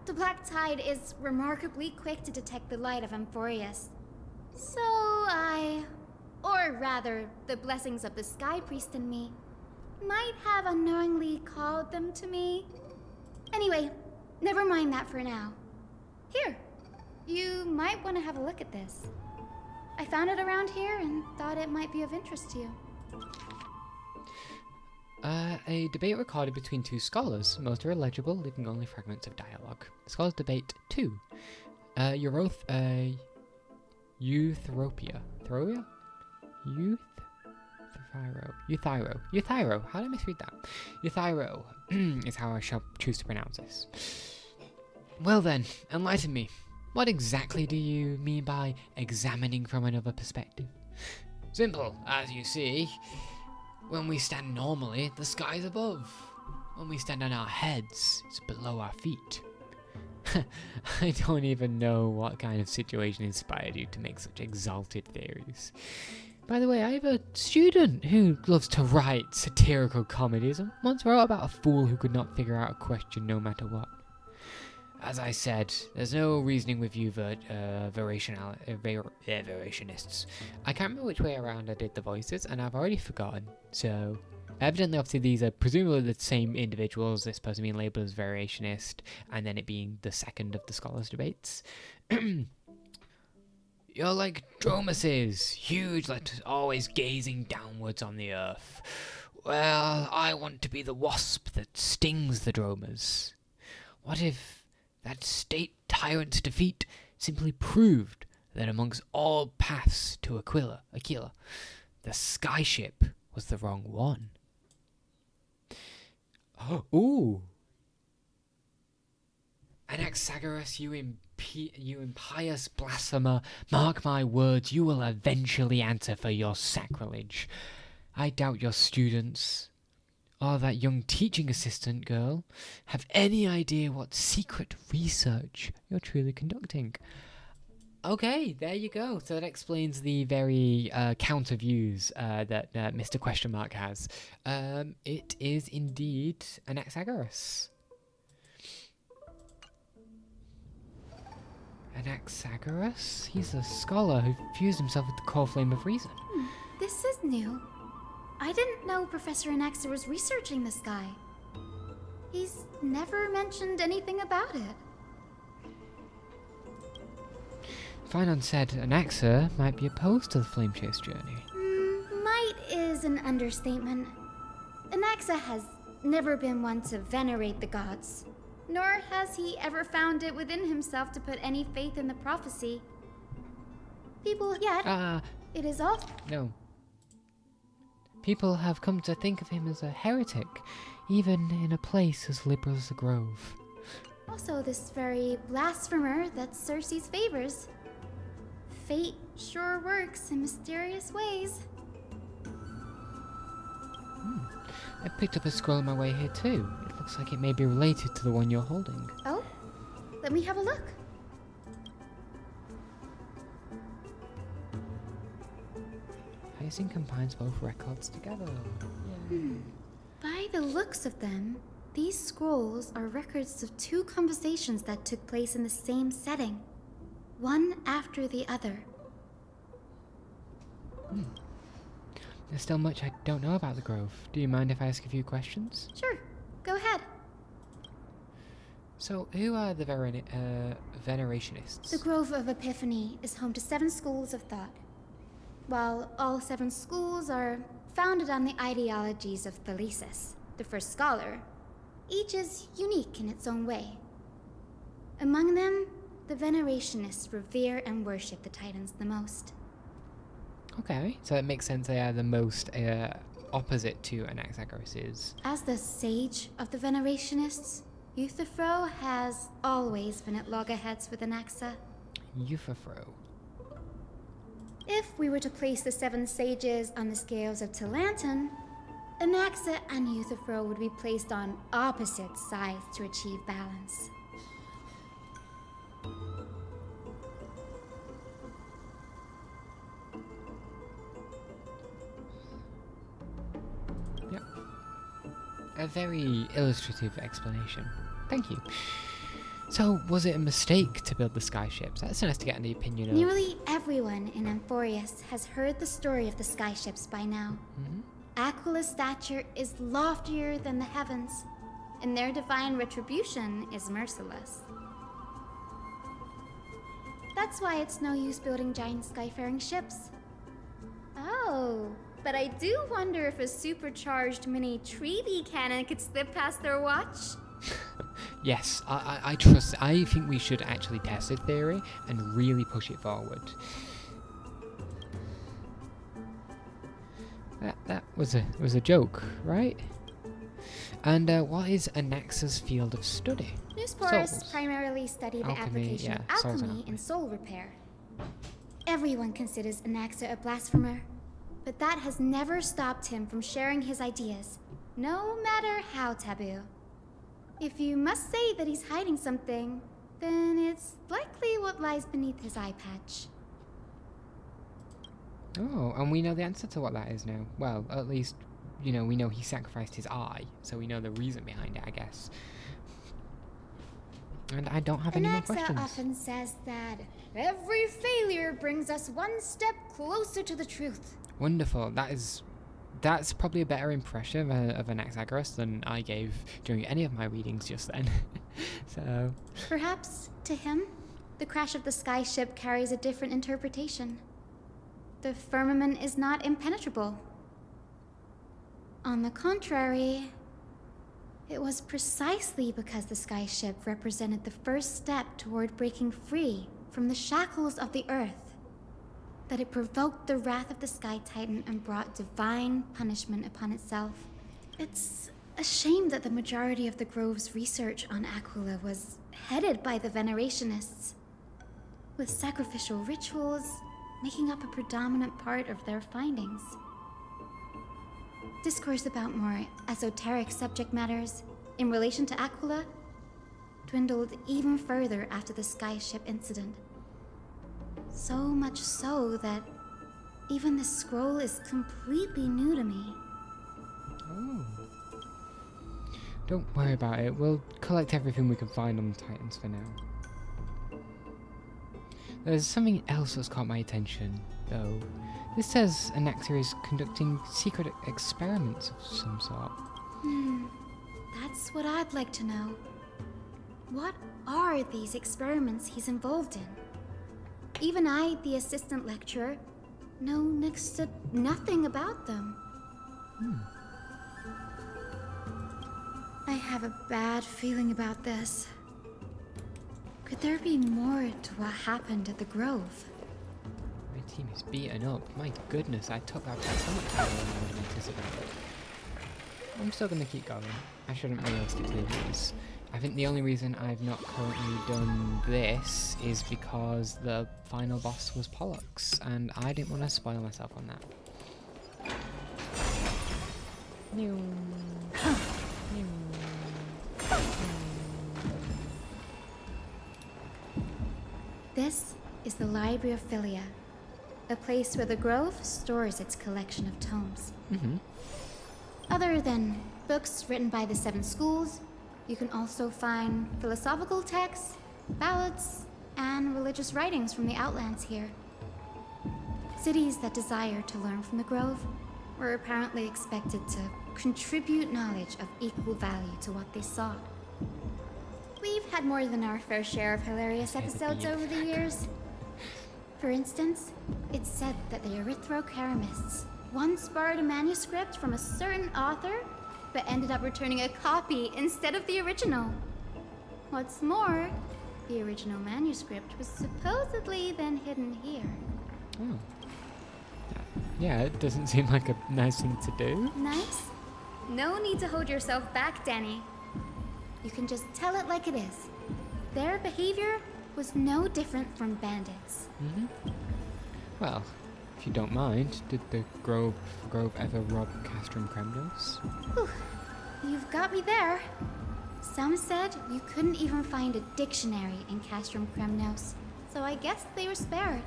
The Black Tide is remarkably quick to detect the light of Amphorius. So or rather, the blessings of the Sky Priest in me, might have unknowingly called them to me. Anyway, never mind that for now. Here, you might want to have a look at this. I found it around here and thought it might be of interest to you. A debate recorded between two scholars. Most are illegible, leaving only fragments of dialogue. Scholars debate 2. Euthropia. Throia? Euthyro. How did I misread that? Euthyro is how I shall choose to pronounce this. Well then, enlighten me. What exactly do you mean by examining from another perspective? Simple, as you see. When we stand normally, the sky's above. When we stand on our heads, it's below our feet. I don't even know what kind of situation inspired you to make such exalted theories. By the way, I have a student who loves to write satirical comedies and once wrote about a fool who could not figure out a question no matter what. As I said, there's no reasoning with you verationists. I can't remember which way around I did the voices, and I've already forgotten. So, evidently, obviously, these are presumably the same individuals, this person being labelled as variationist, and then it being the second of the scholars' debates. You're like dromuses, huge, like always gazing downwards on the earth. Well, I want to be the wasp that stings the dromas. What if that state tyrant's defeat simply proved that amongst all paths to Aquila, the skyship was the wrong one? Ooh! Anaxagoras, you impious blasphemer, mark my words, you will eventually answer for your sacrilege. I doubt your students, or that young teaching assistant girl, have any idea what secret research you're truly conducting. Okay, there you go. So that explains the very counter views that Mr. Question Mark has. It is indeed Anaxagoras. Anaxagoras? He's a scholar who fused himself with the core flame of reason. This is new. I didn't know Professor Anaxa was researching the sky. He's never mentioned anything about it. Finon said Anaxa might be opposed to the Flame Chase journey. Might is an understatement. Anaxa has never been one to venerate the gods, nor has he ever found it within himself to put any faith in the prophecy. People yet, it is all... No. People have come to think of him as a heretic, even in a place as liberal as the Grove. Also this very blasphemer that Circe's favors. Fate sure works in mysterious ways. I picked up a scroll on my way here too. It looks like it may be related to the one you're holding. Oh? Let me have a look. Hyacine combines both records together. By the looks of them, these scrolls are records of two conversations that took place in the same setting, one after the other. There's still much I don't know about the Grove. Do you mind if I ask a few questions? Sure, go ahead. So, who are the venerationists? The Grove of Epiphany is home to 7 schools of thought. While all 7 schools are founded on the ideologies of Thalesis, the first scholar, each is unique in its own way. Among them, the venerationists revere and worship the Titans the most. Okay, so it makes sense they are the most opposite to Anaxagoras. As the sage of the venerationists, Euthyphro has always been at loggerheads with Anaxa. Euthyphro. If we were to place the 7 sages on the scales of Talanton, Anaxa and Euthyphro would be placed on opposite sides to achieve balance. Yep. A very illustrative explanation. Thank you. So, was it a mistake to build the skyships? That's nice to get the opinion of... Nearly everyone in Amphorius has heard the story of the skyships by now. Aquila's stature is loftier than the heavens, and their divine retribution is merciless. That's why it's no use building giant skyfaring ships. Oh, but I do wonder if a supercharged mini treaty cannon could slip past their watch. Yes, I trust. I think we should actually test this theory and really push it forward. That was a joke, right? And what is Anaxa's field of study? Newsporus primarily study the application of alchemy and soul repair. Everyone considers Anaxa a blasphemer, but that has never stopped him from sharing his ideas, no matter how taboo. If you must say that he's hiding something, then it's likely what lies beneath his eye patch. Oh, and we know the answer to what that is now. Well, at least, you know, we know he sacrificed his eye, so we know the reason behind it, I guess. And I don't have any more questions. Anaxa often says that every failure brings us one step closer to the truth. Wonderful. That's probably a better impression of Anaxagoras than I gave during any of my readings just then. So Perhaps, to him, the crash of the skyship carries a different interpretation. The firmament is not impenetrable. On the contrary, it was precisely because the skyship represented the first step toward breaking free from the shackles of the Earth that it provoked the wrath of the Sky Titan and brought divine punishment upon itself. It's a shame that the majority of the Grove's research on Aquila was headed by the Venerationists, with sacrificial rituals making up a predominant part of their findings. Discourse about more esoteric subject matters in relation to Aquila dwindled even further after the skyship incident. So much so that even the scroll is completely new to me. Oh. Don't worry about it. We'll collect everything we can find on the Titans for now. There's something else that's caught my attention, though. This says Anaxa is conducting secret experiments of some sort. That's what I'd like to know. What are these experiments he's involved in? Even I, the assistant lecturer, know next to nothing about them. I have a bad feeling about this. Could there be more to what happened at the Grove? My team is beaten up. My goodness, I took that so much harder than I would have anticipated. I'm still going to keep going. I shouldn't realistically lose. I think the only reason I've not currently done this is because the final boss was Pollux, and I didn't want to spoil myself on that. This is the Library of Philia, a place where the Grove stores its collection of tomes. Other than books written by the 7 schools, you can also find philosophical texts, ballads, and religious writings from the Outlands here. Cities that desire to learn from the Grove were apparently expected to contribute knowledge of equal value to what they sought. We've had more than our fair share of hilarious episodes over the years. For instance, it's said that the Erythrocheramists once borrowed a manuscript from a certain author, but ended up returning a copy instead of the original. What's more, the original manuscript was supposedly then hidden here. Oh. Yeah, it doesn't seem like a nice thing to do. Nice? No need to hold yourself back, Danny. You can just tell it like it is. Their behavior was no different from bandits. Well, if you don't mind, did the Grove ever rob Castrum Kremnos? Whew. You've got me there. Some said you couldn't even find a dictionary in Castrum Kremnos, so I guess they were spared.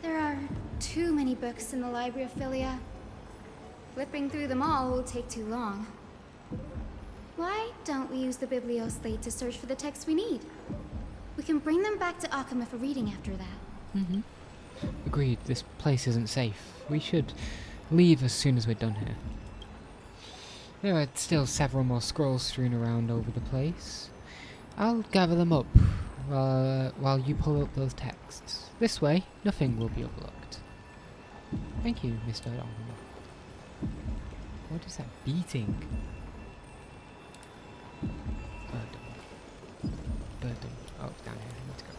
There are too many books in the Library of Philia. Flipping through them all will take too long. Why don't we use the Biblioslate to search for the texts we need? We can bring them back to Akama for reading after that. Agreed, this place isn't safe. We should leave as soon as we're done here. There are still several more scrolls strewn around over the place. I'll gather them up while you pull up those texts. This way, nothing will be overlooked. Thank you, Mr. Donald. What is that beating? Bird. Oh, it's down here. Let's go.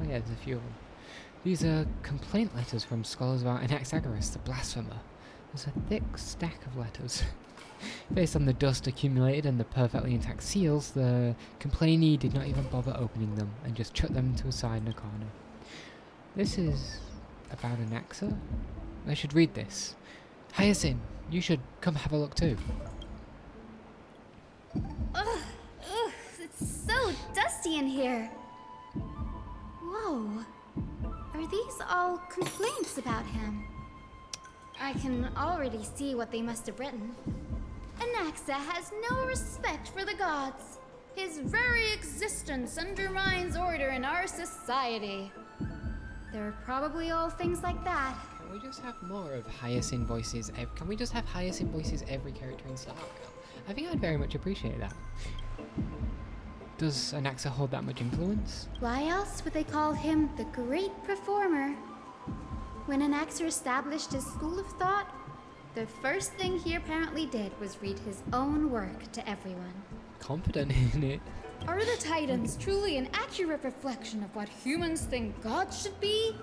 Oh yeah, there's a few of them. These are complaint letters from scholars about Anaxagoras, the blasphemer. There's a thick stack of letters. Based on the dust accumulated and the perfectly intact seals, the complainee did not even bother opening them and just chucked them to a side in a corner. This is about Anaxa? I should read this. Hyacine, you should come have a look too. Ugh, it's so dusty in here. So, are these all complaints about him? I can already see what they must have written. Anaxa has no respect for the gods. His very existence undermines order in our society. They're probably all things like that. Can we just have more of Hyacine voices? Can we just have Hyacine voices every character in Star Rail? I think I'd very much appreciate that. Does Anaxa hold that much influence? Why else would they call him the Great Performer? When Anaxa established his school of thought, the first thing he apparently did was read his own work to everyone. Confident in it. Are the Titans truly an accurate reflection of what humans think gods should be?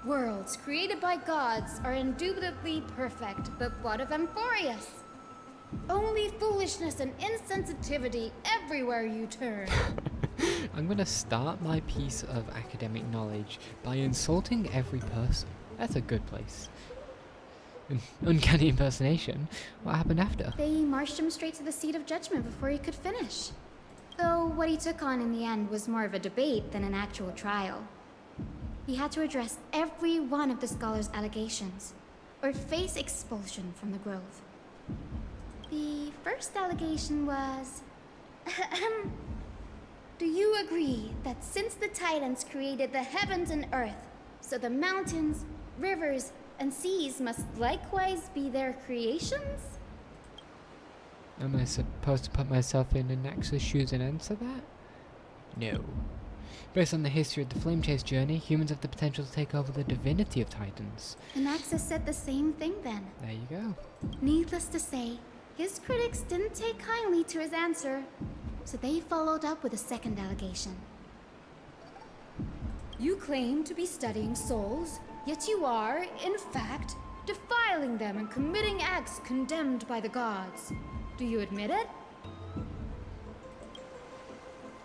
Worlds created by gods are indubitably perfect, but what of Amphorius? Only foolishness and insensitivity everywhere you turn. I'm gonna start my piece of academic knowledge by insulting every person. That's a good place. Uncanny impersonation. What happened after? They marched him straight to the seat of judgment before he could finish. Though what he took on in the end was more of a debate than an actual trial. He had to address every one of the scholar's allegations, or face expulsion from the Grove. The first allegation was... Do you agree that since the Titans created the heavens and earth, so the mountains, rivers, and seas must likewise be their creations? Am I supposed to put myself in Anaxa's shoes and answer that? No. Based on the history of the Flame Chase journey, humans have the potential to take over the divinity of Titans. Anaxa said the same thing then. There you go. Needless to say, his critics didn't take kindly to his answer, so they followed up with a second allegation. You claim to be studying souls, yet you are, in fact, defiling them and committing acts condemned by the gods. Do you admit it?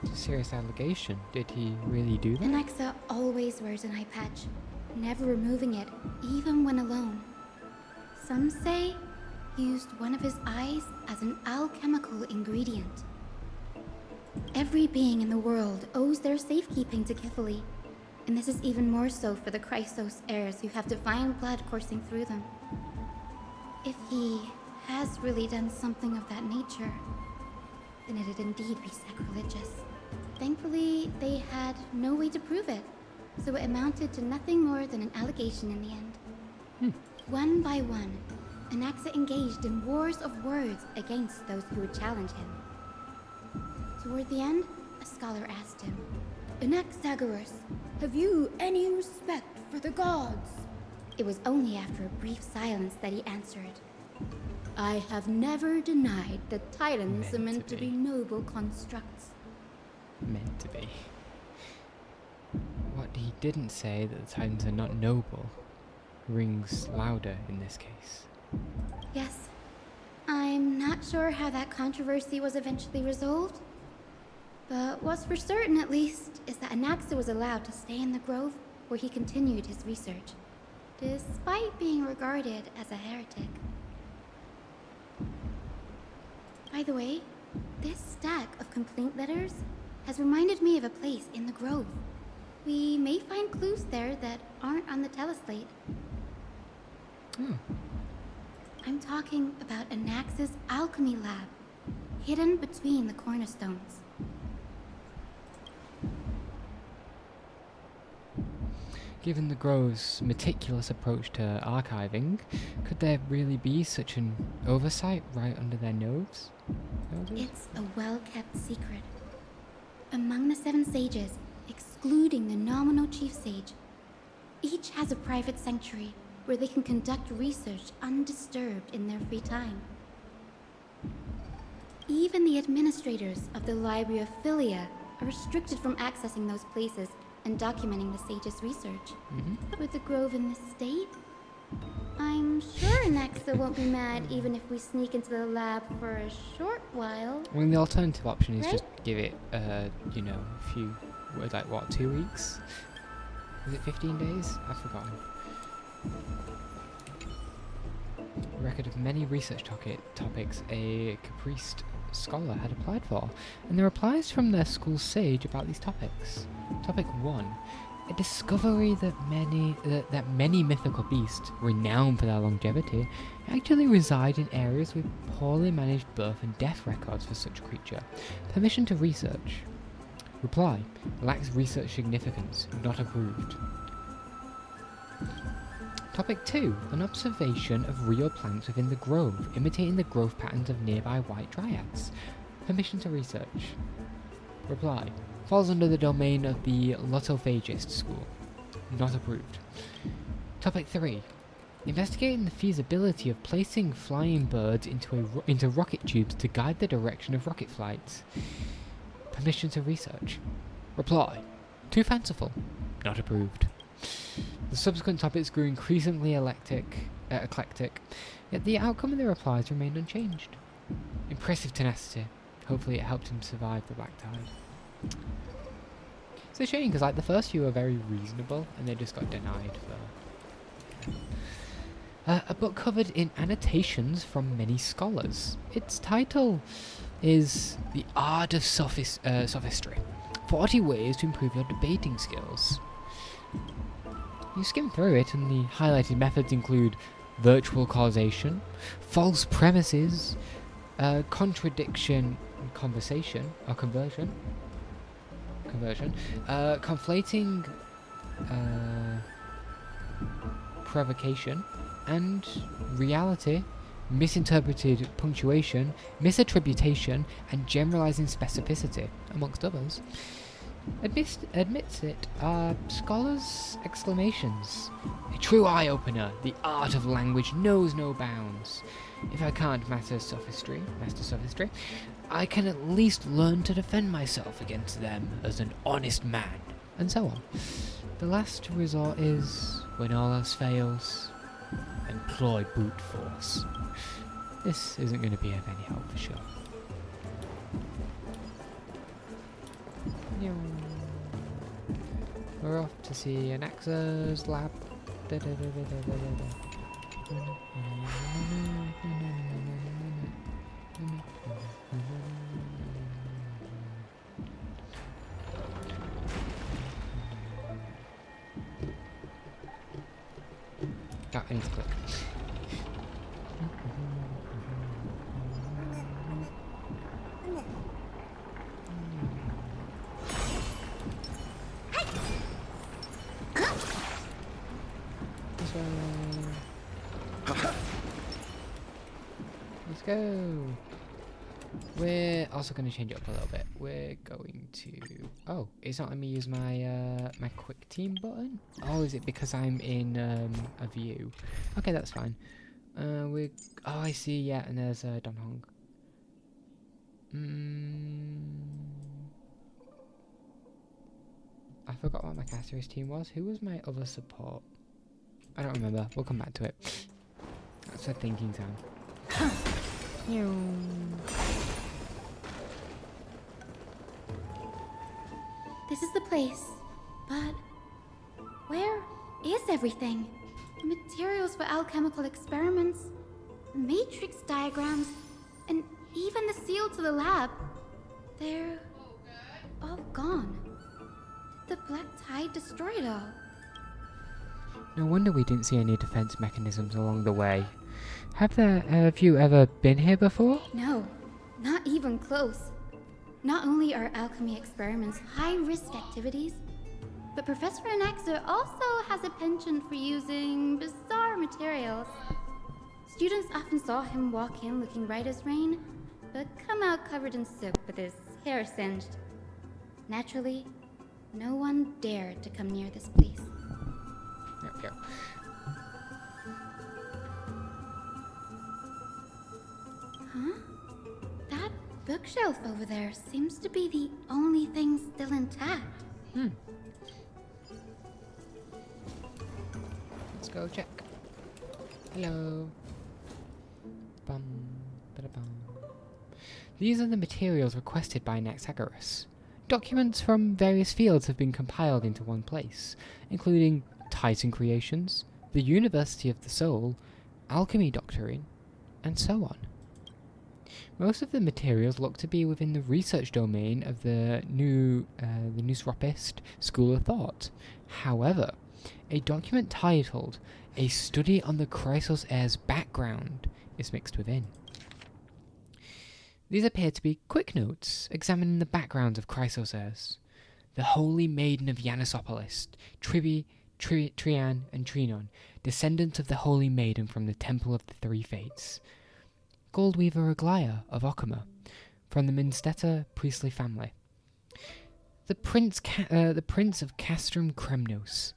It's a serious allegation. Did he really do that? Anaxa always wears an eye patch, never removing it, even when alone. Some say he used one of his eyes as an alchemical ingredient. Every being in the world owes their safekeeping to Kithily, and this is even more so for the Chrysos heirs who have divine blood coursing through them. If he has really done something of that nature, then it'd indeed be sacrilegious. Thankfully, they had no way to prove it, so it amounted to nothing more than an allegation in the end. One by one, Anaxa engaged in wars of words against those who would challenge him. Toward the end, a scholar asked him, Anaxagoras, have you any respect for the gods? It was only after a brief silence that he answered, I have never denied that Titans are meant to be noble constructs. Meant to be. What he didn't say, that the Titans are not noble, rings louder in this case. Yes. I'm not sure how that controversy was eventually resolved, but what's for certain, at least, is that Anaxa was allowed to stay in the Grove where he continued his research, despite being regarded as a heretic. By the way, this stack of complaint letters has reminded me of a place in the Grove. We may find clues there that aren't on the teleslate. I'm talking about Anaxa's alchemy lab, hidden between the cornerstones. Given the Grove's meticulous approach to archiving, could there really be such an oversight right under their noses? It's a well-kept secret. Among the 7 sages, excluding the nominal chief sage, each has a private sanctuary where they can conduct research undisturbed in their free time. Even the administrators of the Library of Philia are restricted from accessing those places and documenting the sage's research. With the Grove in this state, I'm sure Anaxa won't be mad even if we sneak into the lab for a short while. I mean, the alternative option is Right? just give it, you know, a few, like what, 2 weeks? Was it 15 days? I've forgotten. Record of many research topics, a caprice scholar had applied for, and the replies from their school sage about these topics. Topic 1. A discovery that many mythical beasts, renowned for their longevity, actually reside in areas with poorly managed birth and death records for such a creature. Permission to research. Reply. Lacks research significance. Not approved. Topic 2. An observation of real plants within the grove, imitating the growth patterns of nearby white dryads. Permission to research. Reply. Falls under the domain of the Lotophagist School. Not approved. Topic 3. Investigating the feasibility of placing flying birds into rocket tubes to guide the direction of rocket flights. Permission to research. Reply. Too fanciful. Not approved. The subsequent topics grew increasingly eclectic, yet the outcome of the replies remained unchanged. Impressive tenacity. Hopefully it helped him survive the black tide. It's a shame, because like the first few were very reasonable, and they just got denied for... a book covered in annotations from many scholars. Its title is The Art of Sophistry. 40 Ways to Improve Your Debating Skills. You skim through it, and the highlighted methods include virtual causation, false premises, contradiction, conversation, or conversion, conflating provocation and reality, misinterpreted punctuation, misattribution, and generalizing specificity, amongst others. Admits it are scholars' exclamations. A true eye-opener, the art of language knows no bounds. If I can't master sophistry, I can at least learn to defend myself against them as an honest man, and so on. The last resort is, when all else fails, employ brute force. This isn't going to be of any help for sure. We're off to see Anaxa's lab. Ah, I need to click. Let's go. We're also going to change it up a little bit. We're going to... Oh, it's not letting me use my my quick team button? Oh, is it because I'm in a view? Okay, that's fine. Oh, I see, yeah, and there's Don Hong. I forgot what my Caceres team was. Who was my other support? I don't remember. We'll come back to it. That's a thinking time. This is the place, but where is everything? Materials for alchemical experiments, matrix diagrams, and even the seal to the lab. They're all gone. Did the black tide destroy it all? No wonder we didn't see any defense mechanisms along the way. Have you ever been here before? No, not even close. Not only are alchemy experiments high-risk activities, but Professor Anaxa also has a penchant for using bizarre materials. Students often saw him walk in looking bright as rain, but come out covered in soot with his hair singed. Naturally, no one dared to come near this place. Yep. Huh? That bookshelf over there seems to be the only thing still intact. Let's go check. Hello. Bum, ba-da-bum. These are the materials requested by Anaxagoras. Documents from various fields have been compiled into one place, including Titan creations, the University of the Soul, alchemy doctrine, and so on. Most of the materials look to be within the research domain of the new Noosropist School of Thought. However, a document titled A Study on the Chrysos Heir's Background is mixed within. These appear to be quick notes examining the backgrounds of Chrysos heirs. The Holy Maiden of Yanisopolis, Trian, and Trinon, descendants of the Holy Maiden from the Temple of the Three Fates. Goldweaver Aglaya of Okama, from the Minsteta priestly family. The Prince of Castrum Kremnos,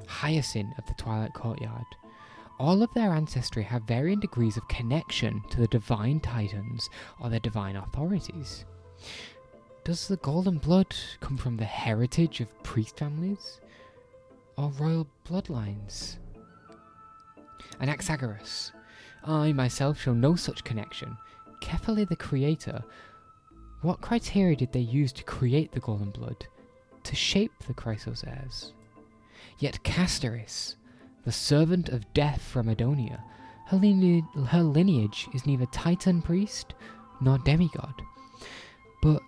Hyacine of the Twilight Courtyard. All of their ancestry have varying degrees of connection to the divine titans or their divine authorities. Does the golden blood come from the heritage of priest families or royal bloodlines? Anaxagoras. I myself show no such connection. Kefali the creator. What criteria did they use to create the golden blood? To shape the Chrysos heirs? Yet Casteris, the servant of death from Adonia, her lineage is neither titan priest nor demigod. But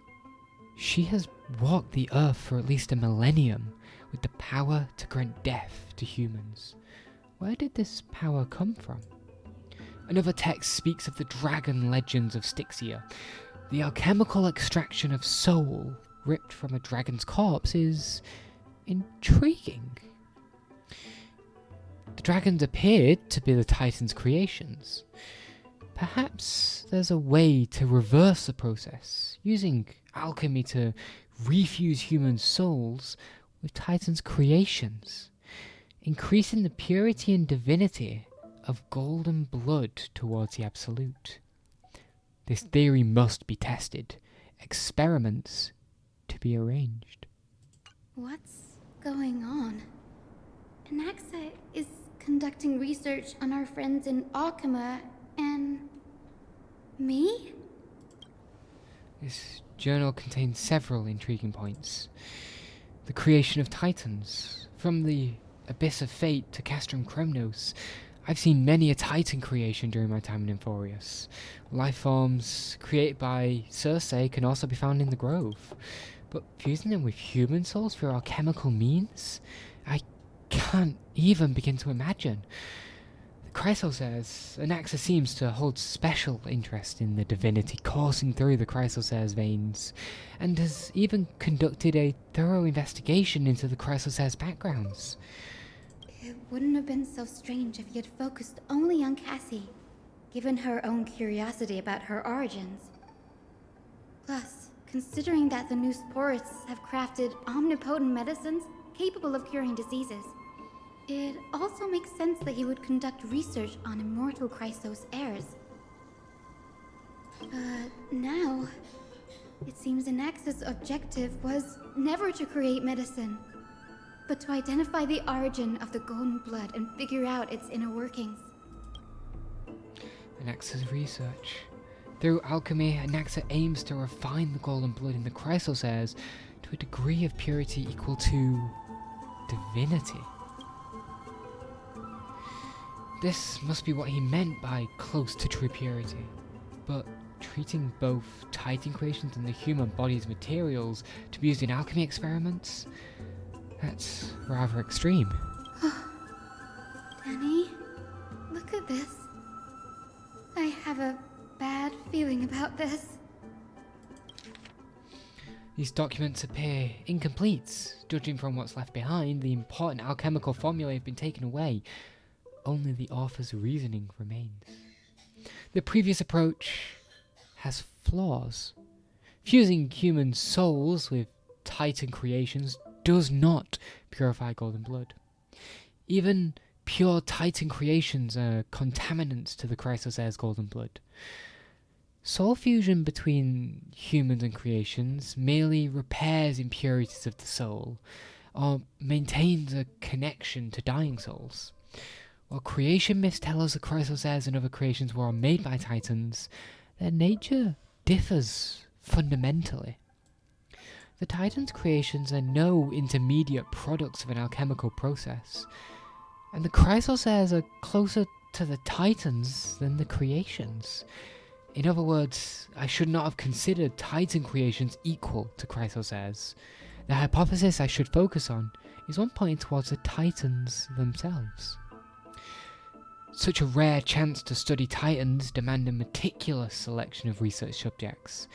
she has walked the earth for at least a millennium with the power to grant death to humans. Where did this power come from? Another text speaks of the dragon legends of Styxia. The alchemical extraction of soul ripped from a dragon's corpse is intriguing. The dragons appeared to be the Titan's creations. Perhaps there's a way to reverse the process, using alchemy to refuse human souls with Titan's creations, increasing the purity and divinity of golden blood towards the absolute. This theory must be tested. Experiments to be arranged. What's going on? Anaxa is conducting research on our friends in Okama and me? This journal contains several intriguing points. The creation of titans. From the Abyss of Fate to Castrum Kremnos, I've seen many a titan creation during my time in Inforius. Life forms created by Circe can also be found in the Grove. But fusing them with human souls through alchemical means? I can't even begin to imagine. The Chrysos heirs, Anaxa seems to hold special interest in the divinity coursing through the Chrysos heirs' veins, and has even conducted a thorough investigation into the Chrysos heirs' backgrounds. It wouldn't have been so strange if he had focused only on Cassie, given her own curiosity about her origins. Plus, considering that the Noosporists have crafted omnipotent medicines capable of curing diseases, it also makes sense that he would conduct research on immortal Chrysos heirs. Now, it seems Anaxa's objective was never to create medicine, but to identify the origin of the golden blood and figure out its inner workings. Anaxa's research. Through alchemy, Anaxa aims to refine the golden blood in the Chrysos heirs to a degree of purity equal to divinity. This must be what he meant by close to true purity. But treating both Titan creations and the human body's materials to be used in alchemy experiments? That's rather extreme. Danny, look at this. I have a bad feeling about this. These documents appear incomplete. Judging from what's left behind, the important alchemical formulae have been taken away. Only the author's reasoning remains. The previous approach has flaws. Fusing human souls with Titan creations does not purify golden blood. Even pure Titan creations are contaminants to the Chrysos heirs' golden blood. Soul fusion between humans and creations merely repairs impurities of the soul, or maintains a connection to dying souls. While creation myths tell us the Chrysos heirs and other creations were all made by Titans, their nature differs fundamentally. The Titans' creations are no intermediate products of an alchemical process, and the Chrysos heirs are closer to the Titans than the creations. In other words, I should not have considered Titan creations equal to Chrysos heirs. The hypothesis I should focus on is one pointing towards the Titans themselves. Such a rare chance to study Titans demand a meticulous selection of research subjects.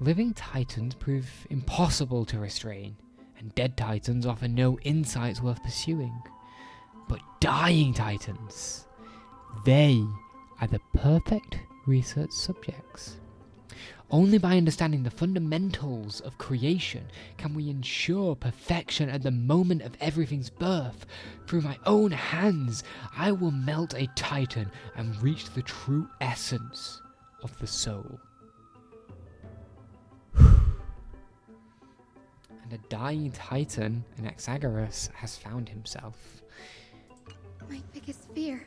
Living Titans prove impossible to restrain, and dead Titans offer no insights worth pursuing. But dying Titans, they are the perfect research subjects. Only by understanding the fundamentals of creation can we ensure perfection at the moment of everything's birth. Through my own hands, I will melt a Titan and reach the true essence of the soul. And a dying Titan, Anaxagoras, has found himself. My biggest fear.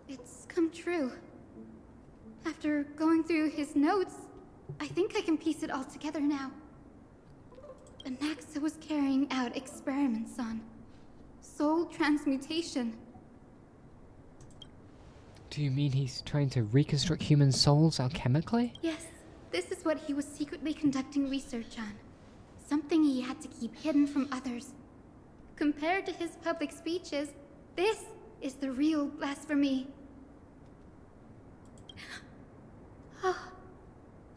It's come true. After going through his notes, I think I can piece it all together now. Anaxa was carrying out experiments on soul transmutation. Do you mean he's trying to reconstruct human souls alchemically? Yes, this is what he was secretly conducting research on. Something he had to keep hidden from others. Compared to his public speeches, this is the real blasphemy. Oh,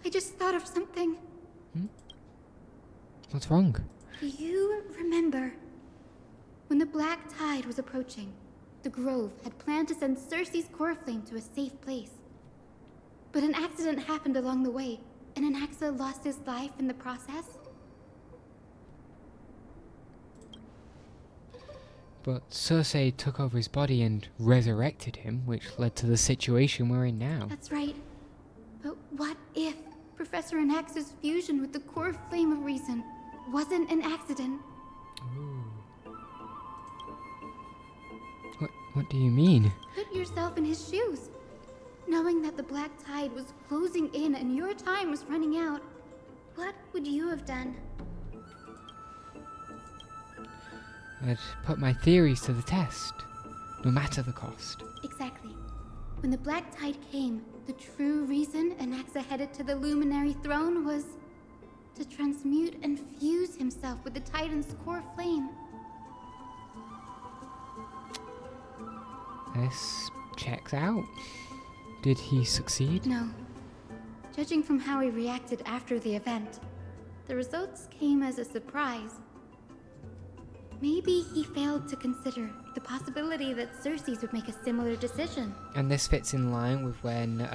I just thought of something. What's wrong? Do you remember when the Black Tide was approaching? The Grove had planned to send Circe's core flame to a safe place. But an accident happened along the way, and Anaxa lost his life in the process. But Circe took over his body and resurrected him, which led to the situation we're in now. That's right. But what if Professor Anaxa's fusion with the core flame of reason wasn't an accident? Ooh. What do you mean? Put yourself in his shoes. Knowing that the Black Tide was closing in and your time was running out, what would you have done? I'd put my theories to the test, no matter the cost. Exactly. When the Black Tide came, the true reason Anaxa headed to the Luminary Throne was to transmute and fuse himself with the Titan's core flame. This checks out. Did he succeed? No. Judging from how he reacted after the event, the results came as a surprise. Maybe he failed to consider the possibility that Circe would make a similar decision. And this fits in line with when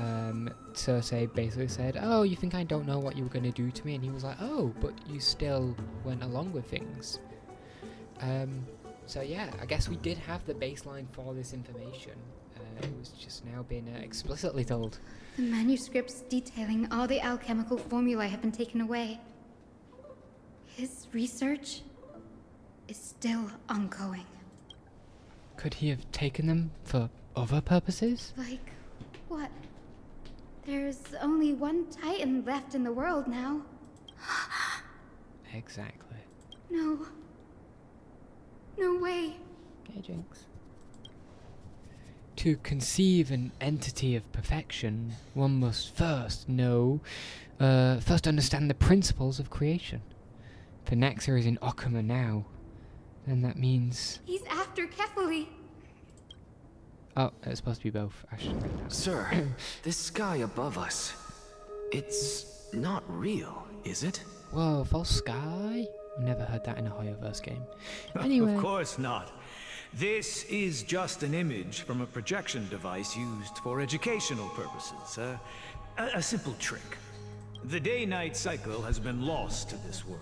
Circe basically said, "Oh, you think I don't know what you were going to do to me?" And he was like, "Oh, but you still went along with things." So yeah, I guess we did have the baseline for this information. It was just now been explicitly told. The manuscripts detailing all the alchemical formulae have been taken away. His research is still ongoing. Could he have taken them for other purposes? Like what? There's only one Titan left in the world now. Exactly. No. No way. Okay, Jinx. To conceive an entity of perfection, one must first understand the principles of creation. If Anaxa is in Okama now, then that means... He's after Kefali. Oh, it's supposed to be both. I should have read that. Sir, this sky above us, it's not real, is it? Whoa, false sky? Never heard that in a Hoyoverse game. Anyway. Of course not. This is just an image from a projection device used for educational purposes. A simple trick. The day-night cycle has been lost to this world.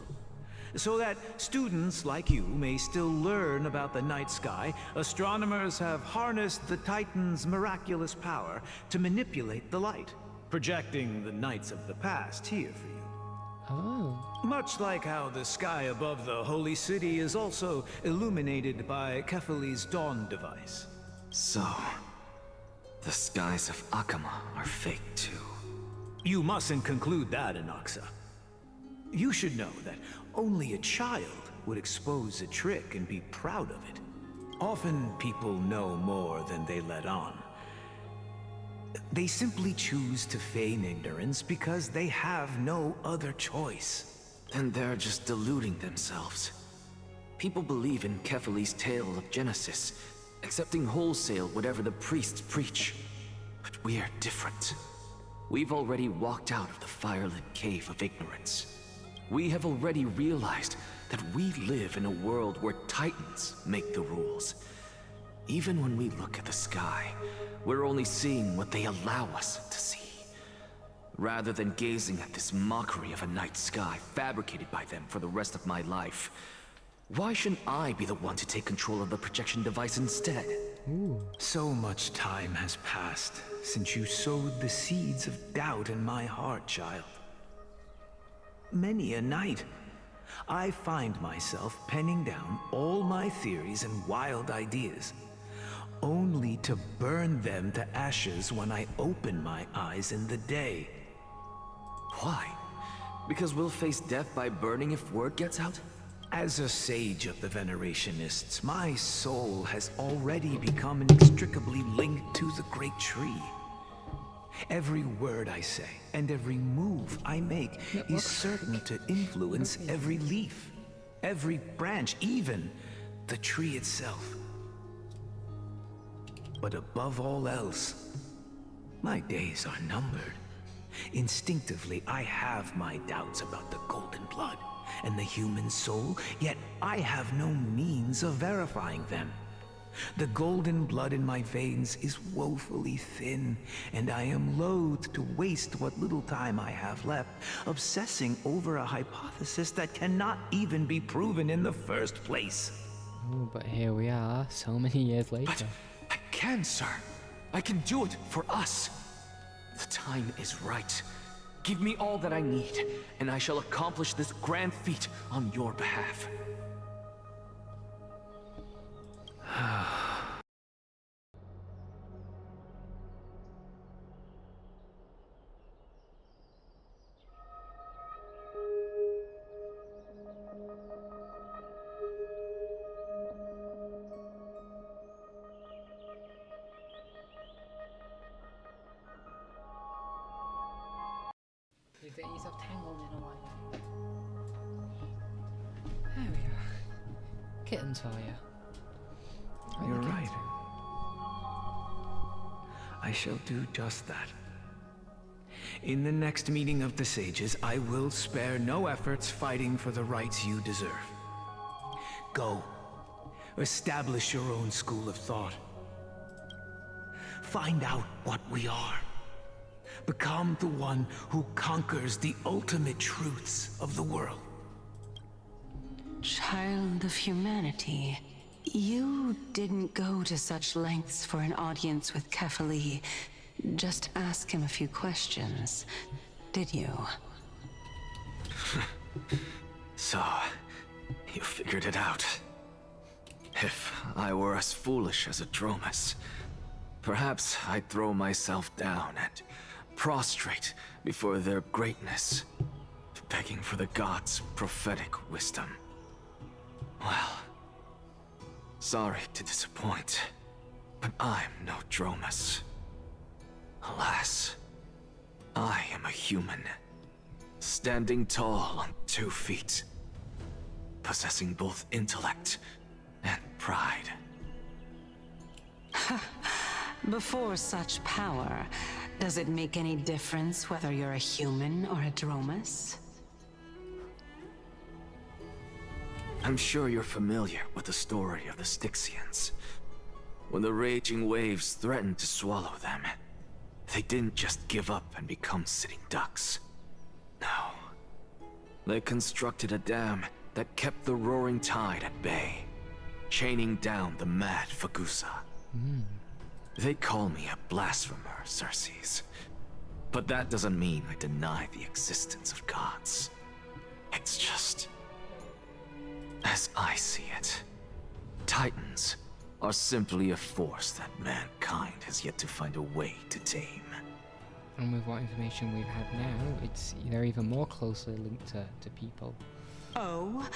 So that students like you may still learn about the night sky, astronomers have harnessed the Titan's miraculous power to manipulate the light, projecting the nights of the past here for you. Oh. Much like how the sky above the holy city is also illuminated by Kefali's dawn device. So, the skies of Akama are fake too. You mustn't conclude that, Anaxa. You should know that only a child would expose a trick and be proud of it. Often people know more than they let on. They simply choose to feign ignorance because they have no other choice. Then they're just deluding themselves. People believe in Kephali's tale of Genesis, accepting wholesale whatever the priests preach. But we're different. We've already walked out of the firelit cave of ignorance. We have already realized that we live in a world where Titans make the rules. Even when we look at the sky, we're only seeing what they allow us to see. Rather than gazing at this mockery of a night sky fabricated by them for the rest of my life, why shouldn't I be the one to take control of the projection device instead? Ooh. So much time has passed since you sowed the seeds of doubt in my heart, child. Many a night, I find myself penning down all my theories and wild ideas, only to burn them to ashes when I open my eyes in the day. Why? Because we'll face death by burning if word gets out? As a sage of the Venerationists, my soul has already become inextricably linked to the great tree. Every word I say and every move I make is certain to influence every leaf, every branch, even the tree itself. But above all else, my days are numbered. Instinctively, I have my doubts about the golden blood and the human soul, yet I have no means of verifying them. The golden blood in my veins is woefully thin, and I am loath to waste what little time I have left obsessing over a hypothesis that cannot even be proven in the first place. Oh, but here we are, so many years later. But I can, sir. I can do it for us. The time is right. Give me all that I need, and I shall accomplish this grand feat on your behalf. You get yourself tangled in a way. There we are. Kittens for you. You're right. I shall do just that. In the next meeting of the sages, I will spare no efforts fighting for the rights you deserve. Go. Establish your own school of thought. Find out what we are. Become the one who conquers the ultimate truths of the world. Child of humanity, you didn't go to such lengths for an audience with Kephali. Just ask him a few questions, did you? So, you figured it out. If I were as foolish as a Dromus, perhaps I'd throw myself down and prostrate before their greatness, begging for the gods' prophetic wisdom. Well, sorry to disappoint, but I'm no Dromus. Alas, I am a human, standing tall on 2 feet, possessing both intellect and pride. Before such power, does it make any difference whether you're a human or a Dromus? I'm sure you're familiar with the story of the Styxians. When the raging waves threatened to swallow them, they didn't just give up and become sitting ducks. No. They constructed a dam that kept the roaring tide at bay, chaining down the mad Fagusa. They call me a blasphemer, Xerxes. But that doesn't mean I deny the existence of gods. It's just, as I see it, Titans are simply a force that mankind has yet to find a way to tame. And with what information we've had now, they're even more closely linked to people. Oh,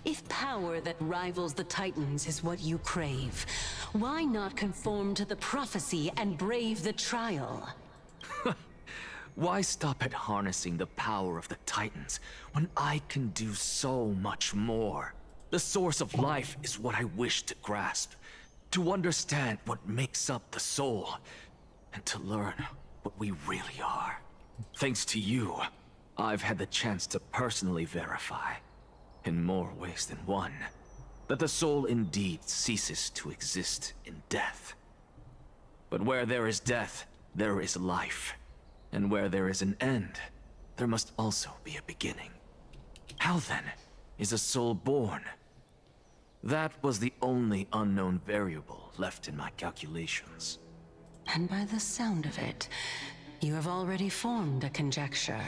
If power that rivals the Titans is what you crave, why not conform to the prophecy and brave the trial? Why stop at harnessing the power of the Titans when I can do so much more? The source of life is what I wish to grasp, to understand what makes up the soul, and to learn what we really are. Thanks to you, I've had the chance to personally verify, in more ways than one, that the soul indeed ceases to exist in death. But where there is death, there is life. And where there is an end, there must also be a beginning. How then is a soul born? That was the only unknown variable left in my calculations. And by the sound of it, you have already formed a conjecture.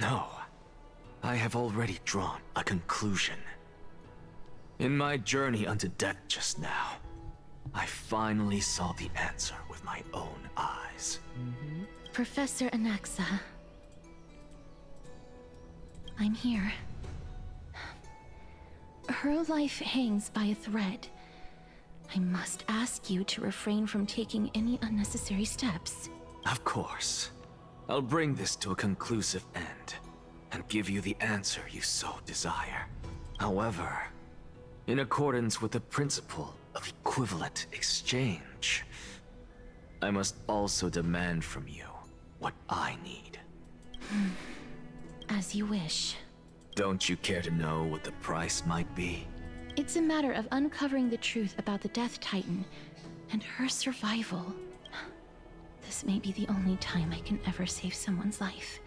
No, I have already drawn a conclusion. In my journey unto death just now, I finally saw the answer with my own eyes. Professor Anaxa. I'm here. Her life hangs by a thread. I must ask you to refrain from taking any unnecessary steps. Of course. I'll bring this to a conclusive end, and give you the answer you so desire. However, in accordance with the principle of equivalent exchange, I must also demand from you what I need. As you wish. Don't you care to know what the price might be? It's a matter of uncovering the truth about the Death Titan and her survival. This may be the only time I can ever save someone's life.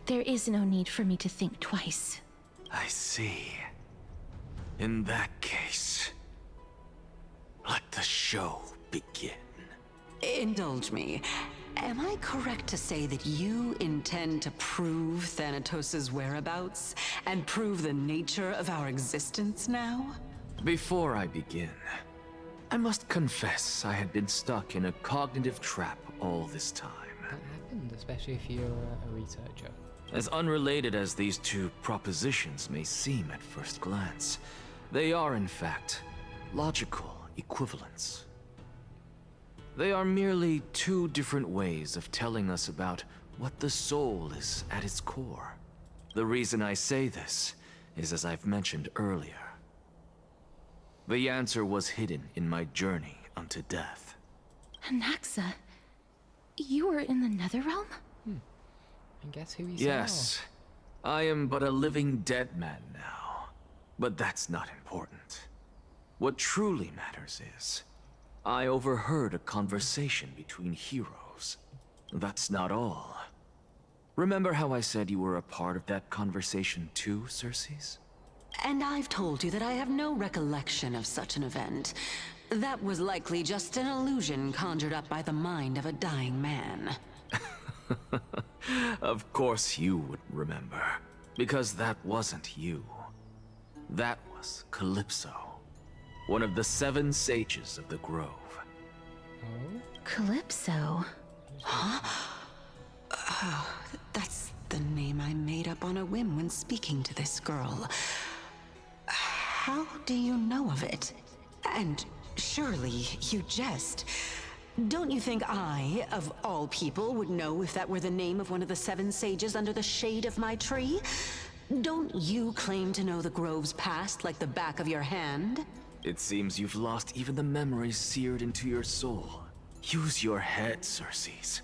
There is no need for me to think twice. I see. In that case, let the show begin. Indulge me. Am I correct to say that you intend to prove Thanatos' whereabouts and prove the nature of our existence now? Before I begin, I must confess I had been stuck in a cognitive trap all this time. That happened, especially if you're a researcher. As unrelated as these two propositions may seem at first glance, they are in fact logical equivalents. They are merely two different ways of telling us about what the soul is at its core. The reason I say this is as I've mentioned earlier. The answer was hidden in my journey unto death. Anaxa, you were in the Netherrealm? And guess who we saw? Yes, I am but a living dead man now. But that's not important. What truly matters is, I overheard a conversation between heroes. That's not all. Remember how I said you were a part of that conversation too, Circes? And I've told you that I have no recollection of such an event. That was likely just an illusion conjured up by the mind of a dying man. Of course you would remember, because that wasn't you. That was Calypso, one of the 7 sages of the Grove. Oh? Calypso? Huh? Oh, that's the name I made up on a whim when speaking to this girl. How do you know of it? And surely you jest. Don't you think I, of all people, would know if that were the name of one of the 7 sages under the shade of my tree? Don't you claim to know the Grove's past like the back of your hand? It seems you've lost even the memories seared into your soul. Use your head, Circes.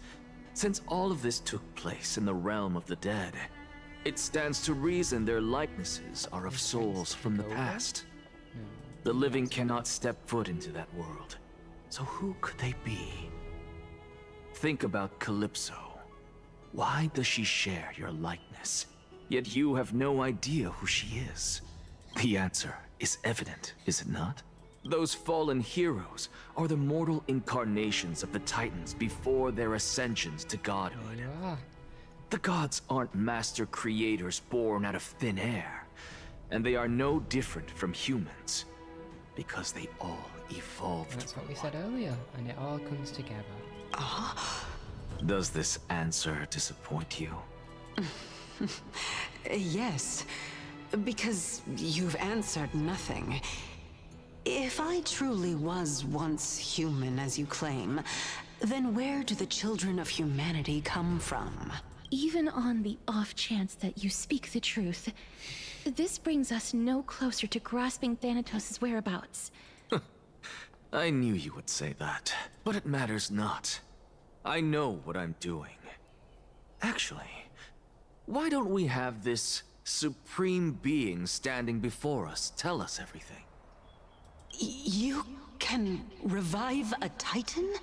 Since all of this took place in the realm of the dead, it stands to reason their likenesses are of souls from the past. The living cannot step foot into that world. So who could they be? Think about Calypso. Why does she share your likeness? Yet you have no idea who she is. The answer is evident, is it not? Those fallen heroes are the mortal incarnations of the Titans before their ascensions to godhood. The gods aren't master creators born out of thin air, and they are no different from humans, because they all evolved. That's what we said earlier, and it all comes together. Does this answer disappoint you? Yes. Because you've answered nothing. If I truly was once human, as you claim, then where do the children of humanity come from? Even on the off chance that you speak the truth, this brings us no closer to grasping Thanatos' whereabouts. I knew you would say that, but it matters not. I know what I'm doing. Actually, why don't we have this supreme being standing before us tell us everything? You can revive a Titan?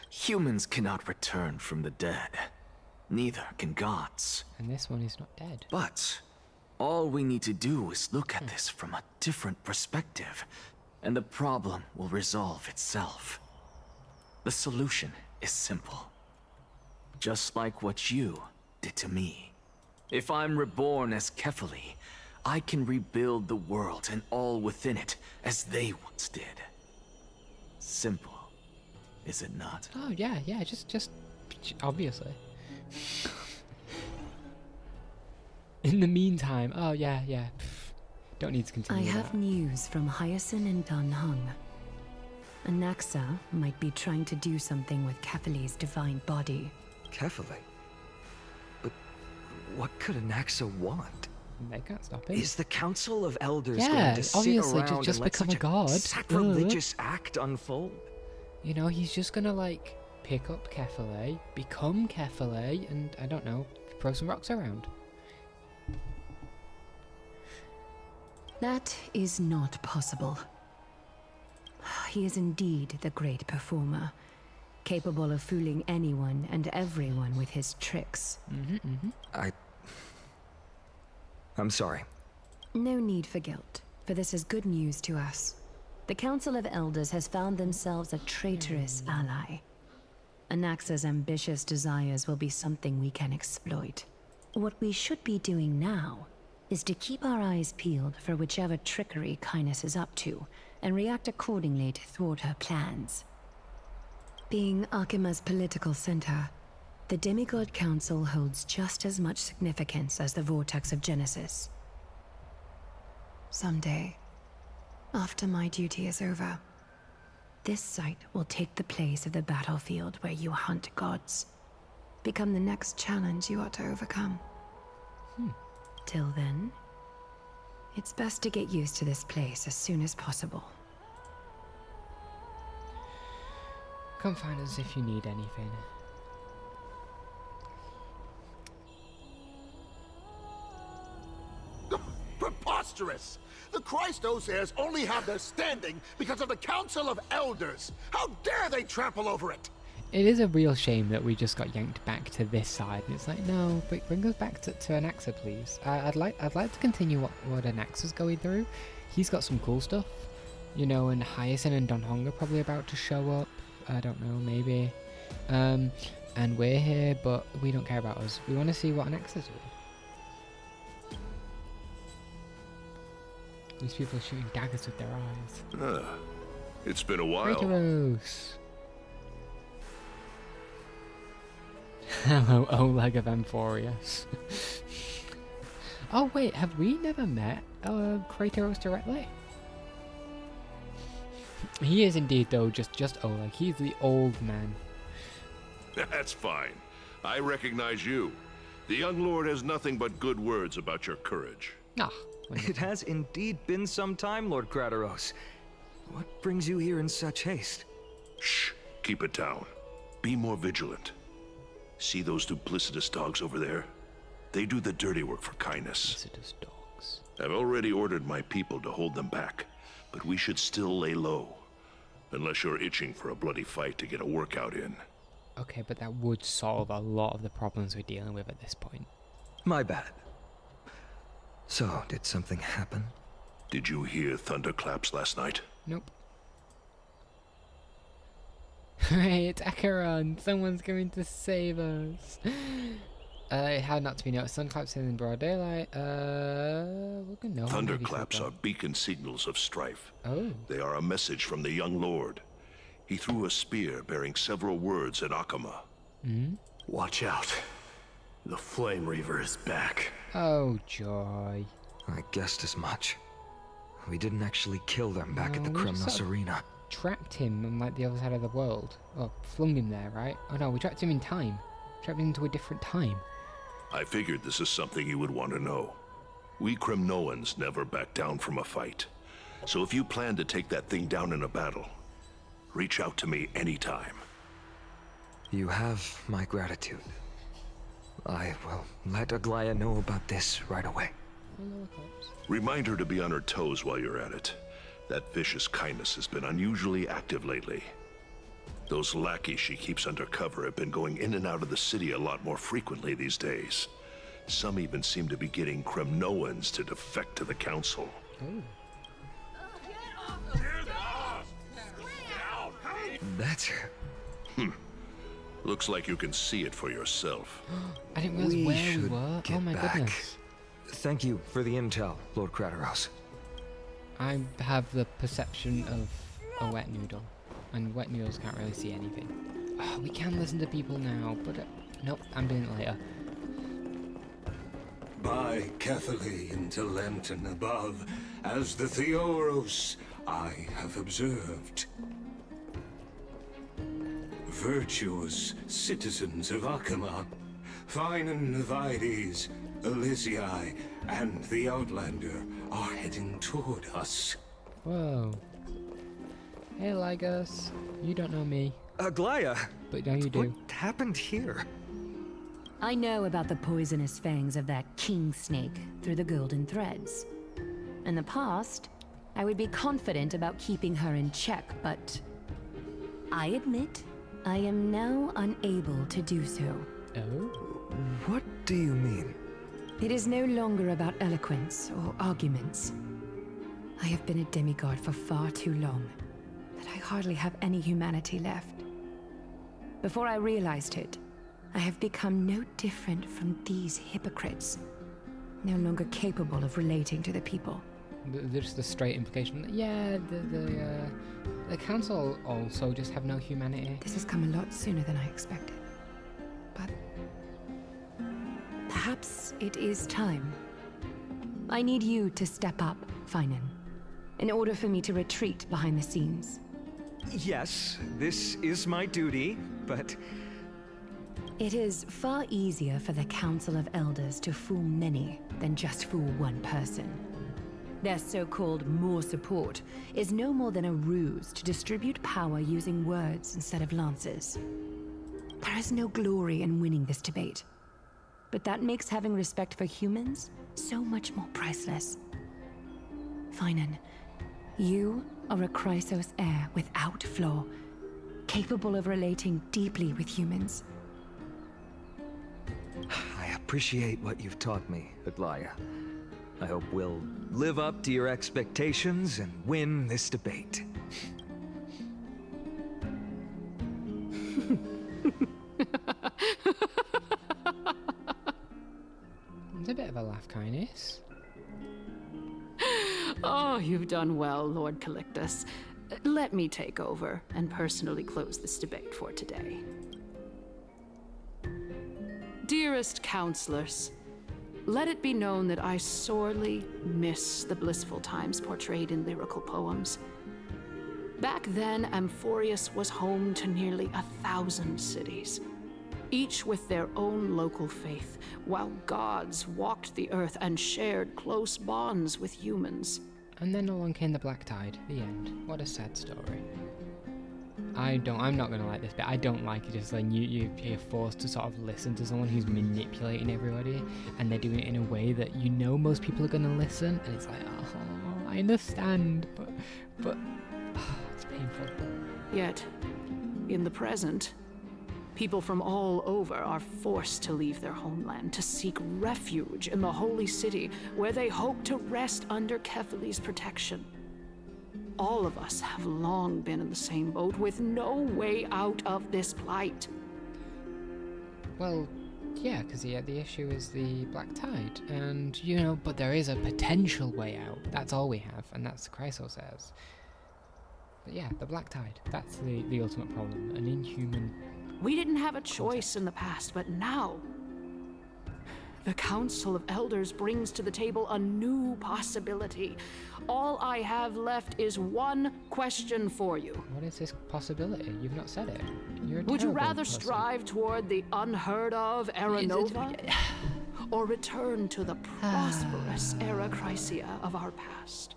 Humans cannot return from the dead. Neither can gods. And this one is not dead. But all we need to do is look at this from a different perspective, and the problem will resolve itself. The solution is simple. Just like what you did to me. If I'm reborn as Kefali, I can rebuild the world and all within it as they once did. Simple, is it not? Oh yeah, just obviously. In the meantime, oh yeah. Don't need to continue. I have news from Hyacine and Dan Heng. Anaxa might be trying to do something with Kefali's divine body. Kefali? But what could Anaxa want? They can't stop it. Is the Council of Elders yeah, going to sit obviously, around just and let become such a god. sacrilegious act unfold? You know, he's just gonna like pick up Kefali, become Kefali, and I don't know, throw some rocks around. That is not possible. He is indeed the great performer, capable of fooling anyone and everyone with his tricks. I'm sorry. No need for guilt, for this is good news to us. The Council of Elders has found themselves a traitorous ally. Anaxa's ambitious desires will be something we can exploit. What we should be doing now is to keep our eyes peeled for whichever trickery Kindness is up to, and react accordingly to thwart her plans. Being Akima's political center, the Demigod Council holds just as much significance as the Vortex of Genesis. Someday, after my duty is over, this site will take the place of the battlefield where you hunt gods. Become the next challenge you ought to overcome. Till then, it's best to get used to this place as soon as possible. Come find us if you need anything. Preposterous! The Christos heirs only have their standing because of the Council of Elders! How dare they trample over it! It is a real shame that we just got yanked back to this side, and it's like, no, bring us back to Anaxa, please. I'd like to continue what Anaxa's going through. He's got some cool stuff, you know, and Hyacine and Dan Heng are probably about to show up. I don't know, maybe. And we're here, but we don't care about us. We want to see what Anaxa's doing. These people are shooting daggers with their eyes. It's been a while. Kratos. Hello, Oleg of Amphorius. Oh wait, have we never met Kratos directly? He is indeed, though, just Oleg. He's the old man. That's fine. I recognize you. The young lord has nothing but good words about your courage. It has indeed been some time, Lord Kratos. What brings you here in such haste? Shh. Keep it down. Be more vigilant. See those duplicitous dogs over there? They do the dirty work for Kindness. Duplicitous dogs. I've already ordered my people to hold them back, but we should still lay low. Unless you're itching for a bloody fight to get a workout in. Okay, but that would solve a lot of the problems we're dealing with at this point. My bad. So, did something happen? Did you hear thunderclaps last night? Nope. Hooray, it's Acheron! Someone's going to save us! How not to be noticed. Thunderclaps in broad daylight. Look at no. Thunderclaps are beacon signals of strife. Oh. They are a message from the young lord. He threw a spear bearing several words at Akama. Watch out. The Flame Reaver is back. Oh, joy. I guessed as much. We didn't actually kill them back at the we just Kremnos sort of arena. trapped him on like the other side of the world. Or flung him there, right? Oh no, we trapped him in time. Trapped him into a different time. I figured this is something you would want to know. We Kremnoans never back down from a fight. So if you plan to take that thing down in a battle, reach out to me anytime. You have my gratitude. I will let Aglaya know about this right away. Remind her to be on her toes while you're at it. That vicious kindness has been unusually active lately. Those lackeys she keeps undercover have been going in and out of the city a lot more frequently these days. Some even seem to be getting Kremnoans to defect to the council. That's her. Looks like you can see it for yourself. I didn't realize where we were. Oh my goodness. Thank you for the intel, Lord Krateros. I have the perception of a wet noodle, and wet noodles can't really see anything. Oh, we can listen to people now, but nope, I'm doing it later. By Catholic into Lenten above, as the Theoros I have observed. Virtuous citizens of Akama, Finan Vides, Elysiae, and the Outlander are heading toward us. Whoa. Hey, Lygus. You don't know me. Aglaya! But now you do. What happened here? I know about the poisonous fangs of that king snake through the golden threads. In the past, I would be confident about keeping her in check, but I admit I am now unable to do so. Oh? What do you mean? It is no longer about eloquence or arguments. I have been a demigod for far too long that I hardly have any humanity left. Before I realized it, I have become no different from these hypocrites, no longer capable of relating to the people. There's the straight implication that, yeah, the council also just have no humanity. This has come a lot sooner than I expected. But perhaps it is time. I need you to step up, Finan, in order for me to retreat behind the scenes. Yes, this is my duty, but... It is far easier for the Council of Elders to fool many than just fool one person. Their so-called more support is no more than a ruse to distribute power using words instead of lances. There is no glory in winning this debate, but that makes having respect for humans so much more priceless. Finan, you are a Chrysos heir without flaw, capable of relating deeply with humans. I appreciate what you've taught me, Aglaya. I hope we'll live up to your expectations and win this debate. It's a bit of a laugh, kindness. Oh, you've done well, Lord Calictus. Let me take over and personally close this debate for today. Dearest counselors, let it be known that I sorely miss the blissful times portrayed in lyrical poems. Back then, Amphorius was home to nearly 1,000 cities, each with their own local faith, while gods walked the earth and shared close bonds with humans. And then along came the Black Tide, the end. What a sad story. I'm not gonna like this bit. I don't like it just when you're forced to sort of listen to someone who's manipulating everybody, and they're doing it in a way that you know most people are gonna listen, and it's like, oh, I understand, but it's painful. Yet, in the present, people from all over are forced to leave their homeland to seek refuge in the holy city, where they hope to rest under Kefali's protection. All of us have long been in the same boat with no way out of this plight. Well, yeah, because the issue is the Black Tide, and, but there is a potential way out. That's all we have, and that's the Chrysos says. But yeah, the Black Tide, that's the ultimate problem, an inhuman... We didn't have a choice in the past, but now... The Council of Elders brings to the table a new possibility. All I have left is one question for you. What is this possibility? You've not said it. You're a Would you terrible rather person. strive toward the unheard of Era Nova, or return to the prosperous Era Chrysia of our past?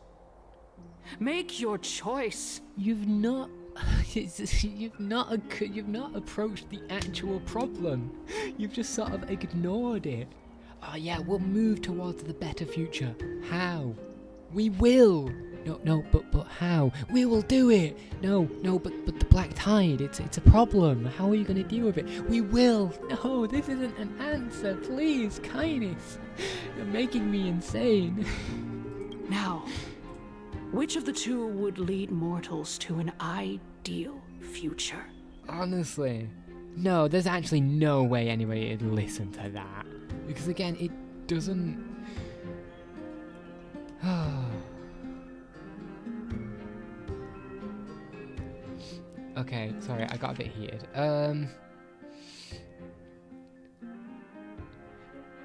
Make your choice. You've not approached the actual problem. You've just sort of ignored it. Oh yeah, we'll move towards the better future. How? We will. No, but how? We will do it. No, but the black tide. It's a problem. How are you going to deal with it? We will. No, this isn't an answer. Please, kindness. You're making me insane. Now, which of the two would lead mortals to an ideal future? Honestly, no, there's actually no way anybody would listen to that. Because again, it doesn't... Okay, sorry, I got a bit heated.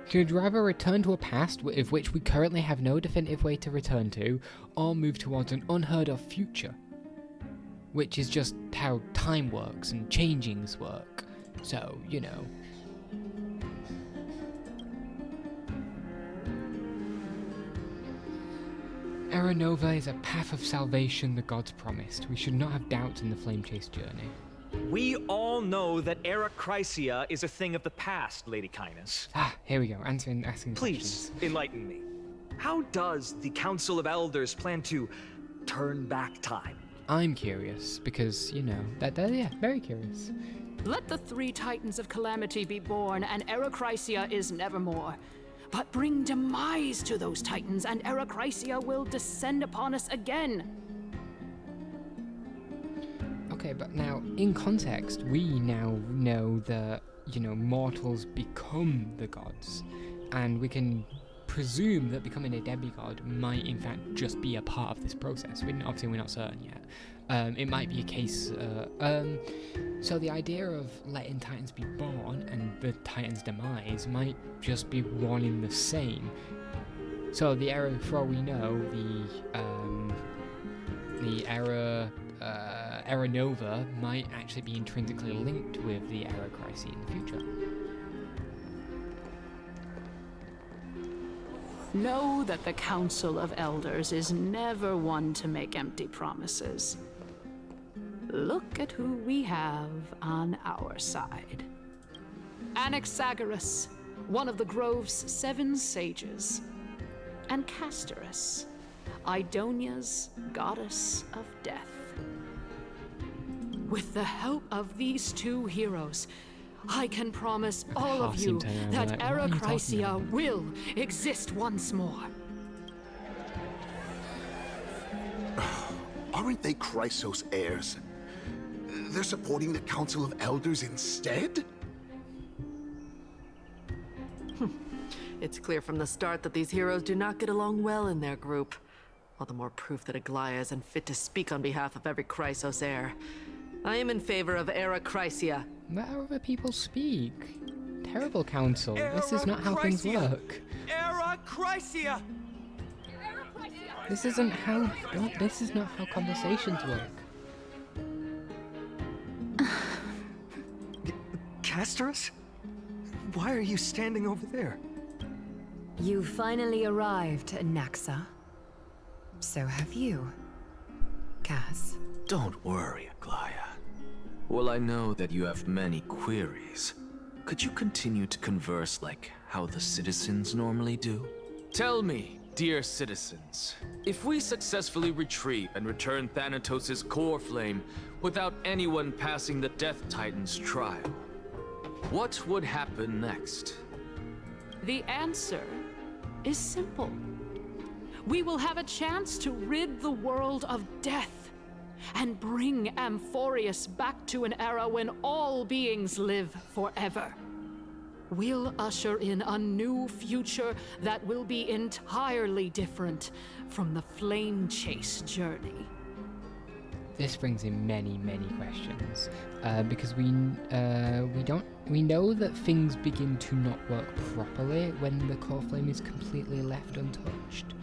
Should rather return to a past of which we currently have no definitive way to return to, or move towards an unheard of future? Which is just how time works and changings work. So, you know. Era Nova is a path of salvation the gods promised. We should not have doubts in the Flame Chase journey. We all know that Era Chrysia is a thing of the past, Lady Kindness. Here we go, asking Please, enlighten me. How does the Council of Elders plan to turn back time? I'm curious, because, you know, yeah, very curious. Let the three Titans of Calamity be born, and Era Chrysia is nevermore. But bring demise to those Titans, and Era Chrysia will descend upon us again. Okay, but now, in context, we now know that, you know, mortals become the gods. And we can presume that becoming a demigod might, in fact, just be a part of this process. Obviously, we're not certain yet. It might be a case... so the idea of letting Titans be born and the Titans' demise might just be one in the same. So the era, for all we know, the Era Nova might actually be intrinsically linked with the Era Chrysia in the future. Know that the Council of Elders is never one to make empty promises. Look at who we have on our side. Anaxagoras, one of the Grove's 7 sages, and Castorus, Idonia's goddess of death. With the help of these two heroes, I can promise all of you that Era Chrysia will exist once more. Aren't they Chrysos heirs? They're supporting the Council of Elders instead? It's clear from the start that these heroes do not get along well in their group. All the more proof that Aglaya isn't fit to speak on behalf of every Chrysos heir. I am in favor of Era Chrysia. Let other people speak. Terrible council. This is not how things work. Era Chrysia! This isn't how... This is not how conversations work. Castorus? Why are you standing over there? You finally arrived, Anaxa. So have you, Cass. Don't worry, Aglaya. Well, I know that you have many queries. Could you continue to converse like how the citizens normally do? Tell me, dear citizens, if we successfully retrieve and return Thanatos' core flame without anyone passing the Death Titan's trial, what would happen next? The answer is simple. We will have a chance to rid the world of death and bring Amphorius back to an era when all beings live forever. We'll usher in a new future that will be entirely different from the Flame Chase journey. this brings in many questions, because we know that things begin to not work properly when the core flame is completely left untouched.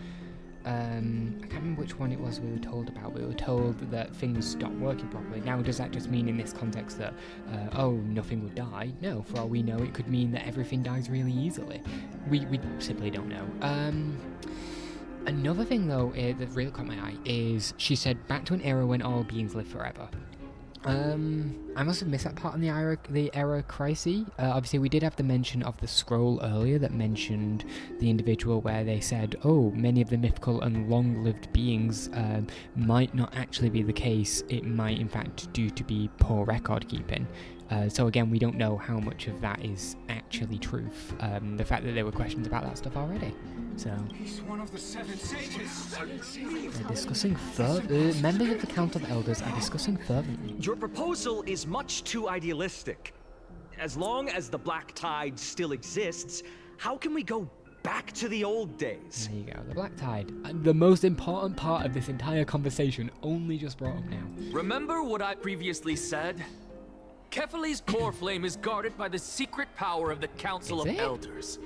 I can't remember which one it was we were told about. We were told that things stop working properly. Now, does that just mean in this context that, nothing would die? No, for all we know, it could mean that everything dies really easily. We simply don't know. Another thing, though, that really caught my eye is she said, back to an era when all beings live forever. I must have missed that part on the era crisis. Obviously, we did have the mention of the scroll earlier that mentioned the individual where they said, oh, many of the mythical and long-lived beings might not actually be the case. It might, in fact, due to be poor record keeping. So again, we don't know how much of that is actually truth. The fact that there were questions about that stuff already. So he's one of the 7 sages. They're discussing further. Members of the Council of Elders are discussing fervently. Your proposal is much too idealistic. As long as the Black Tide still exists, how can we go back to the old days? There you go, the Black Tide. The most important part of this entire conversation only just brought up now. Remember what I previously said? Kefali's core flame is guarded by the secret power of the Council of Elders.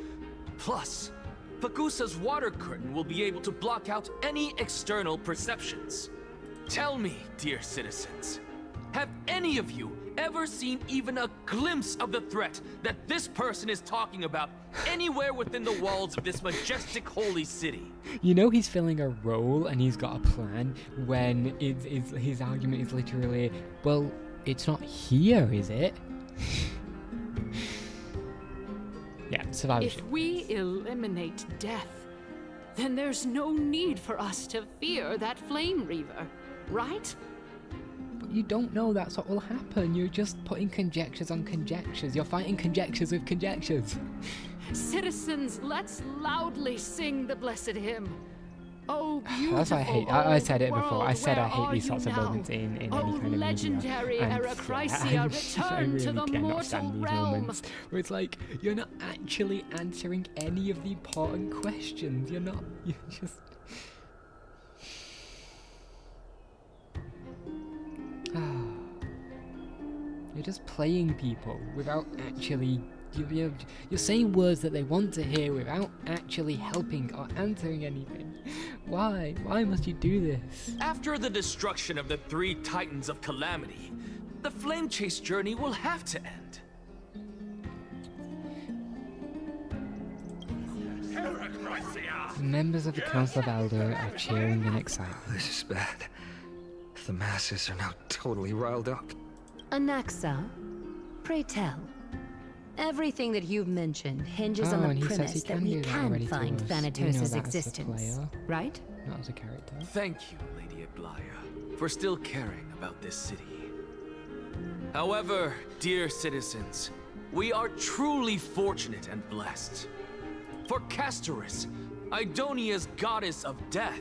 Plus, Fagusa's water curtain will be able to block out any external perceptions. Tell me, dear citizens, have any of you ever seen even a glimpse of the threat that this person is talking about anywhere within the walls of this majestic holy city? You know he's filling a role and he's got a plan when his argument is literally, well, it's not here, is it? Yeah, survivorship. If we eliminate death, then there's no need for us to fear that Flame Reaver, right? But you don't know that's what will happen. You're just putting conjectures on conjectures. You're fighting conjectures with conjectures. Citizens, let's loudly sing the blessed hymn. Oh, beautiful. That's what I hate. I said it before. I said I where hate these are sorts you of now? moments in any Oh, kind of legendary media. And Erechrysia, I return really to the cannot mortal stand these realm. moments where it's like, you're not actually answering any of the important questions. You're just... You're just playing people without actually... You're saying words that they want to hear without actually helping or answering anything. Why? Why must you do this? After the destruction of the 3 Titans of Calamity, the Flame Chase journey will have to end. The members of the Council of Elder are cheering in excitement. This is bad. The masses are now totally riled up. Anaxa, pray tell. Everything that you've mentioned hinges on the premise that we can find Thanatos' existence, right? Not as a character. Thank you, Lady Aglaya, for still caring about this city. However, dear citizens, we are truly fortunate and blessed. For Castoris, Idonia's goddess of death,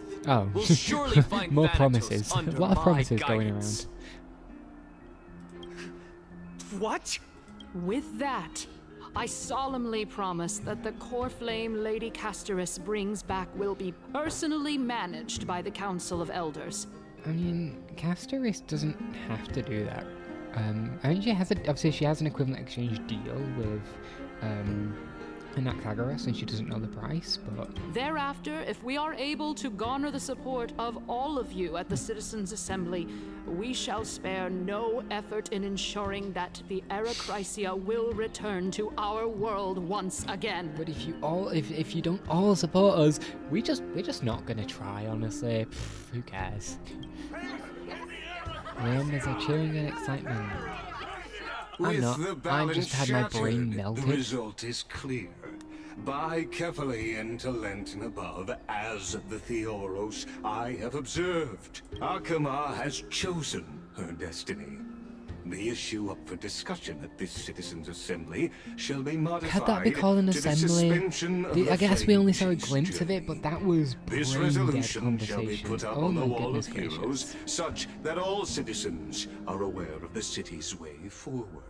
will surely find more Thanatos promises. under A lot of my promises going guidance. around. What? With that, I solemnly promise that the core flame Lady Castoris brings back will be personally managed by the Council of Elders. I mean, Castoris doesn't have to do that. I mean, obviously she has an equivalent exchange deal with Anaxagoras, and she doesn't know the price, but... Thereafter, if we are able to garner the support of all of you at the Citizens' Assembly, we shall spare no effort in ensuring that the Erechrysia will return to our world once again. But if you don't all support us, we're just not gonna try, honestly. Pfft, who cares? Members are cheering in excitement. I'm not. I just had my brain melted. The result is clear. By Kefali and Talent and above, as the Theoros I have observed, Akama has chosen her destiny. The issue up for discussion at this Citizens' Assembly shall be modified. Could that be called an to the assembly? suspension of the I guess we only saw a Flame glimpse Chase of it, but that was This brain dead resolution shall be conversation. put up Oh on the my Wall goodness of gracious. Heroes, such that all citizens are aware of the city's way forward.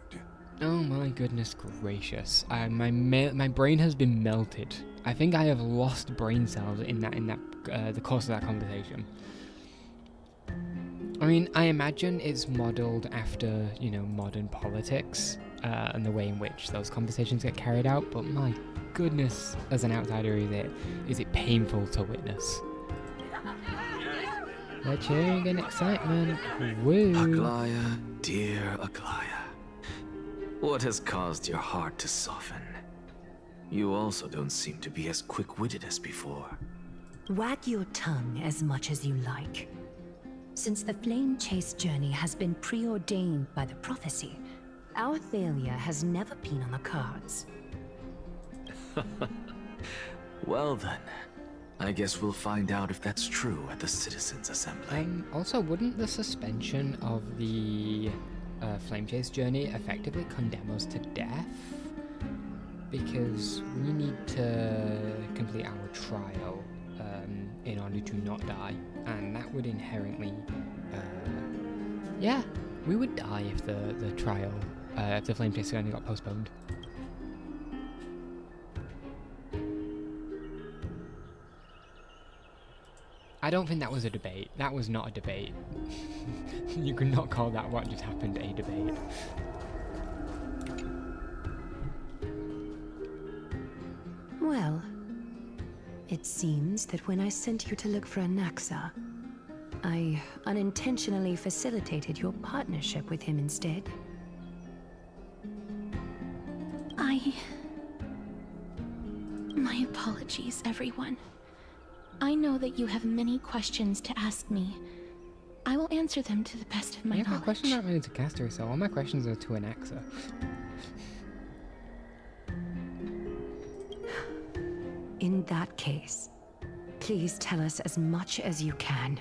Oh my goodness gracious! My brain has been melted. I think I have lost brain cells in the course of that conversation. mean, I imagine it's modeled after, you know, modern politics and the way in which those conversations get carried out, but my goodness, as an outsider, is it painful to witness. They're cheering in excitement. Woo! Aglaya, dear Aglaya, what has caused your heart to soften? You also don't seem to be as quick-witted as before. Wag your tongue as much as you like. Since the Flame Chase journey has been preordained by the prophecy, our failure has never been on the cards. Well then, I guess we'll find out if that's true at the Citizens' Assembly. Also, wouldn't the suspension of the Flame Chase journey effectively condemn us to death? Because we need to complete our trial in order to not die, and that would inherently, yeah, we would die if the trial, if the Flame Chase journey got postponed. I don't think that was a debate. That was not a debate. You could not call that what just happened a debate. Well, it seems that when I sent you to look for Anaxa, I unintentionally facilitated your partnership with him instead. My apologies, everyone. I know that you have many questions to ask me. I will answer them to the best of my knowledge. My questions aren't really to Caster, so all my questions are to Anaxa. In that case, please tell us as much as you can.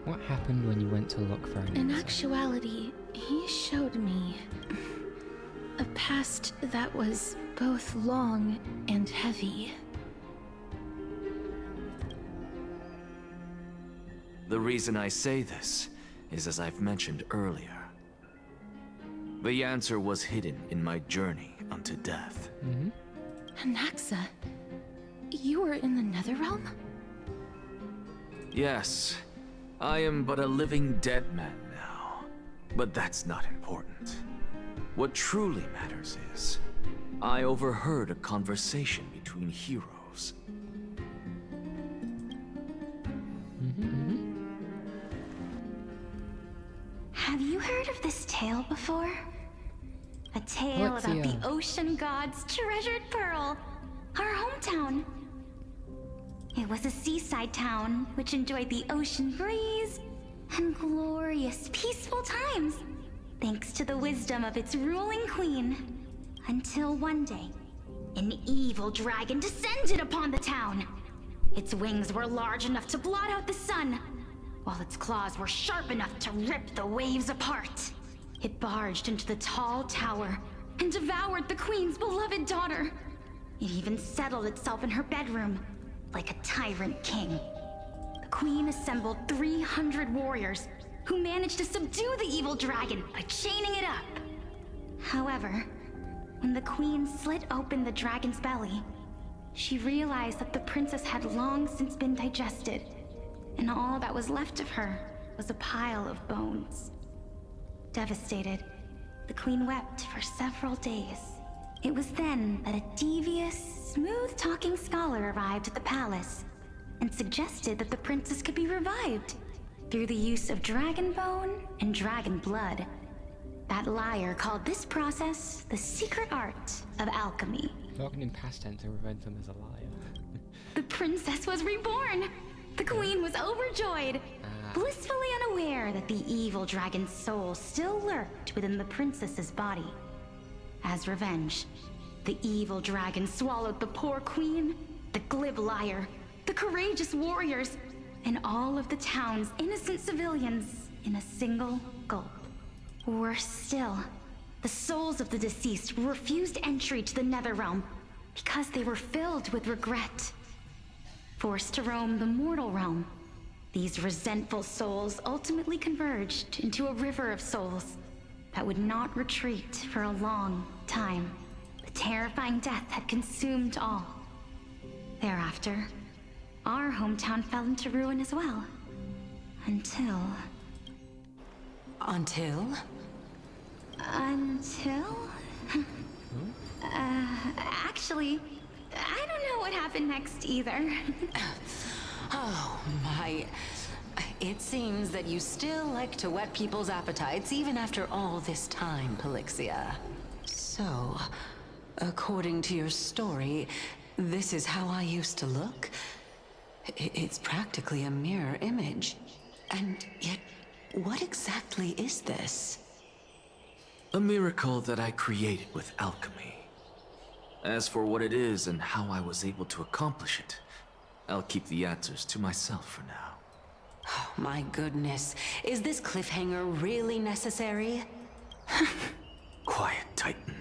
What happened when you went to look for Anaxa? In actuality, he showed me a past that was both long and heavy. The reason I say this is as I've mentioned earlier. The answer was hidden in my journey unto death. Anaxa, you were in the Netherrealm? Yes, I am but a living dead man now. But that's not important. What truly matters is, I overheard a conversation between heroes. Have you heard of this tale before? A tale about the ocean god's treasured pearl, our hometown. It was a seaside town which enjoyed the ocean breeze and glorious, peaceful times, thanks to the wisdom of its ruling queen. Until one day, an evil dragon descended upon the town. Its wings were large enough to blot out the sun, while its claws were sharp enough to rip the waves apart. It barged into the tall tower and devoured the queen's beloved daughter. It even settled itself in her bedroom, like a tyrant king. The queen assembled 300 warriors who managed to subdue the evil dragon by chaining it up. However, when the queen slit open the dragon's belly, she realized that the princess had long since been digested, and all that was left of her was a pile of bones. Devastated, the queen wept for several days. It was then that a devious, smooth-talking scholar arrived at the palace and suggested that the princess could be revived through the use of dragon bone and dragon blood. That liar called this process the secret art of alchemy. Talking in past tense to prevent him as a liar. The princess was reborn! The queen was overjoyed, blissfully unaware that the evil dragon's soul still lurked within the princess's body. As revenge, the evil dragon swallowed the poor queen, the glib liar, the courageous warriors, and all of the town's innocent civilians in a single gulp. Worse still, the souls of the deceased were refused entry to the Netherrealm because they were filled with regret. Forced to roam the mortal realm, these resentful souls ultimately converged into a river of souls that would not retreat for a long time. The terrifying death had consumed all. Thereafter, our hometown fell into ruin as well. Until... Until? Until? Actually, I don't know what happened next either. Oh, my... It seems that you still like to whet people's appetites even after all this time, Pelixia. So, according to your story, this is how I used to look? It's practically a mirror image. And yet, what exactly is this? A miracle that I created with alchemy. As for what it is and how I was able to accomplish it, I'll keep the answers to myself for now. Oh, my goodness. Is this cliffhanger really necessary? Quiet, Titan.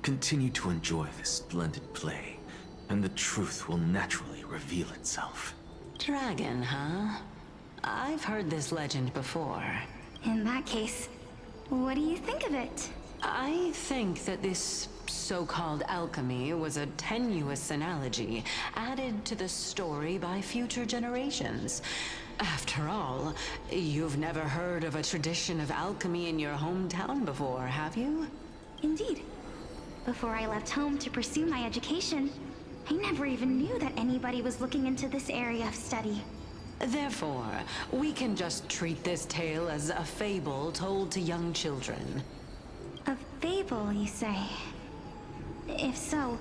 Continue to enjoy this splendid play, and the truth will naturally reveal itself. Dragon, huh? I've heard this legend before. In that case, what do you think of it? I think that this so-called alchemy was a tenuous analogy added to the story by future generations. After all, you've never heard of a tradition of alchemy in your hometown before, have you? Indeed. Before I left home to pursue my education, I never even knew that anybody was looking into this area of study. Therefore, we can just treat this tale as a fable told to young children. A fable, you say? If so,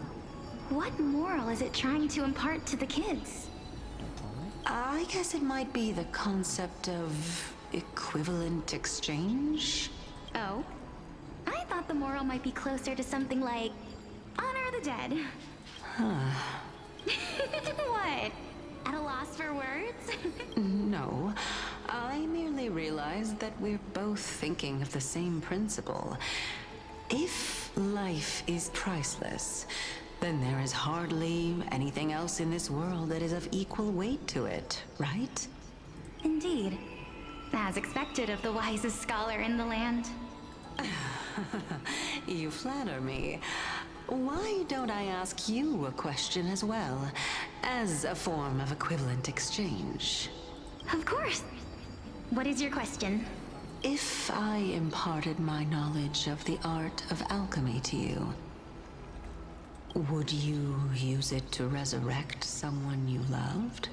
what moral is it trying to impart to the kids? I guess it might be the concept of equivalent exchange? Oh? I thought the moral might be closer to something like honor the dead. Huh. What? At a loss for words? No. I merely realized that we're both thinking of the same principle. If life is priceless, then there is hardly anything else in this world that is of equal weight to it, right? Indeed. As expected of the wisest scholar in the land. You flatter me. Why don't I ask you a question as well, as a form of equivalent exchange? Of course. What is your question? If I imparted my knowledge of the art of alchemy to you, would you use it to resurrect someone you loved?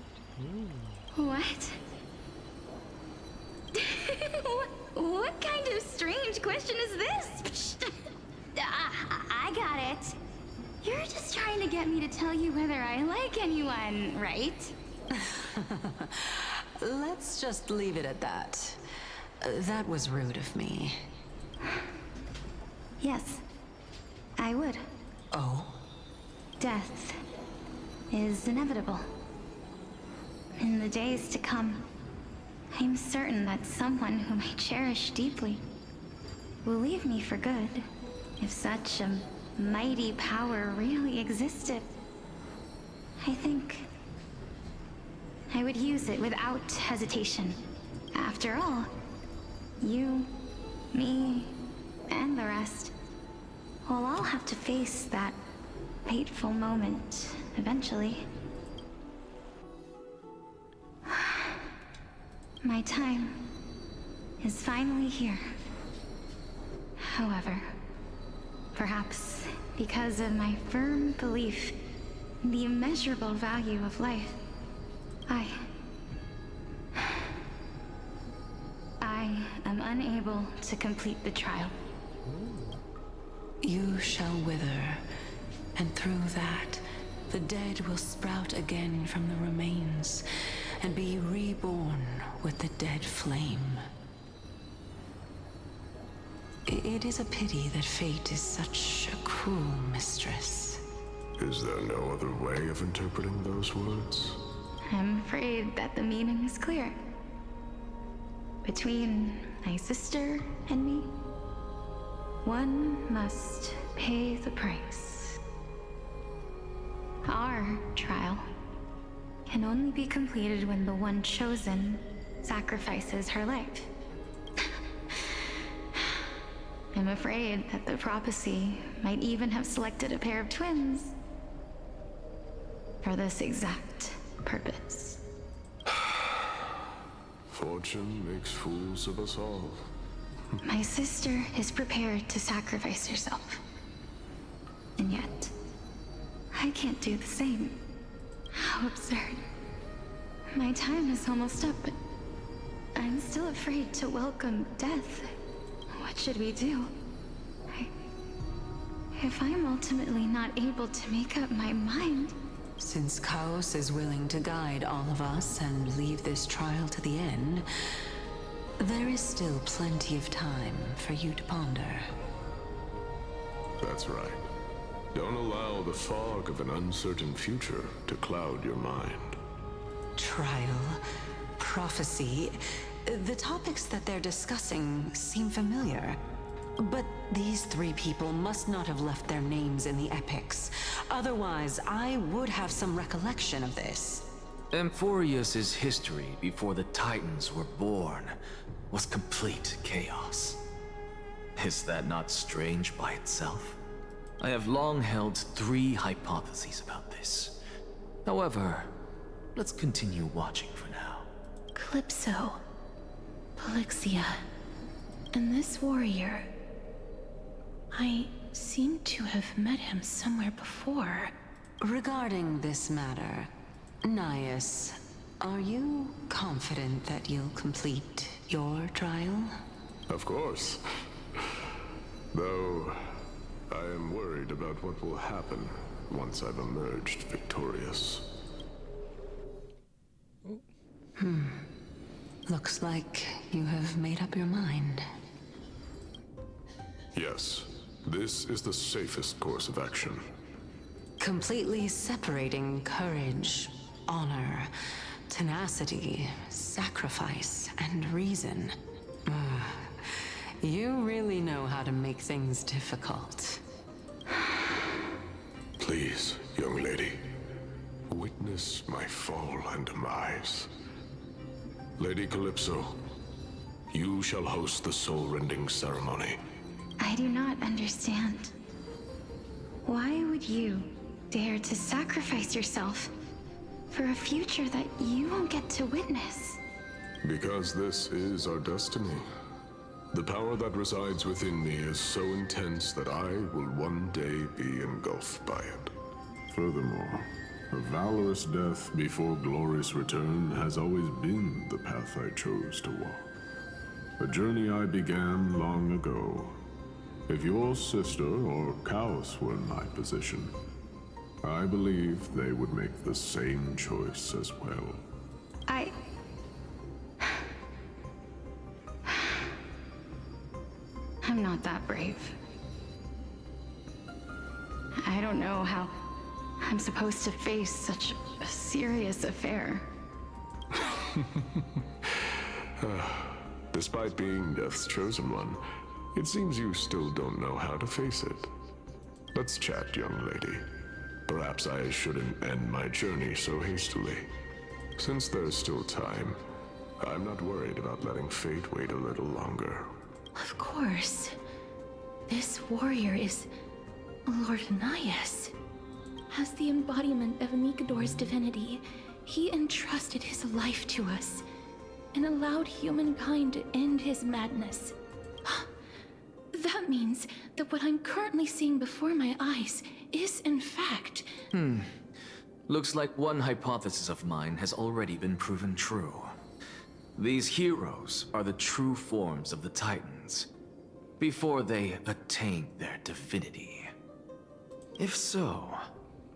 What? What kind of strange question is this? I got it. You're just trying to get me to tell you whether I like anyone, right? Let's just leave it at that. That was rude of me. Yes, I would. Oh? Death is inevitable. In the days to come, I'm certain that someone whom I cherish deeply will leave me for good, if such a mighty power really existed. I think I would use it without hesitation. After all, you, me, and the rest will all have to face that fateful moment eventually. My time is finally here. However, perhaps because of my firm belief in the immeasurable value of life, I am unable to complete the trial. You shall wither, and through that, the dead will sprout again from the remains, and be reborn with the dead flame. It is a pity that fate is such a cruel mistress. Is there no other way of interpreting those words? I'm afraid that the meaning is clear. Between my sister and me, one must pay the price. Our trial can only be completed when the one chosen sacrifices her life. I'm afraid that the prophecy might even have selected a pair of twins for this exact purpose. Fortune makes fools of us all. My sister is prepared to sacrifice herself. And yet, I can't do the same. How absurd. My time is almost up, but I'm still afraid to welcome death. What should we do? If I'm ultimately not able to make up my mind... Since Chaos is willing to guide all of us and leave this trial to the end, there is still plenty of time for you to ponder. That's right. Don't allow the fog of an uncertain future to cloud your mind. Trial, prophecy, the topics that they're discussing seem familiar. But these three people must not have left their names in the epics. Otherwise, I would have some recollection of this. Amphorius's history before the Titans were born was complete chaos. Is that not strange by itself? I have long held 3 hypotheses about this. However, let's continue watching for now. Calypso, Polixia, and this warrior. I seem to have met him somewhere before. Regarding this matter, Nias, are you confident that you'll complete your trial? Of course. Though, I am worried about what will happen once I've emerged victorious. Looks like you have made up your mind. Yes, this is the safest course of action. Completely separating courage, honor, tenacity, sacrifice, and reason. You really know how to make things difficult. Please, young lady, witness my fall and demise. Lady Calypso, you shall host the soul-rending ceremony. I do not understand. Why would you dare to sacrifice yourself for a future that you won't get to witness? Because this is our destiny. The power that resides within me is so intense that I will one day be engulfed by it. Furthermore, a valorous death before glorious return has always been the path I chose to walk. A journey I began long ago. If your sister or Chaos were in my position, I believe they would make the same choice as well. I'm not that brave. I don't know how I'm supposed to face such a serious affair. Despite being Death's chosen one, it seems you still don't know how to face it. Let's chat, young lady. Perhaps I shouldn't end my journey so hastily. Since there's still time, I'm not worried about letting fate wait a little longer. Of course. This warrior is Lord Nias. As the embodiment of Mikador's divinity, he entrusted his life to us and allowed humankind to end his madness. That means that what I'm currently seeing before my eyes is in fact... Looks like one hypothesis of mine has already been proven true. These heroes are the true forms of the Titans, before they attained their divinity. If so,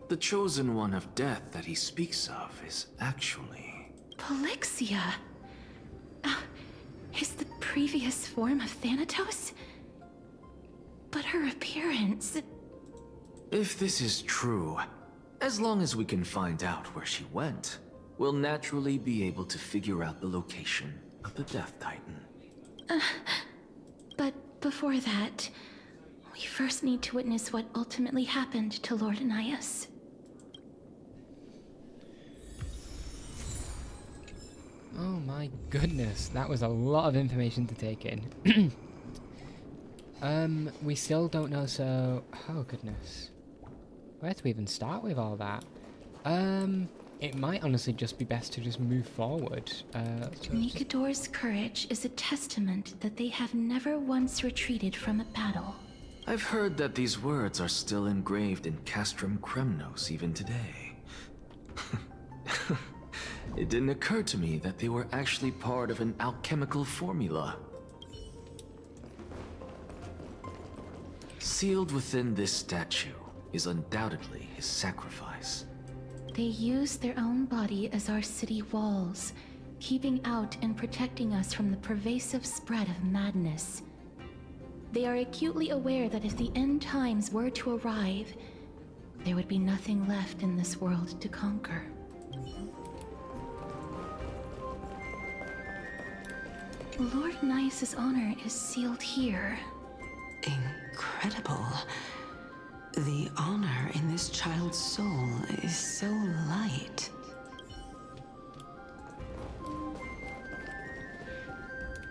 the chosen one of death that he speaks of is actually... Polixia? Is the previous form of Thanatos? But her appearance... If this is true, as long as we can find out where she went, we'll naturally be able to figure out the location of the Death Titan. But before that, we first need to witness what ultimately happened to Lord Nias. Oh my goodness, that was a lot of information to take in. We still don't know, so... Oh goodness. Where to even start with all that? it might honestly just be best to just move forward. Nikador's courage is a testament that they have never once retreated from a battle. I've heard that these words are still engraved in Castrum Kremnos even today. It didn't occur to me that they were actually part of an alchemical formula. Sealed within this statue is undoubtedly his sacrifice. They use their own body as our city walls, keeping out and protecting us from the pervasive spread of madness. They are acutely aware that if the end times were to arrive, there would be nothing left in this world to conquer. Lord Nias's honor is sealed here. Incredible. The honor in this child's soul is so light.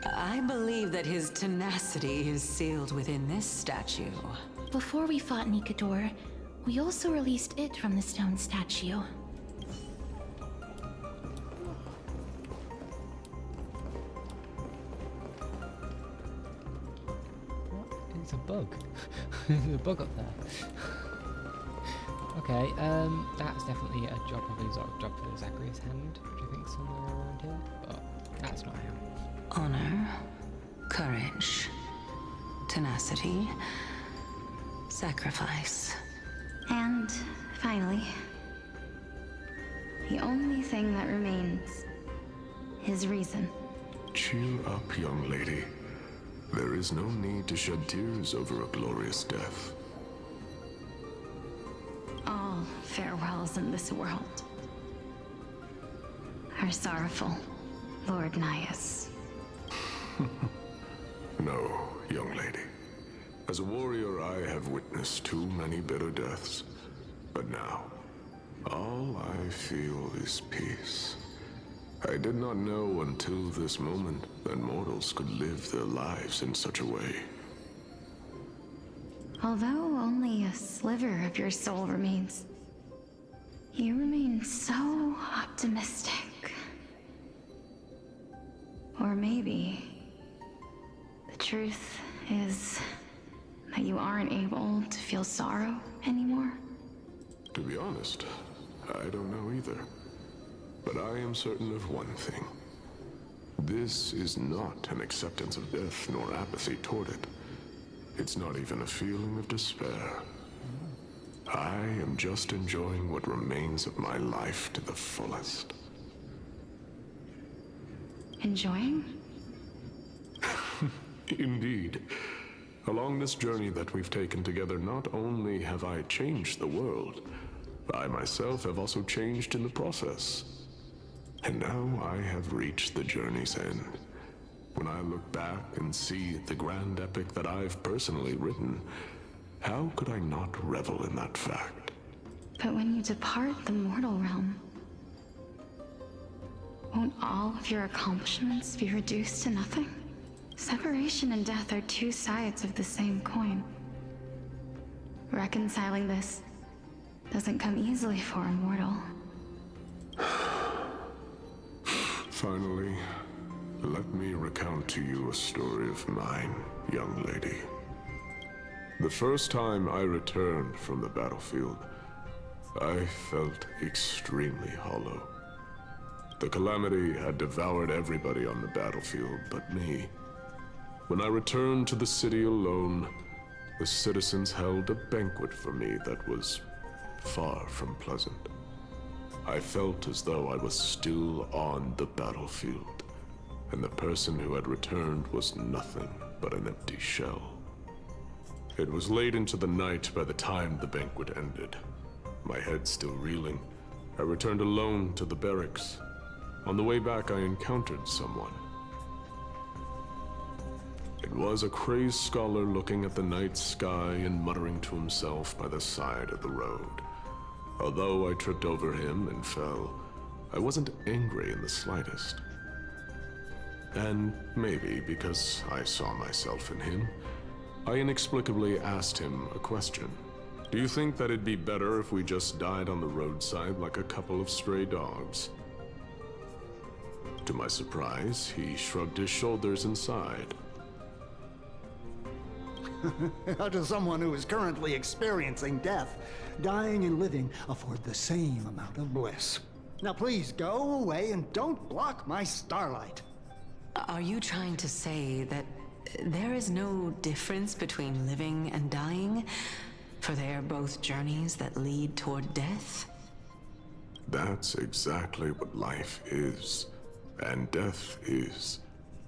I believe that his tenacity is sealed within this statue. Before we fought Nikador, we also released it from the stone statue. It's a bug. There's a bug up there. Okay, that's definitely a job, probably sort of job for Zacharias' hand, which I think somewhere around here, but that's not him. Honor, courage, tenacity, sacrifice. And finally, the only thing that remains is reason. Cheer up, young lady. There is no need to shed tears over a glorious death. All farewells in this world are sorrowful, Lord Nias. No, young lady. As a warrior, I have witnessed too many bitter deaths. But now, all I feel is peace. I did not know until this moment that mortals could live their lives in such a way. Although only a sliver of your soul remains, you remain so optimistic. Or maybe the truth is that you aren't able to feel sorrow anymore. To be honest, I don't know either. But I am certain of one thing. This is not an acceptance of death nor apathy toward it. It's not even a feeling of despair. I am just enjoying what remains of my life to the fullest. Enjoying? Indeed. Along this journey that we've taken together, not only have I changed the world, I myself have also changed in the process. And now I have reached the journey's end. When I look back and see the grand epic that I've personally written, how could I not revel in that fact? But when you depart the mortal realm, won't all of your accomplishments be reduced to nothing? Separation and death are two sides of the same coin. Reconciling this doesn't come easily for a mortal. Finally, let me recount to you a story of mine, young lady. The first time I returned from the battlefield, I felt extremely hollow. The calamity had devoured everybody on the battlefield but me. When I returned to the city alone, the citizens held a banquet for me that was far from pleasant. I felt as though I was still on the battlefield, and the person who had returned was nothing but an empty shell. It was late into the night by the time the banquet ended. My head still reeling, I returned alone to the barracks. On the way back, I encountered someone. It was a crazed scholar looking at the night sky and muttering to himself by the side of the road. Although I tripped over him and fell, I wasn't angry in the slightest. And maybe because I saw myself in him, I inexplicably asked him a question. Do you think that it'd be better if we just died on the roadside like a couple of stray dogs? To my surprise, he shrugged his shoulders and sighed. How does someone who is currently experiencing death, dying and living, afford the same amount of bliss? Now please go away and don't block my starlight. Are you trying to say that there is no difference between living and dying? For they are both journeys that lead toward death? That's exactly what life is, and death is,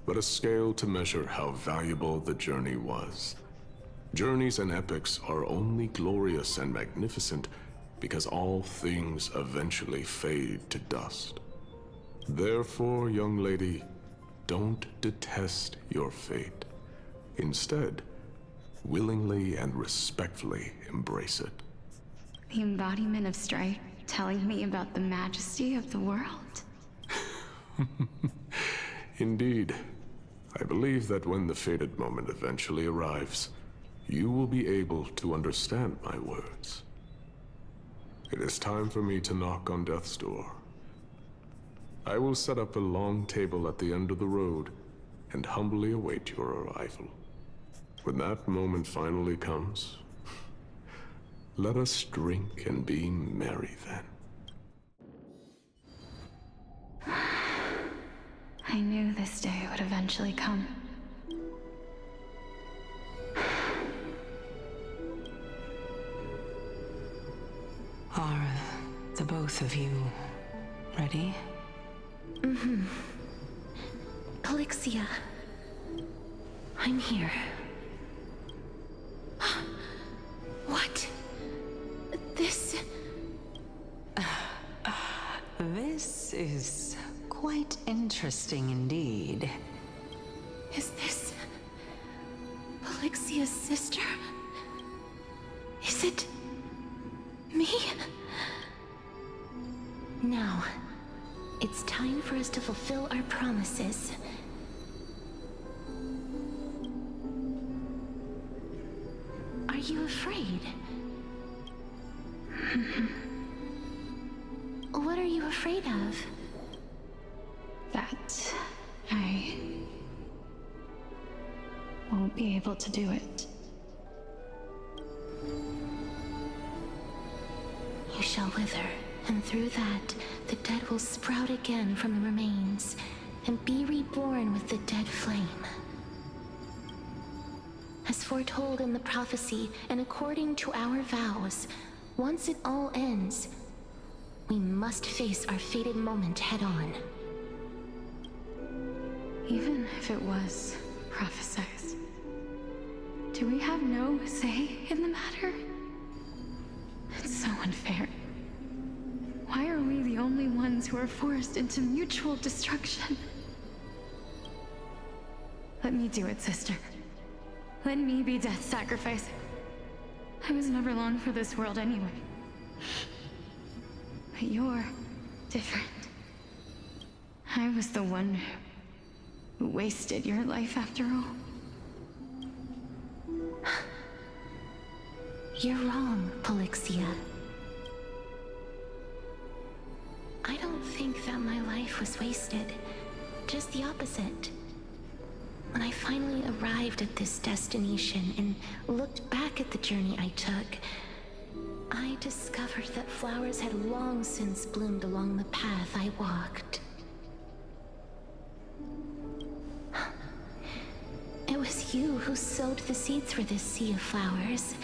but a scale to measure how valuable the journey was. Journeys and epics are only glorious and magnificent because all things eventually fade to dust. Therefore, young lady, don't detest your fate. Instead, willingly and respectfully embrace it. The embodiment of strife telling me about the majesty of the world. Indeed. I believe that when the fated moment eventually arrives, you will be able to understand my words. It is time for me to knock on death's door. I will set up a long table at the end of the road and humbly await your arrival. When that moment finally comes, let us drink and be merry then. I knew this day would eventually come. Are the both of you ready? Mm-hmm. Polixia. I'm here. What? This... This is quite interesting indeed. Is this... Polixia's sister? Is it... me? Now, it's time for us to fulfill our promises. Are you afraid? What are you afraid of? That I won't be able to do it. You shall wither, and through that, the dead will sprout again from the remains, and be reborn with the dead flame. As foretold in the prophecy, and according to our vows, once it all ends, we must face our fated moment head-on. Even if it was prophesied, do we have no say in the matter? It's so unfair. Why are we the only ones who are forced into mutual destruction? Let me do it, sister. Let me be death's sacrifice. I was never long for this world anyway. But you're different. I was the one who wasted your life after all. You're wrong, Polixia. I don't think that my life was wasted. Just the opposite. When I finally arrived at this destination and looked back at the journey I took, I discovered that flowers had long since bloomed along the path I walked. It was you who sowed the seeds for this sea of flowers.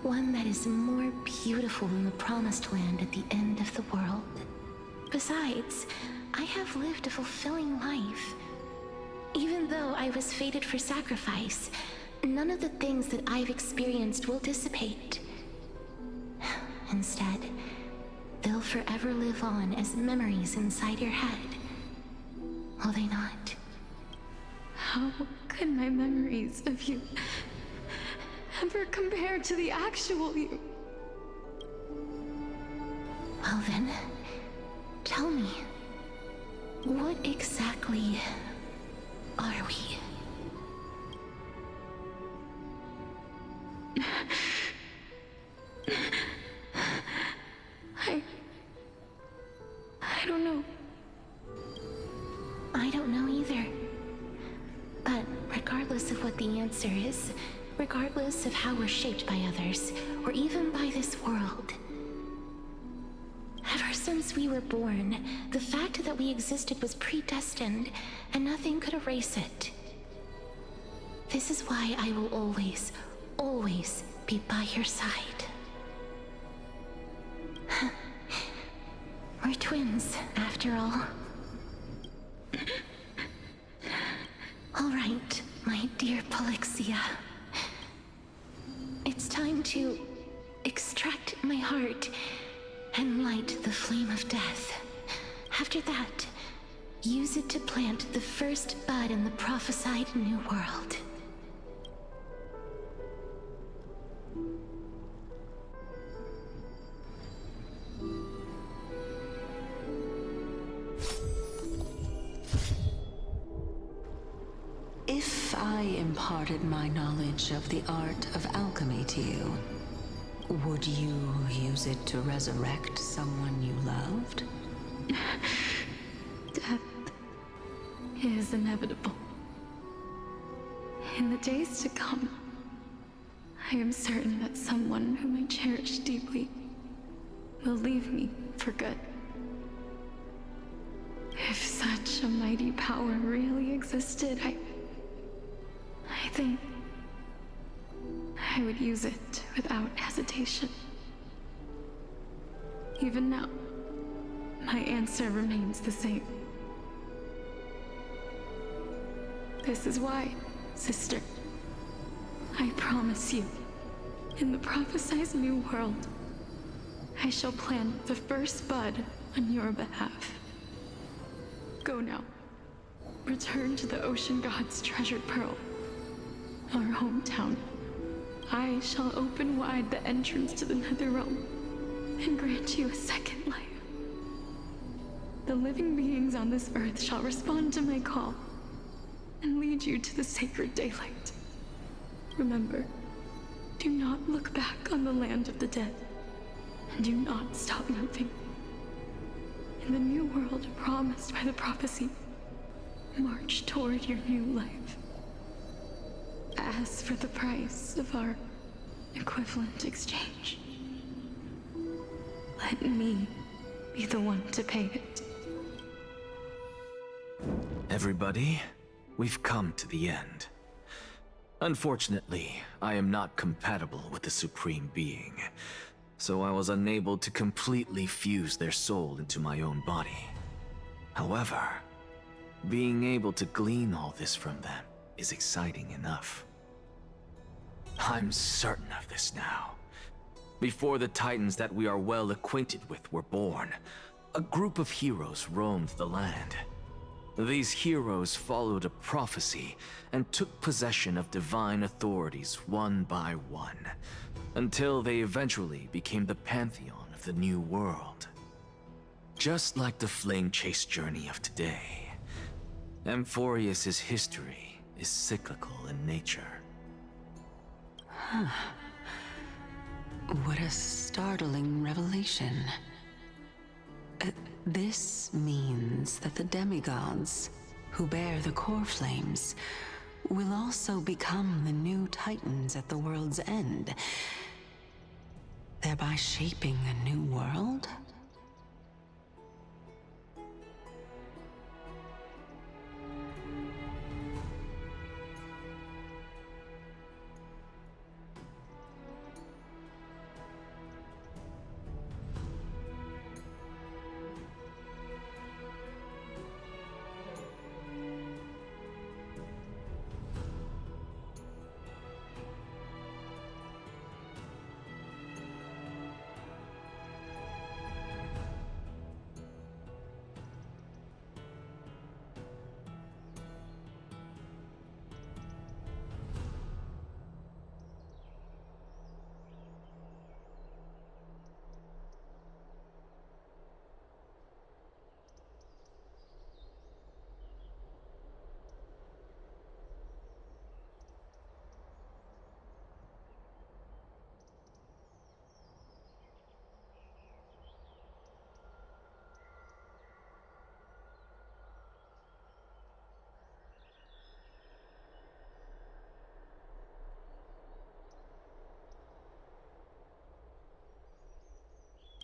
One that is more beautiful than the promised land at the end of the world. Besides, I have lived a fulfilling life. Even though I was fated for sacrifice, none of the things that I've experienced will dissipate. Instead, they'll forever live on as memories inside your head. Will they not? How could my memories of you ever compare to the actual you? Well then, tell me, what exactly are we? I don't know either. But regardless of what the answer is, regardless of how we're shaped by others, or even by this world, ever since we were born, the fact that we existed was predestined, and nothing could erase it. This is why I will always, always be by your side. We're twins, after all. All right, my dear Polixia. It's time to extract my heart and light the flame of death. After that, use it to plant the first bud in the prophesied new world. If I imparted my knowledge of the art of alchemy to you, would you use it to resurrect someone you loved? Death is inevitable. In the days to come, I am certain that someone whom I cherish deeply will leave me for good. If such a mighty power really existed, I think I would use it without hesitation. Even now, my answer remains the same. This is why, sister, I promise you, in the prophesied new world, I shall plant the first bud on your behalf. Go now. Return to the ocean god's treasured pearl, our hometown. I shall open wide the entrance to the Netherrealm and grant you a second life. The living beings on this earth shall respond to my call and lead you to the sacred daylight. Remember, do not look back on the land of the dead, and do not stop moving. In the new world promised by the prophecy, march toward your new life. As for the price of our equivalent exchange, let me be the one to pay it. Everybody, we've come to the end. Unfortunately, I am not compatible with the Supreme Being, so I was unable to completely fuse their soul into my own body. However, being able to glean all this from them is exciting enough. I'm certain of this now. Before the Titans that we are well acquainted with were born, a group of heroes roamed the land. These heroes followed a prophecy and took possession of divine authorities one by one, until they eventually became the pantheon of the new world. Just like the flame chase journey of today, Amphorius's history is cyclical in nature. Huh. What a startling revelation. This means that the demigods, who bear the core flames, will also become the new Titans at the world's end, thereby shaping a new world?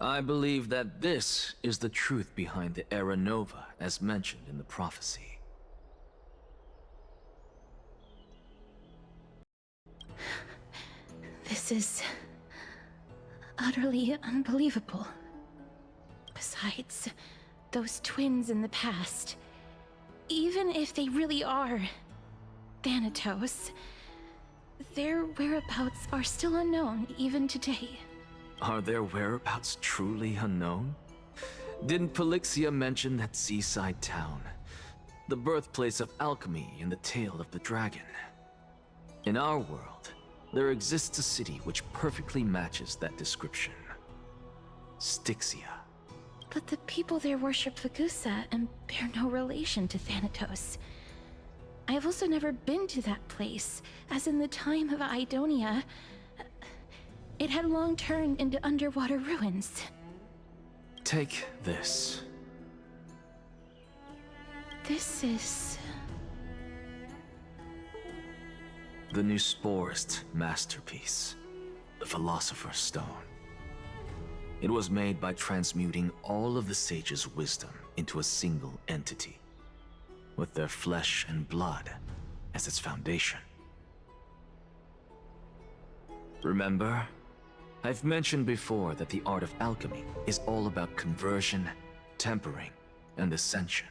I believe that this is the truth behind the Era Nova, as mentioned in the prophecy. This is utterly unbelievable. Besides, those twins in the past, even if they really are Thanatos, their whereabouts are still unknown even today. Are their whereabouts truly unknown? Didn't Polixia mention that seaside town, the birthplace of alchemy in the tale of the dragon? In our world, there exists a city which perfectly matches that description. Styxia. But the people there worship Vagusa and bear no relation to Thanatos. I have also never been to that place, as in the time of Idonia, it had long turned into underwater ruins. Take this. This is... the Nusporist masterpiece, the Philosopher's Stone. It was made by transmuting all of the sages' wisdom into a single entity, with their flesh and blood as its foundation. Remember, I've mentioned before that the art of alchemy is all about conversion, tempering, and ascension.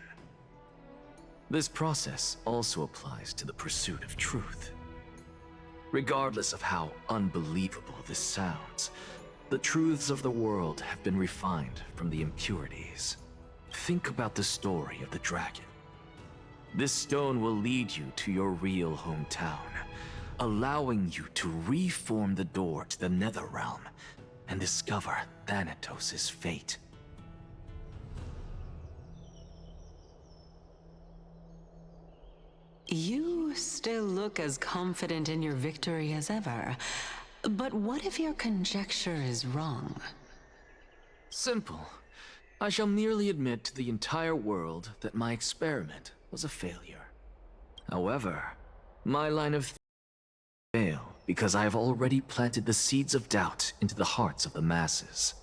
This process also applies to the pursuit of truth. Regardless of how unbelievable this sounds, the truths of the world have been refined from the impurities. Think about the story of the dragon. This stone will lead you to your real hometown, allowing you to reform the door to the Nether Realm and discover Thanatos' fate. You still look as confident in your victory as ever. But what if your conjecture is wrong? Simple. I shall merely admit to the entire world that my experiment was a failure. However, my line of fail because I have already planted the seeds of doubt into the hearts of the masses.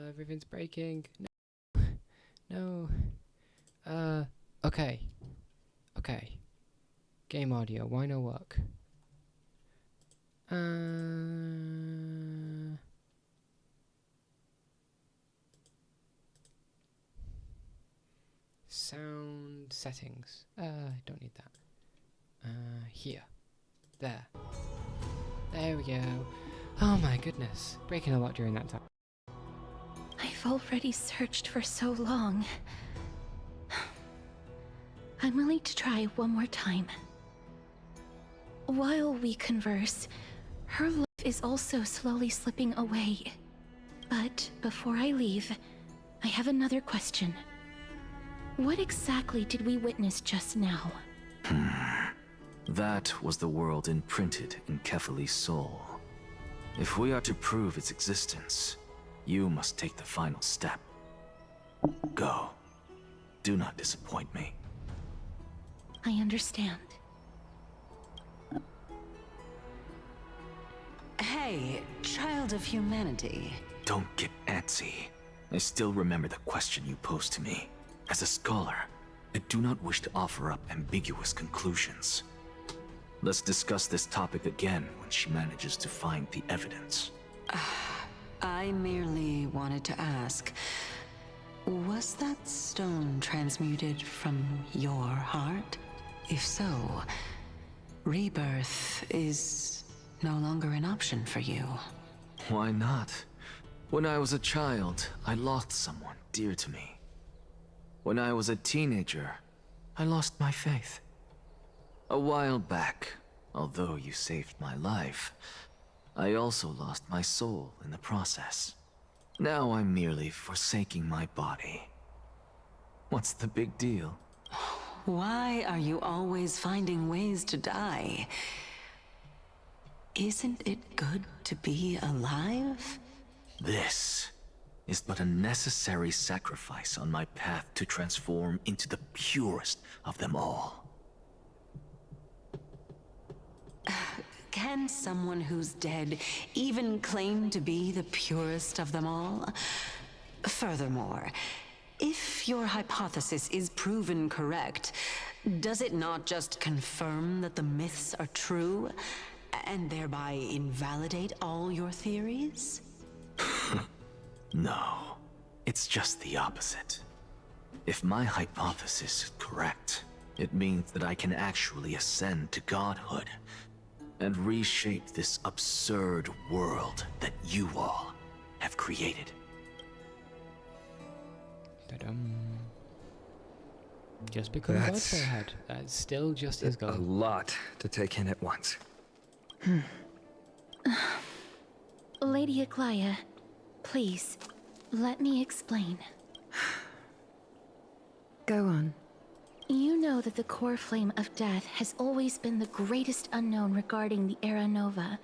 Everything's breaking. No. Okay. Okay. Game audio, why no work? Sound settings. Don't need that. Here. There. There we go. Oh my goodness. Breaking a lot during that time. I've already searched for so long. I'm willing to try one more time. While we converse, her life is also slowly slipping away. But before I leave, I have another question. What exactly did we witness just now? That was the world imprinted in Kefali's soul. If we are to prove its existence, you must take the final step. Go. Do not disappoint me. I understand. Hey, child of humanity. Don't get antsy. I still remember the question you posed to me. As a scholar, I do not wish to offer up ambiguous conclusions. Let's discuss this topic again when she manages to find the evidence. I merely wanted to ask, was that stone transmuted from your heart? If so, rebirth is no longer an option for you. Why not? When I was a child, I lost someone dear to me. When I was a teenager, I lost my faith. A while back, although you saved my life, I also lost my soul in the process. Now I'm merely forsaking my body. What's the big deal? Why are you always finding ways to die? Isn't it good to be alive? This is but a necessary sacrifice on my path to transform into the purest of them all. Can someone who's dead even claim to be the purest of them all? Furthermore, if your hypothesis is proven correct, does it not just confirm that the myths are true, and thereby invalidate all your theories? No, it's just the opposite. If my hypothesis is correct, it means that I can actually ascend to godhood and reshape this absurd world that you all have created. Ta-dum. Just become gods for a head. That's still just his goal. A lot to take in at once. Lady Aglaya, please, let me explain. Go on. You know that the core flame of death has always been the greatest unknown regarding the Era Nova,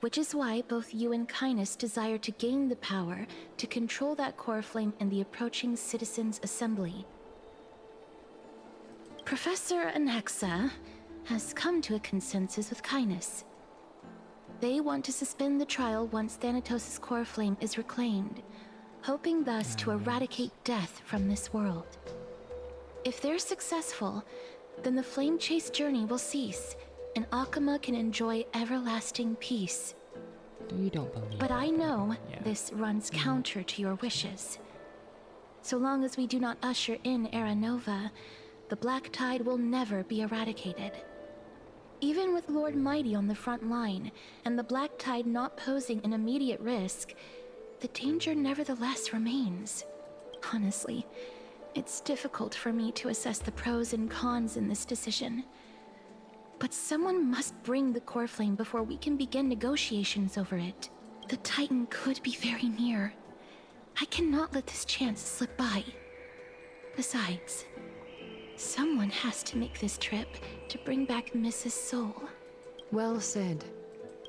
which is why both you and Kynus desire to gain the power to control that core flame in the approaching Citizens' Assembly. Professor Anaxa has come to a consensus with Kynus. They want to suspend the trial once Thanatos' core flame is reclaimed, hoping thus to eradicate death from this world. If they're successful, then the flame chase journey will cease, and Akama can enjoy everlasting peace. You don't believe But I know Yeah. this runs counter to your wishes. So long as we do not usher in Era Nova, the Black Tide will never be eradicated. Even with Lord Mighty on the front line, and the Black Tide not posing an immediate risk, the danger nevertheless remains. Honestly, it's difficult for me to assess the pros and cons in this decision. But someone must bring the core flame before we can begin negotiations over it. The Titan could be very near. I cannot let this chance slip by. Besides, someone has to make this trip to bring back Mrs. Soul. Well said.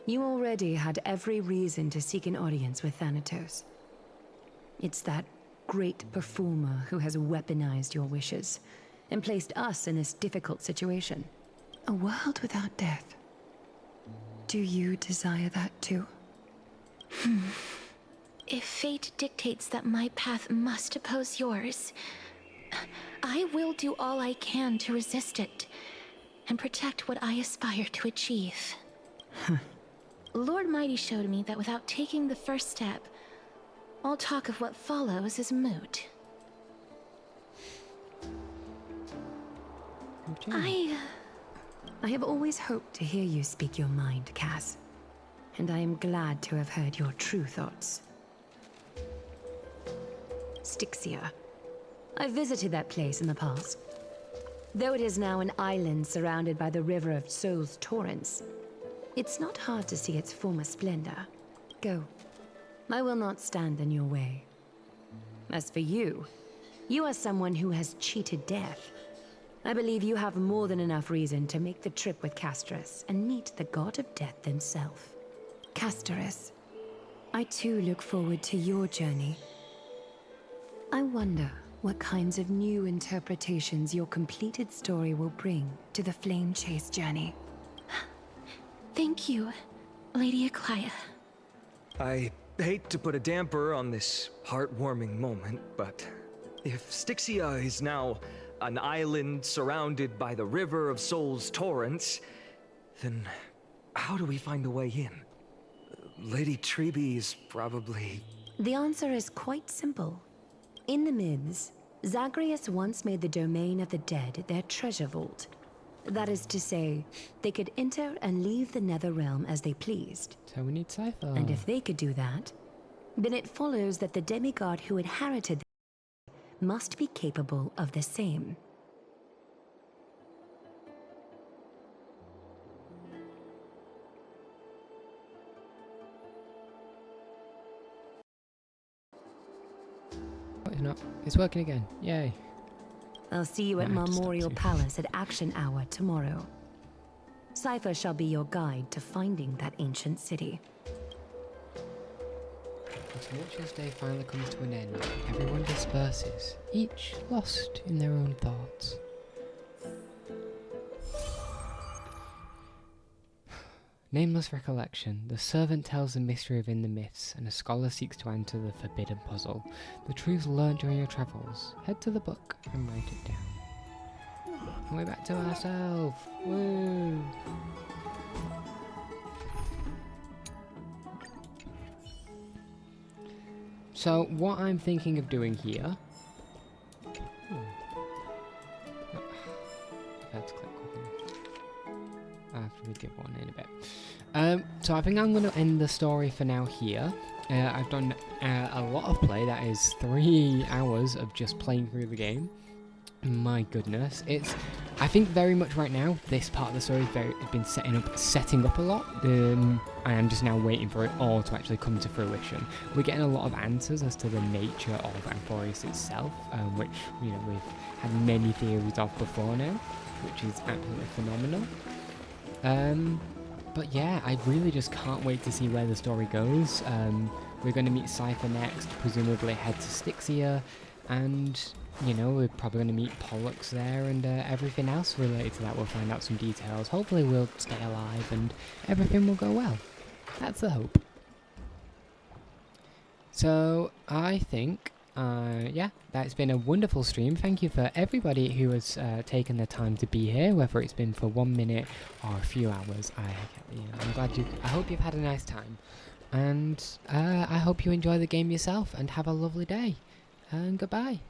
You already had every reason to seek an audience with Thanatos. It's that great performer who has weaponized your wishes and placed us in this difficult situation. A world without death. Do you desire that too? If fate dictates that my path must oppose yours, I will do all I can to resist it and protect what I aspire to achieve. Lord Mighty showed me that without taking the first step, all talk of what follows is moot. I have always hoped to hear you speak your mind, Cass. And I am glad to have heard your true thoughts. Styxia. I visited that place in the past. Though it is now an island surrounded by the river of Soul's torrents, it's not hard to see its former splendor. Go. I will not stand in your way. As for you, you are someone who has cheated death. I believe you have more than enough reason to make the trip with Casterus and meet the god of death himself. Casterus, I too look forward to your journey. I wonder what kinds of new interpretations your completed story will bring to the Flame Chase journey. Thank you, Lady Aglaya. I hate to put a damper on this heartwarming moment, but if Styxia is now an island surrounded by the river of Soul's torrents, then how do we find a way in? Lady Treby is probably... The answer is quite simple. In the myths, Zagreus once made the domain of the dead their treasure vault. That is to say, they could enter and leave the Nether Realm as they pleased. So we need Cypher. And if they could do that, then it follows that the demigod who inherited them must be capable of the same. Oh, it's not. It's working again. Yay. I'll see you at Might have to stop Memorial soon. Palace at Action Hour tomorrow. Cypher shall be your guide to finding that ancient city. A tumultuous day finally comes to an end. Everyone disperses, each lost in their own thoughts. Nameless recollection. The servant tells the mystery within the myths, and a scholar seeks to answer the forbidden puzzle. The truths learned during your travels. Head to the book and write it down. And we're back to ourselves. Woo! So what I'm thinking of doing here. Let's click after we give one in a bit. So I think I'm going to end the story for now here. I've done a lot of play. That is 3 hours of just playing through the game. My goodness, I think very much right now this part of the story has been setting up a lot. I am just now waiting for it all to actually come to fruition. We're getting a lot of answers as to the nature of Amphorius itself, which we've had many theories of before now, which is absolutely phenomenal. But yeah, I really just can't wait to see where the story goes. We're going to meet Cypher next, presumably head to Styxia, and we're probably going to meet Pollux there, and everything else related to that. We'll find out some details. Hopefully we'll stay alive and everything will go well. That's the hope. So I think, yeah, that's been a wonderful stream. Thank you for everybody who has taken the time to be here, whether it's been for 1 minute or a few hours. I'm glad I hope you've had a nice time, and I hope you enjoy the game yourself and have a lovely day. And goodbye.